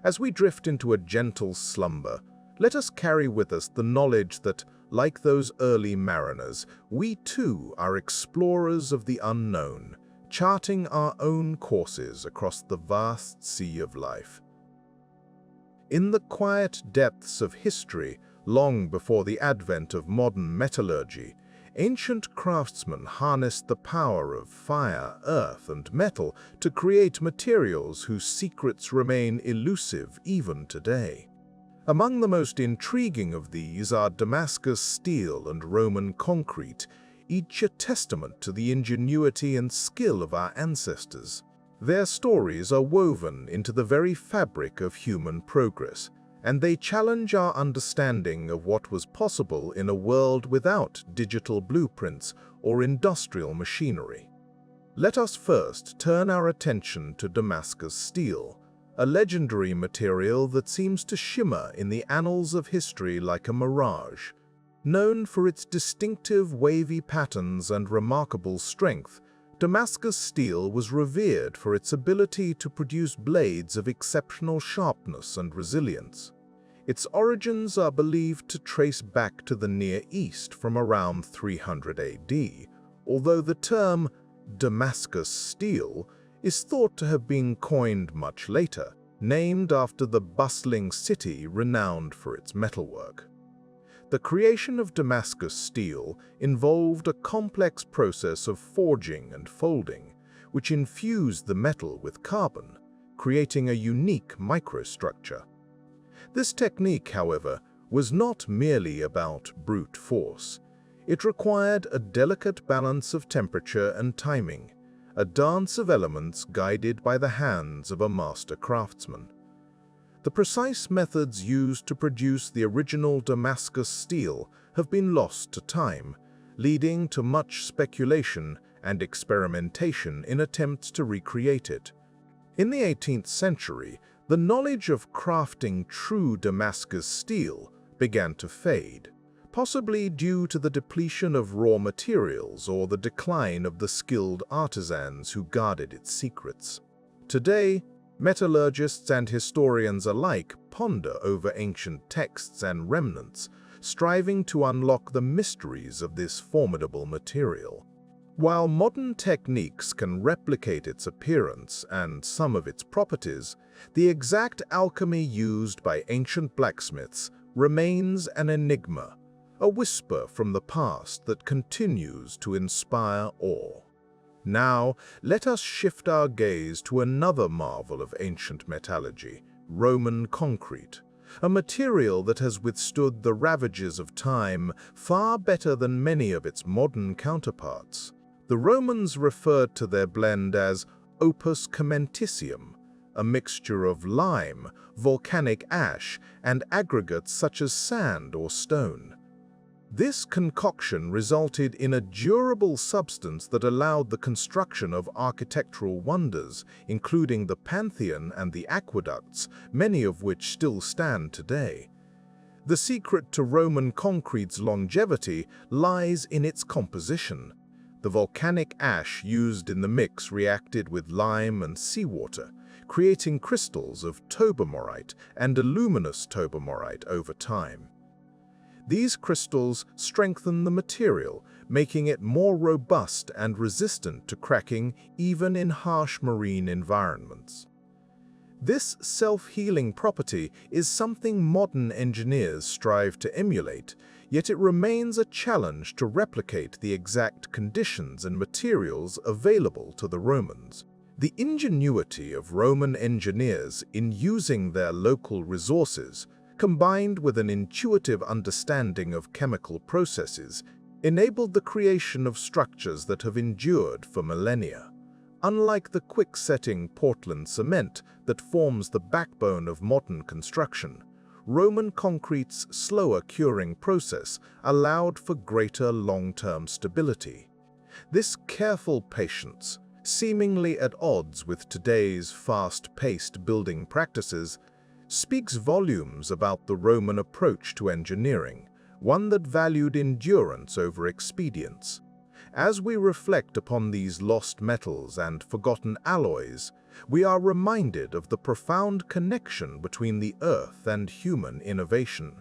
As we drift into a gentle slumber, let us carry with us the knowledge that, like those early mariners, we too are explorers of the unknown, charting our own courses across the vast sea of life. In the quiet depths of history, long before the advent of modern metallurgy, ancient craftsmen harnessed the power of fire, earth, and metal to create materials whose secrets remain elusive even today. Among the most intriguing of these are Damascus steel and Roman concrete, each a testament to the ingenuity and skill of our ancestors. Their stories are woven into the very fabric of human progress, and they challenge our understanding of what was possible in a world without digital blueprints or industrial machinery. Let us first turn our attention to Damascus steel, a legendary material that seems to shimmer in the annals of history like a mirage. Known for its distinctive wavy patterns and remarkable strength, Damascus steel was revered for its ability to produce blades of exceptional sharpness and resilience. Its origins are believed to trace back to the Near East from around 300 AD, although the term Damascus steel is thought to have been coined much later, named after the bustling city renowned for its metalwork. The creation of Damascus steel involved a complex process of forging and folding, which infused the metal with carbon, creating a unique microstructure. This technique, however, was not merely about brute force. It required a delicate balance of temperature and timing, a dance of elements guided by the hands of a master craftsman. The precise methods used to produce the original Damascus steel have been lost to time, leading to much speculation and experimentation in attempts to recreate it. In the 18th century, the knowledge of crafting true Damascus steel began to fade, possibly due to the depletion of raw materials or the decline of the skilled artisans who guarded its secrets. Today, metallurgists and historians alike ponder over ancient texts and remnants, striving to unlock the mysteries of this formidable material. While modern techniques can replicate its appearance and some of its properties, the exact alchemy used by ancient blacksmiths remains an enigma, a whisper from the past that continues to inspire awe. Now, let us shift our gaze to another marvel of ancient metallurgy, Roman concrete, a material that has withstood the ravages of time far better than many of its modern counterparts. The Romans referred to their blend as opus caementicium, a mixture of lime, volcanic ash, and aggregates such as sand or stone. This concoction resulted in a durable substance that allowed the construction of architectural wonders, including the Pantheon and the Aqueducts, many of which still stand today. The secret to Roman concrete's longevity lies in its composition. The volcanic ash used in the mix reacted with lime and seawater, creating crystals of tobermorite and aluminous tobermorite over time. These crystals strengthen the material, making it more robust and resistant to cracking even in harsh marine environments. This self-healing property is something modern engineers strive to emulate, yet it remains a challenge to replicate the exact conditions and materials available to the Romans. The ingenuity of Roman engineers in using their local resources, combined with an intuitive understanding of chemical processes, enabled the creation of structures that have endured for millennia. Unlike the quick-setting Portland cement that forms the backbone of modern construction, Roman concrete's slower curing process allowed for greater long-term stability. This careful patience, seemingly at odds with today's fast-paced building practices, speaks volumes about the Roman approach to engineering, one that valued endurance over expedience. As we reflect upon these lost metals and forgotten alloys, we are reminded of the profound connection between the earth and human innovation.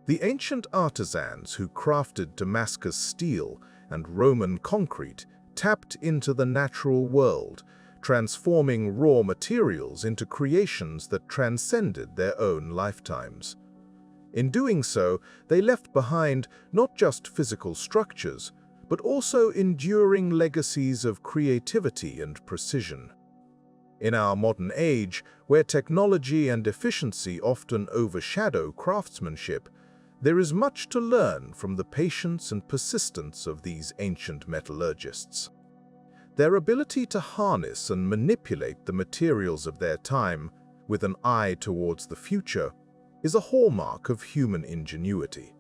The ancient artisans who crafted Damascus steel and Roman concrete tapped into the natural world, transforming raw materials into creations that transcended their own lifetimes. In doing so, they left behind not just physical structures, but also enduring legacies of creativity and precision. In our modern age, where technology and efficiency often overshadow craftsmanship, there is much to learn from the patience and persistence of these ancient metallurgists. Their ability to harness and manipulate the materials of their time with an eye towards the future is a hallmark of human ingenuity.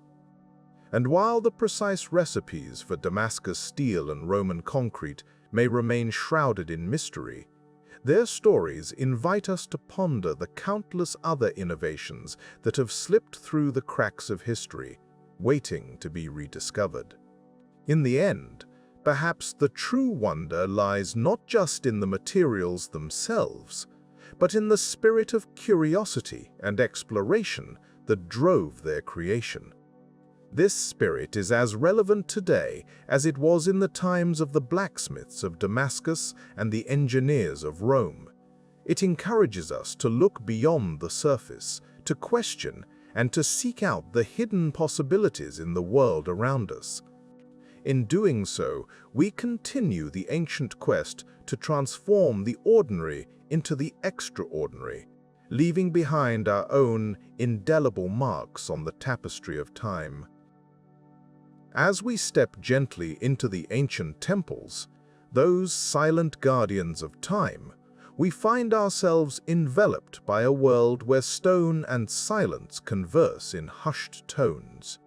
And while the precise recipes for Damascus steel and Roman concrete may remain shrouded in mystery, their stories invite us to ponder the countless other innovations that have slipped through the cracks of history, waiting to be rediscovered. In the end, perhaps the true wonder lies not just in the materials themselves, but in the spirit of curiosity and exploration that drove their creation. This spirit is as relevant today as it was in the times of the blacksmiths of Damascus and the engineers of Rome. It encourages us to look beyond the surface, to question, and to seek out the hidden possibilities in the world around us. In doing so, we continue the ancient quest to transform the ordinary into the extraordinary, leaving behind our own indelible marks on the tapestry of time. As we step gently into the ancient temples, those silent guardians of time, we find ourselves enveloped by a world where stone and silence converse in hushed tones.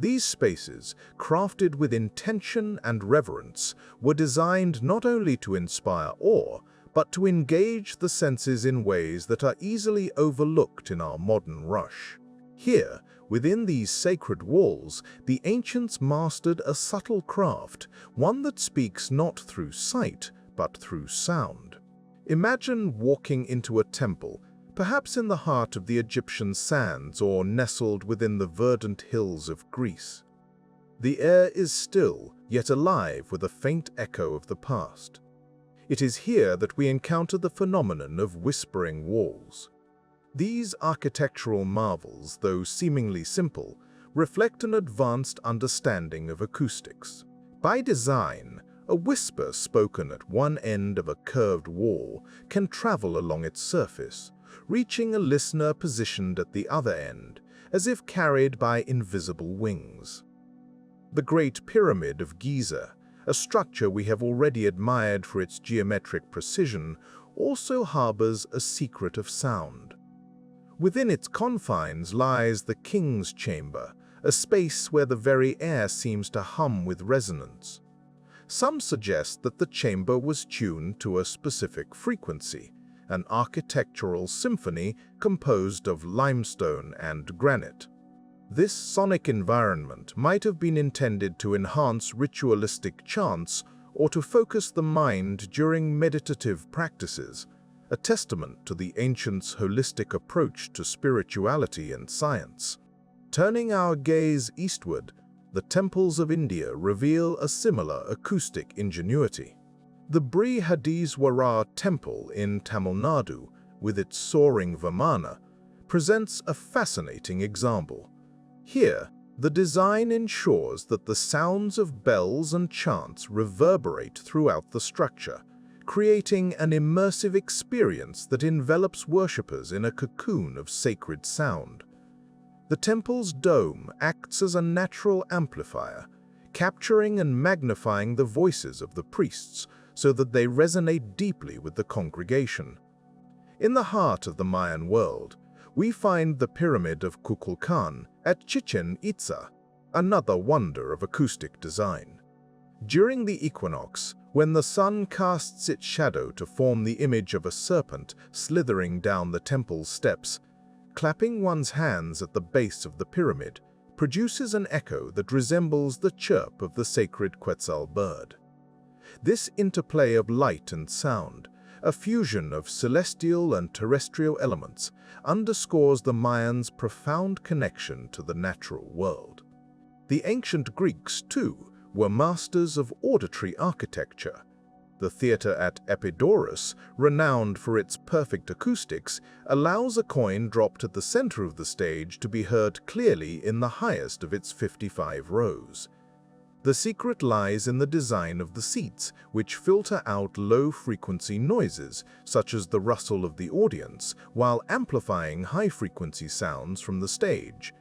These spaces, crafted with intention and reverence, were designed not only to inspire awe, but to engage the senses in ways that are easily overlooked in our modern rush. Here, within these sacred walls, the ancients mastered a subtle craft, one that speaks not through sight, but through sound. Imagine walking into a temple, perhaps in the heart of the Egyptian sands or nestled within the verdant hills of Greece. The air is still, yet alive with a faint echo of the past. It is here that we encounter the phenomenon of whispering walls. These architectural marvels, though seemingly simple, reflect an advanced understanding of acoustics. By design, a whisper spoken at one end of a curved wall can travel along its surface, reaching a listener positioned at the other end, as if carried by invisible wings. The Great Pyramid of Giza, a structure we have already admired for its geometric precision, also harbors a secret of sound. Within its confines lies the King's Chamber, a space where the very air seems to hum with resonance. Some suggest that the chamber was tuned to a specific frequency, an architectural symphony composed of limestone and granite. This sonic environment might have been intended to enhance ritualistic chants or to focus the mind during meditative practices, a testament to the ancients' holistic approach to spirituality and science. Turning our gaze eastward, the temples of India reveal a similar acoustic ingenuity. The Brihadiswara temple in Tamil Nadu, with its soaring vimana, presents a fascinating example. Here, the design ensures that the sounds of bells and chants reverberate throughout the structure, creating an immersive experience that envelops worshippers in a cocoon of sacred sound. The temple's dome acts as a natural amplifier, capturing and magnifying the voices of the priests, so that they resonate deeply with the congregation. In the heart of the Mayan world, we find the Pyramid of Kukulkan at Chichen Itza, another wonder of acoustic design. During the equinox, when the sun casts its shadow to form the image of a serpent slithering down the temple's steps, clapping one's hands at the base of the pyramid produces an echo that resembles the chirp of the sacred Quetzal bird. This interplay of light and sound, a fusion of celestial and terrestrial elements, underscores the Mayans' profound connection to the natural world. The ancient Greeks, too, were masters of auditory architecture. The theater at Epidaurus, renowned for its perfect acoustics, allows a coin dropped at the center of the stage to be heard clearly in the highest of its 55 rows. The secret lies in the design of the seats, which filter out low-frequency noises, such as the rustle of the audience, while amplifying high-frequency sounds from the stage.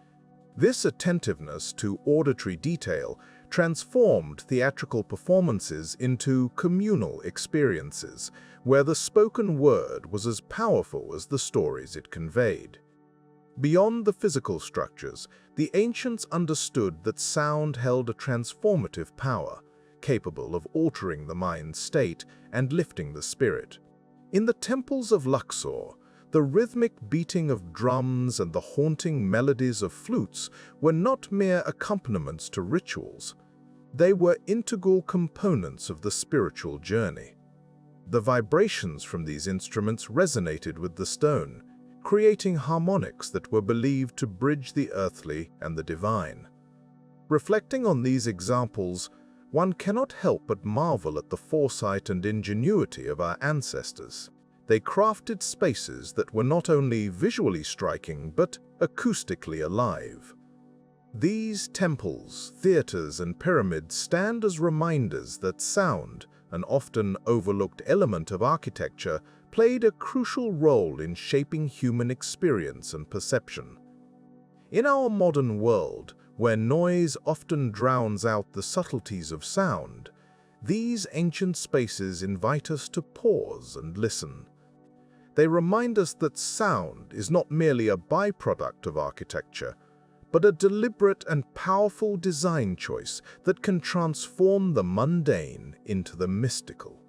This attentiveness to auditory detail transformed theatrical performances into communal experiences, where the spoken word was as powerful as the stories it conveyed. Beyond the physical structures, the ancients understood that sound held a transformative power, capable of altering the mind's state and lifting the spirit. In the temples of Luxor, the rhythmic beating of drums and the haunting melodies of flutes were not mere accompaniments to rituals. They were integral components of the spiritual journey. The vibrations from these instruments resonated with the stone, creating harmonics that were believed to bridge the earthly and the divine. Reflecting on these examples, one cannot help but marvel at the foresight and ingenuity of our ancestors. They crafted spaces that were not only visually striking but acoustically alive. These temples, theaters, and pyramids stand as reminders that sound, an often overlooked element of architecture, played a crucial role in shaping human experience and perception. In our modern world, where noise often drowns out the subtleties of sound, these ancient spaces invite us to pause and listen. They remind us that sound is not merely a byproduct of architecture, but a deliberate and powerful design choice that can transform the mundane into the mystical.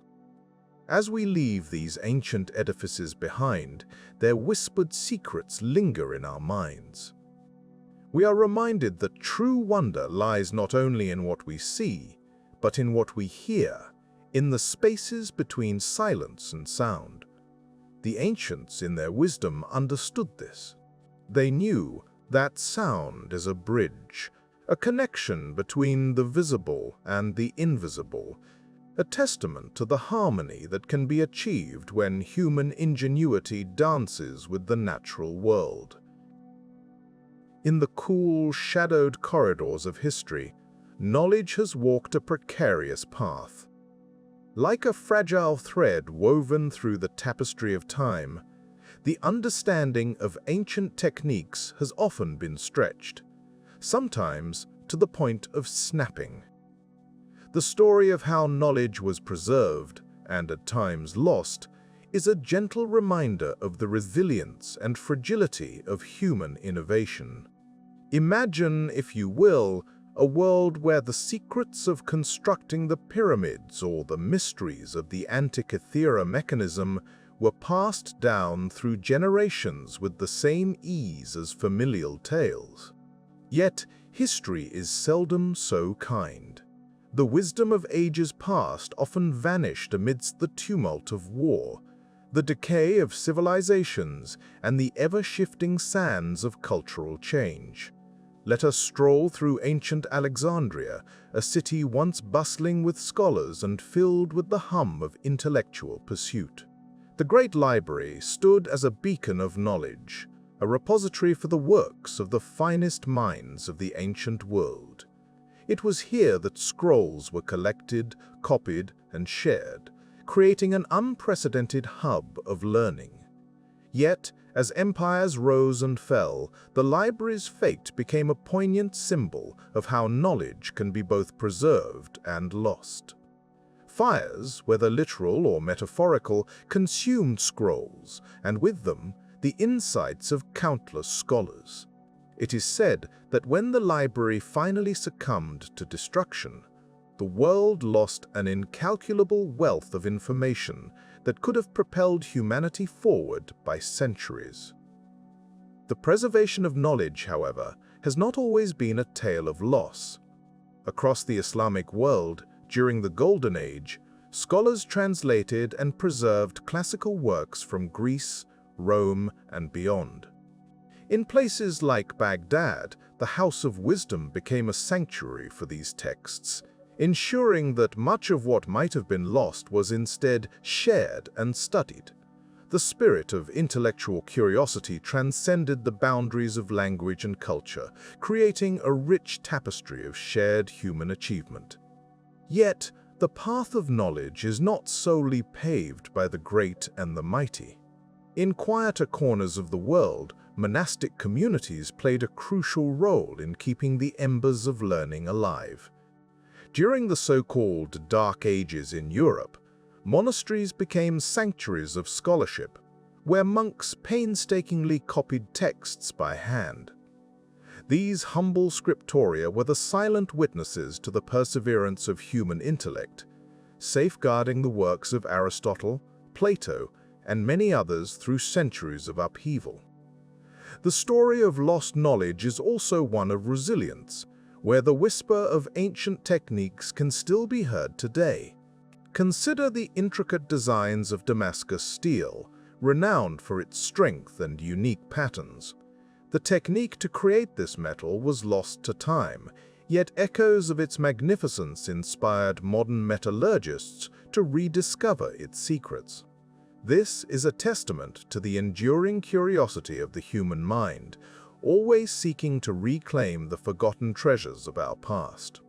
As we leave these ancient edifices behind, their whispered secrets linger in our minds. We are reminded that true wonder lies not only in what we see, but in what we hear, in the spaces between silence and sound. The ancients, in their wisdom, understood this. They knew that sound is a bridge, a connection between the visible and the invisible, a testament to the harmony that can be achieved when human ingenuity dances with the natural world. In the cool, shadowed corridors of history, knowledge has walked a precarious path. Like a fragile thread woven through the tapestry of time, the understanding of ancient techniques has often been stretched, sometimes to the point of snapping. The story of how knowledge was preserved, and at times lost, is a gentle reminder of the resilience and fragility of human innovation. Imagine, if you will, a world where the secrets of constructing the pyramids or the mysteries of the Antikythera Mechanism were passed down through generations with the same ease as familial tales. Yet, history is seldom so kind. The wisdom of ages past often vanished amidst the tumult of war, the decay of civilizations, and the ever-shifting sands of cultural change. Let us stroll through ancient Alexandria, a city once bustling with scholars and filled with the hum of intellectual pursuit. The Great Library stood as a beacon of knowledge, a repository for the works of the finest minds of the ancient world. It was here that scrolls were collected, copied, and shared, creating an unprecedented hub of learning. Yet, as empires rose and fell, the library's fate became a poignant symbol of how knowledge can be both preserved and lost. Fires, whether literal or metaphorical, consumed scrolls, and with them, the insights of countless scholars. It is said that when the library finally succumbed to destruction, the world lost an incalculable wealth of information that could have propelled humanity forward by centuries. The preservation of knowledge, however, has not always been a tale of loss. Across the Islamic world, during the Golden Age, scholars translated and preserved classical works from Greece, Rome, and beyond. In places like Baghdad, the House of Wisdom became a sanctuary for these texts, ensuring that much of what might have been lost was instead shared and studied. The spirit of intellectual curiosity transcended the boundaries of language and culture, creating a rich tapestry of shared human achievement. Yet, the path of knowledge is not solely paved by the great and the mighty. In quieter corners of the world, monastic communities played a crucial role in keeping the embers of learning alive. During the so-called Dark Ages in Europe, monasteries became sanctuaries of scholarship, where monks painstakingly copied texts by hand. These humble scriptoria were the silent witnesses to the perseverance of human intellect, safeguarding the works of Aristotle, Plato, and many others through centuries of upheaval. The story of lost knowledge is also one of resilience, where the whisper of ancient techniques can still be heard today. Consider the intricate designs of Damascus steel, renowned for its strength and unique patterns. The technique to create this metal was lost to time, yet echoes of its magnificence inspired modern metallurgists to rediscover its secrets. This is a testament to the enduring curiosity of the human mind, always seeking to reclaim the forgotten treasures of our past.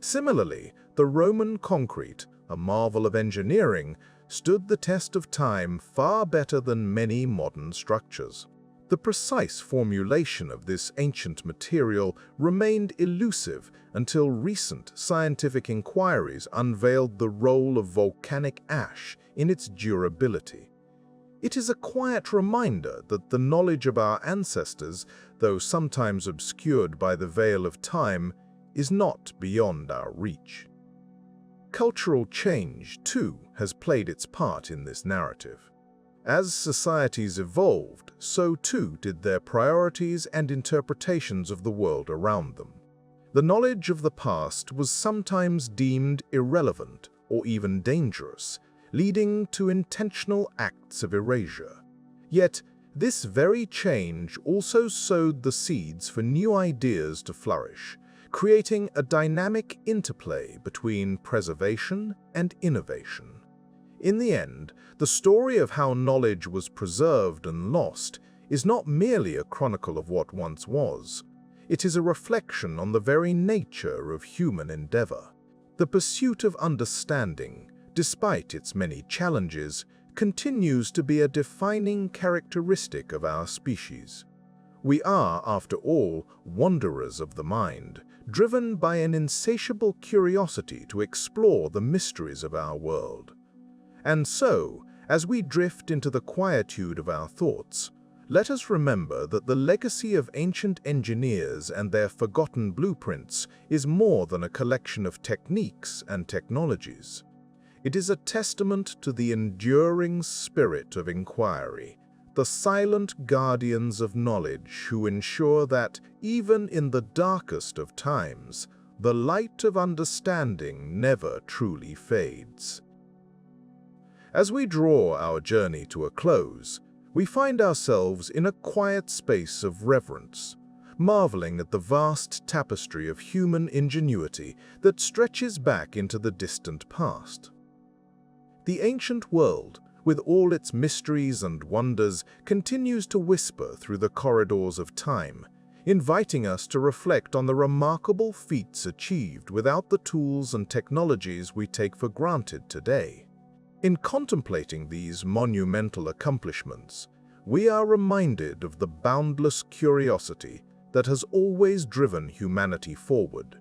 Similarly, the Roman concrete, a marvel of engineering, stood the test of time far better than many modern structures. The precise formulation of this ancient material remained elusive until recent scientific inquiries unveiled the role of volcanic ash in its durability. It is a quiet reminder that the knowledge of our ancestors, though sometimes obscured by the veil of time, is not beyond our reach. Cultural change, too, has played its part in this narrative. As societies evolved, so too did their priorities and interpretations of the world around them. The knowledge of the past was sometimes deemed irrelevant or even dangerous, leading to intentional acts of erasure. Yet, this very change also sowed the seeds for new ideas to flourish, creating a dynamic interplay between preservation and innovation. In the end, the story of how knowledge was preserved and lost is not merely a chronicle of what once was. It is a reflection on the very nature of human endeavor. The pursuit of understanding, despite its many challenges, continues to be a defining characteristic of our species. We are, after all, wanderers of the mind, driven by an insatiable curiosity to explore the mysteries of our world. And so, as we drift into the quietude of our thoughts, let us remember that the legacy of ancient engineers and their forgotten blueprints is more than a collection of techniques and technologies. It is a testament to the enduring spirit of inquiry, the silent guardians of knowledge who ensure that, even in the darkest of times, the light of understanding never truly fades. As we draw our journey to a close, we find ourselves in a quiet space of reverence, marveling at the vast tapestry of human ingenuity that stretches back into the distant past. The ancient world, with all its mysteries and wonders, continues to whisper through the corridors of time, inviting us to reflect on the remarkable feats achieved without the tools and technologies we take for granted today. In contemplating these monumental accomplishments, we are reminded of the boundless curiosity that has always driven humanity forward.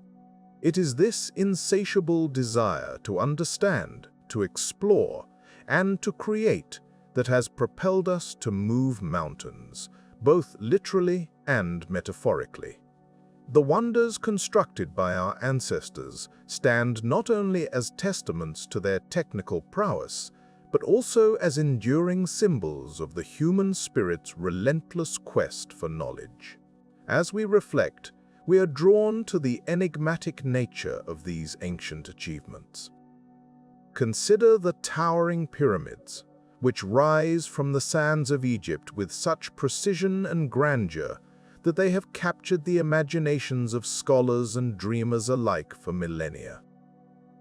It is this insatiable desire to understand, to explore, and to create that has propelled us to move mountains, both literally and metaphorically. The wonders constructed by our ancestors stand not only as testaments to their technical prowess, but also as enduring symbols of the human spirit's relentless quest for knowledge. As we reflect, we are drawn to the enigmatic nature of these ancient achievements. Consider the towering pyramids, which rise from the sands of Egypt with such precision and grandeur that they have captured the imaginations of scholars and dreamers alike for millennia.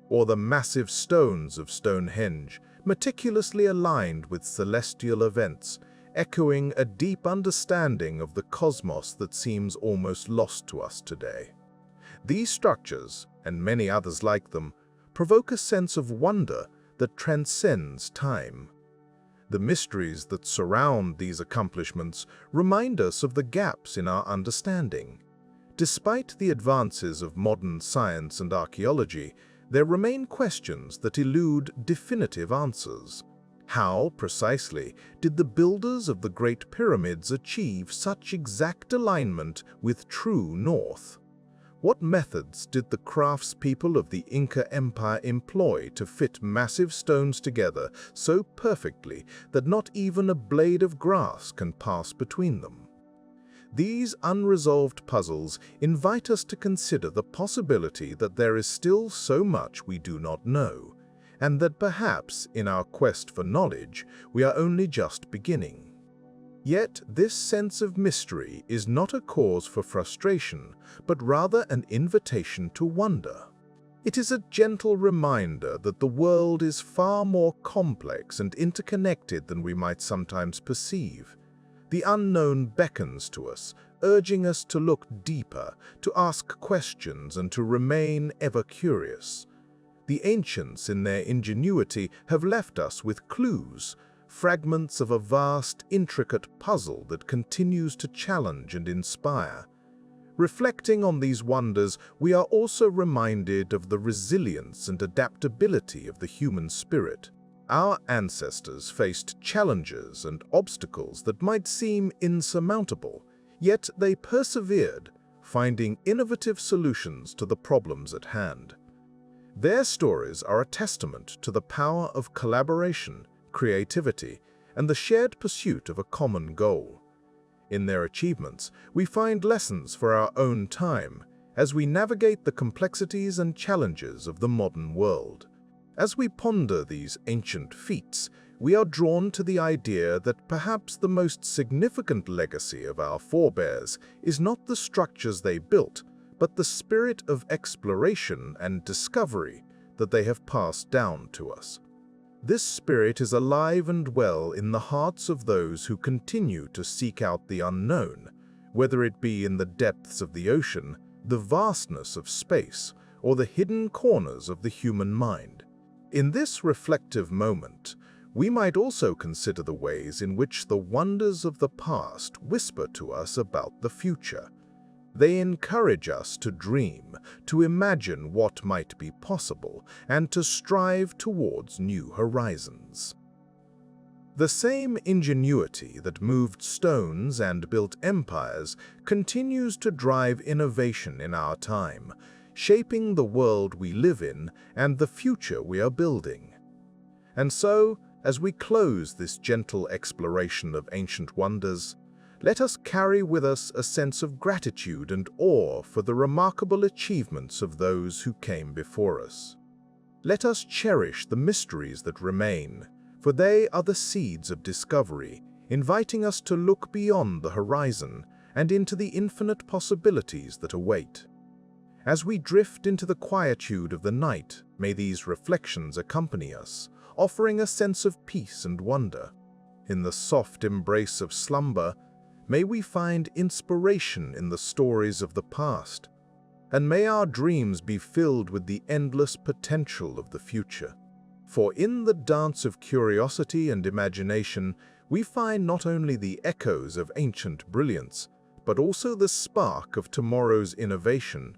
Or the massive stones of Stonehenge, meticulously aligned with celestial events, echoing a deep understanding of the cosmos that seems almost lost to us today. These structures, and many others like them, provoke a sense of wonder that transcends time. The mysteries that surround these accomplishments remind us of the gaps in our understanding. Despite the advances of modern science and archaeology, there remain questions that elude definitive answers. How, precisely, did the builders of the Great Pyramids achieve such exact alignment with true north? What methods did the craftspeople of the Inca Empire employ to fit massive stones together so perfectly that not even a blade of grass can pass between them? These unresolved puzzles invite us to consider the possibility that there is still so much we do not know, and that perhaps, in our quest for knowledge, we are only just beginning. Yet, this sense of mystery is not a cause for frustration, but rather an invitation to wonder. It is a gentle reminder that the world is far more complex and interconnected than we might sometimes perceive. The unknown beckons to us, urging us to look deeper, to ask questions, and to remain ever curious. The ancients, in their ingenuity, have left us with clues, fragments of a vast, intricate puzzle that continues to challenge and inspire. Reflecting on these wonders, we are also reminded of the resilience and adaptability of the human spirit. Our ancestors faced challenges and obstacles that might seem insurmountable, yet they persevered, finding innovative solutions to the problems at hand. Their stories are a testament to the power of collaboration, creativity, and the shared pursuit of a common goal. In their achievements, we find lessons for our own time as we navigate the complexities and challenges of the modern world. As we ponder these ancient feats, we are drawn to the idea that perhaps the most significant legacy of our forebears is not the structures they built, but the spirit of exploration and discovery that they have passed down to us. This spirit is alive and well in the hearts of those who continue to seek out the unknown, whether it be in the depths of the ocean, the vastness of space, or the hidden corners of the human mind. In this reflective moment, we might also consider the ways in which the wonders of the past whisper to us about the future. They encourage us to dream, to imagine what might be possible, and to strive towards new horizons. The same ingenuity that moved stones and built empires continues to drive innovation in our time, shaping the world we live in and the future we are building. And so, as we close this gentle exploration of ancient wonders, let us carry with us a sense of gratitude and awe for the remarkable achievements of those who came before us. Let us cherish the mysteries that remain, for they are the seeds of discovery, inviting us to look beyond the horizon and into the infinite possibilities that await. As we drift into the quietude of the night, may these reflections accompany us, offering a sense of peace and wonder. In the soft embrace of slumber, may we find inspiration in the stories of the past, and may our dreams be filled with the endless potential of the future. For in the dance of curiosity and imagination, we find not only the echoes of ancient brilliance, but also the spark of tomorrow's innovation,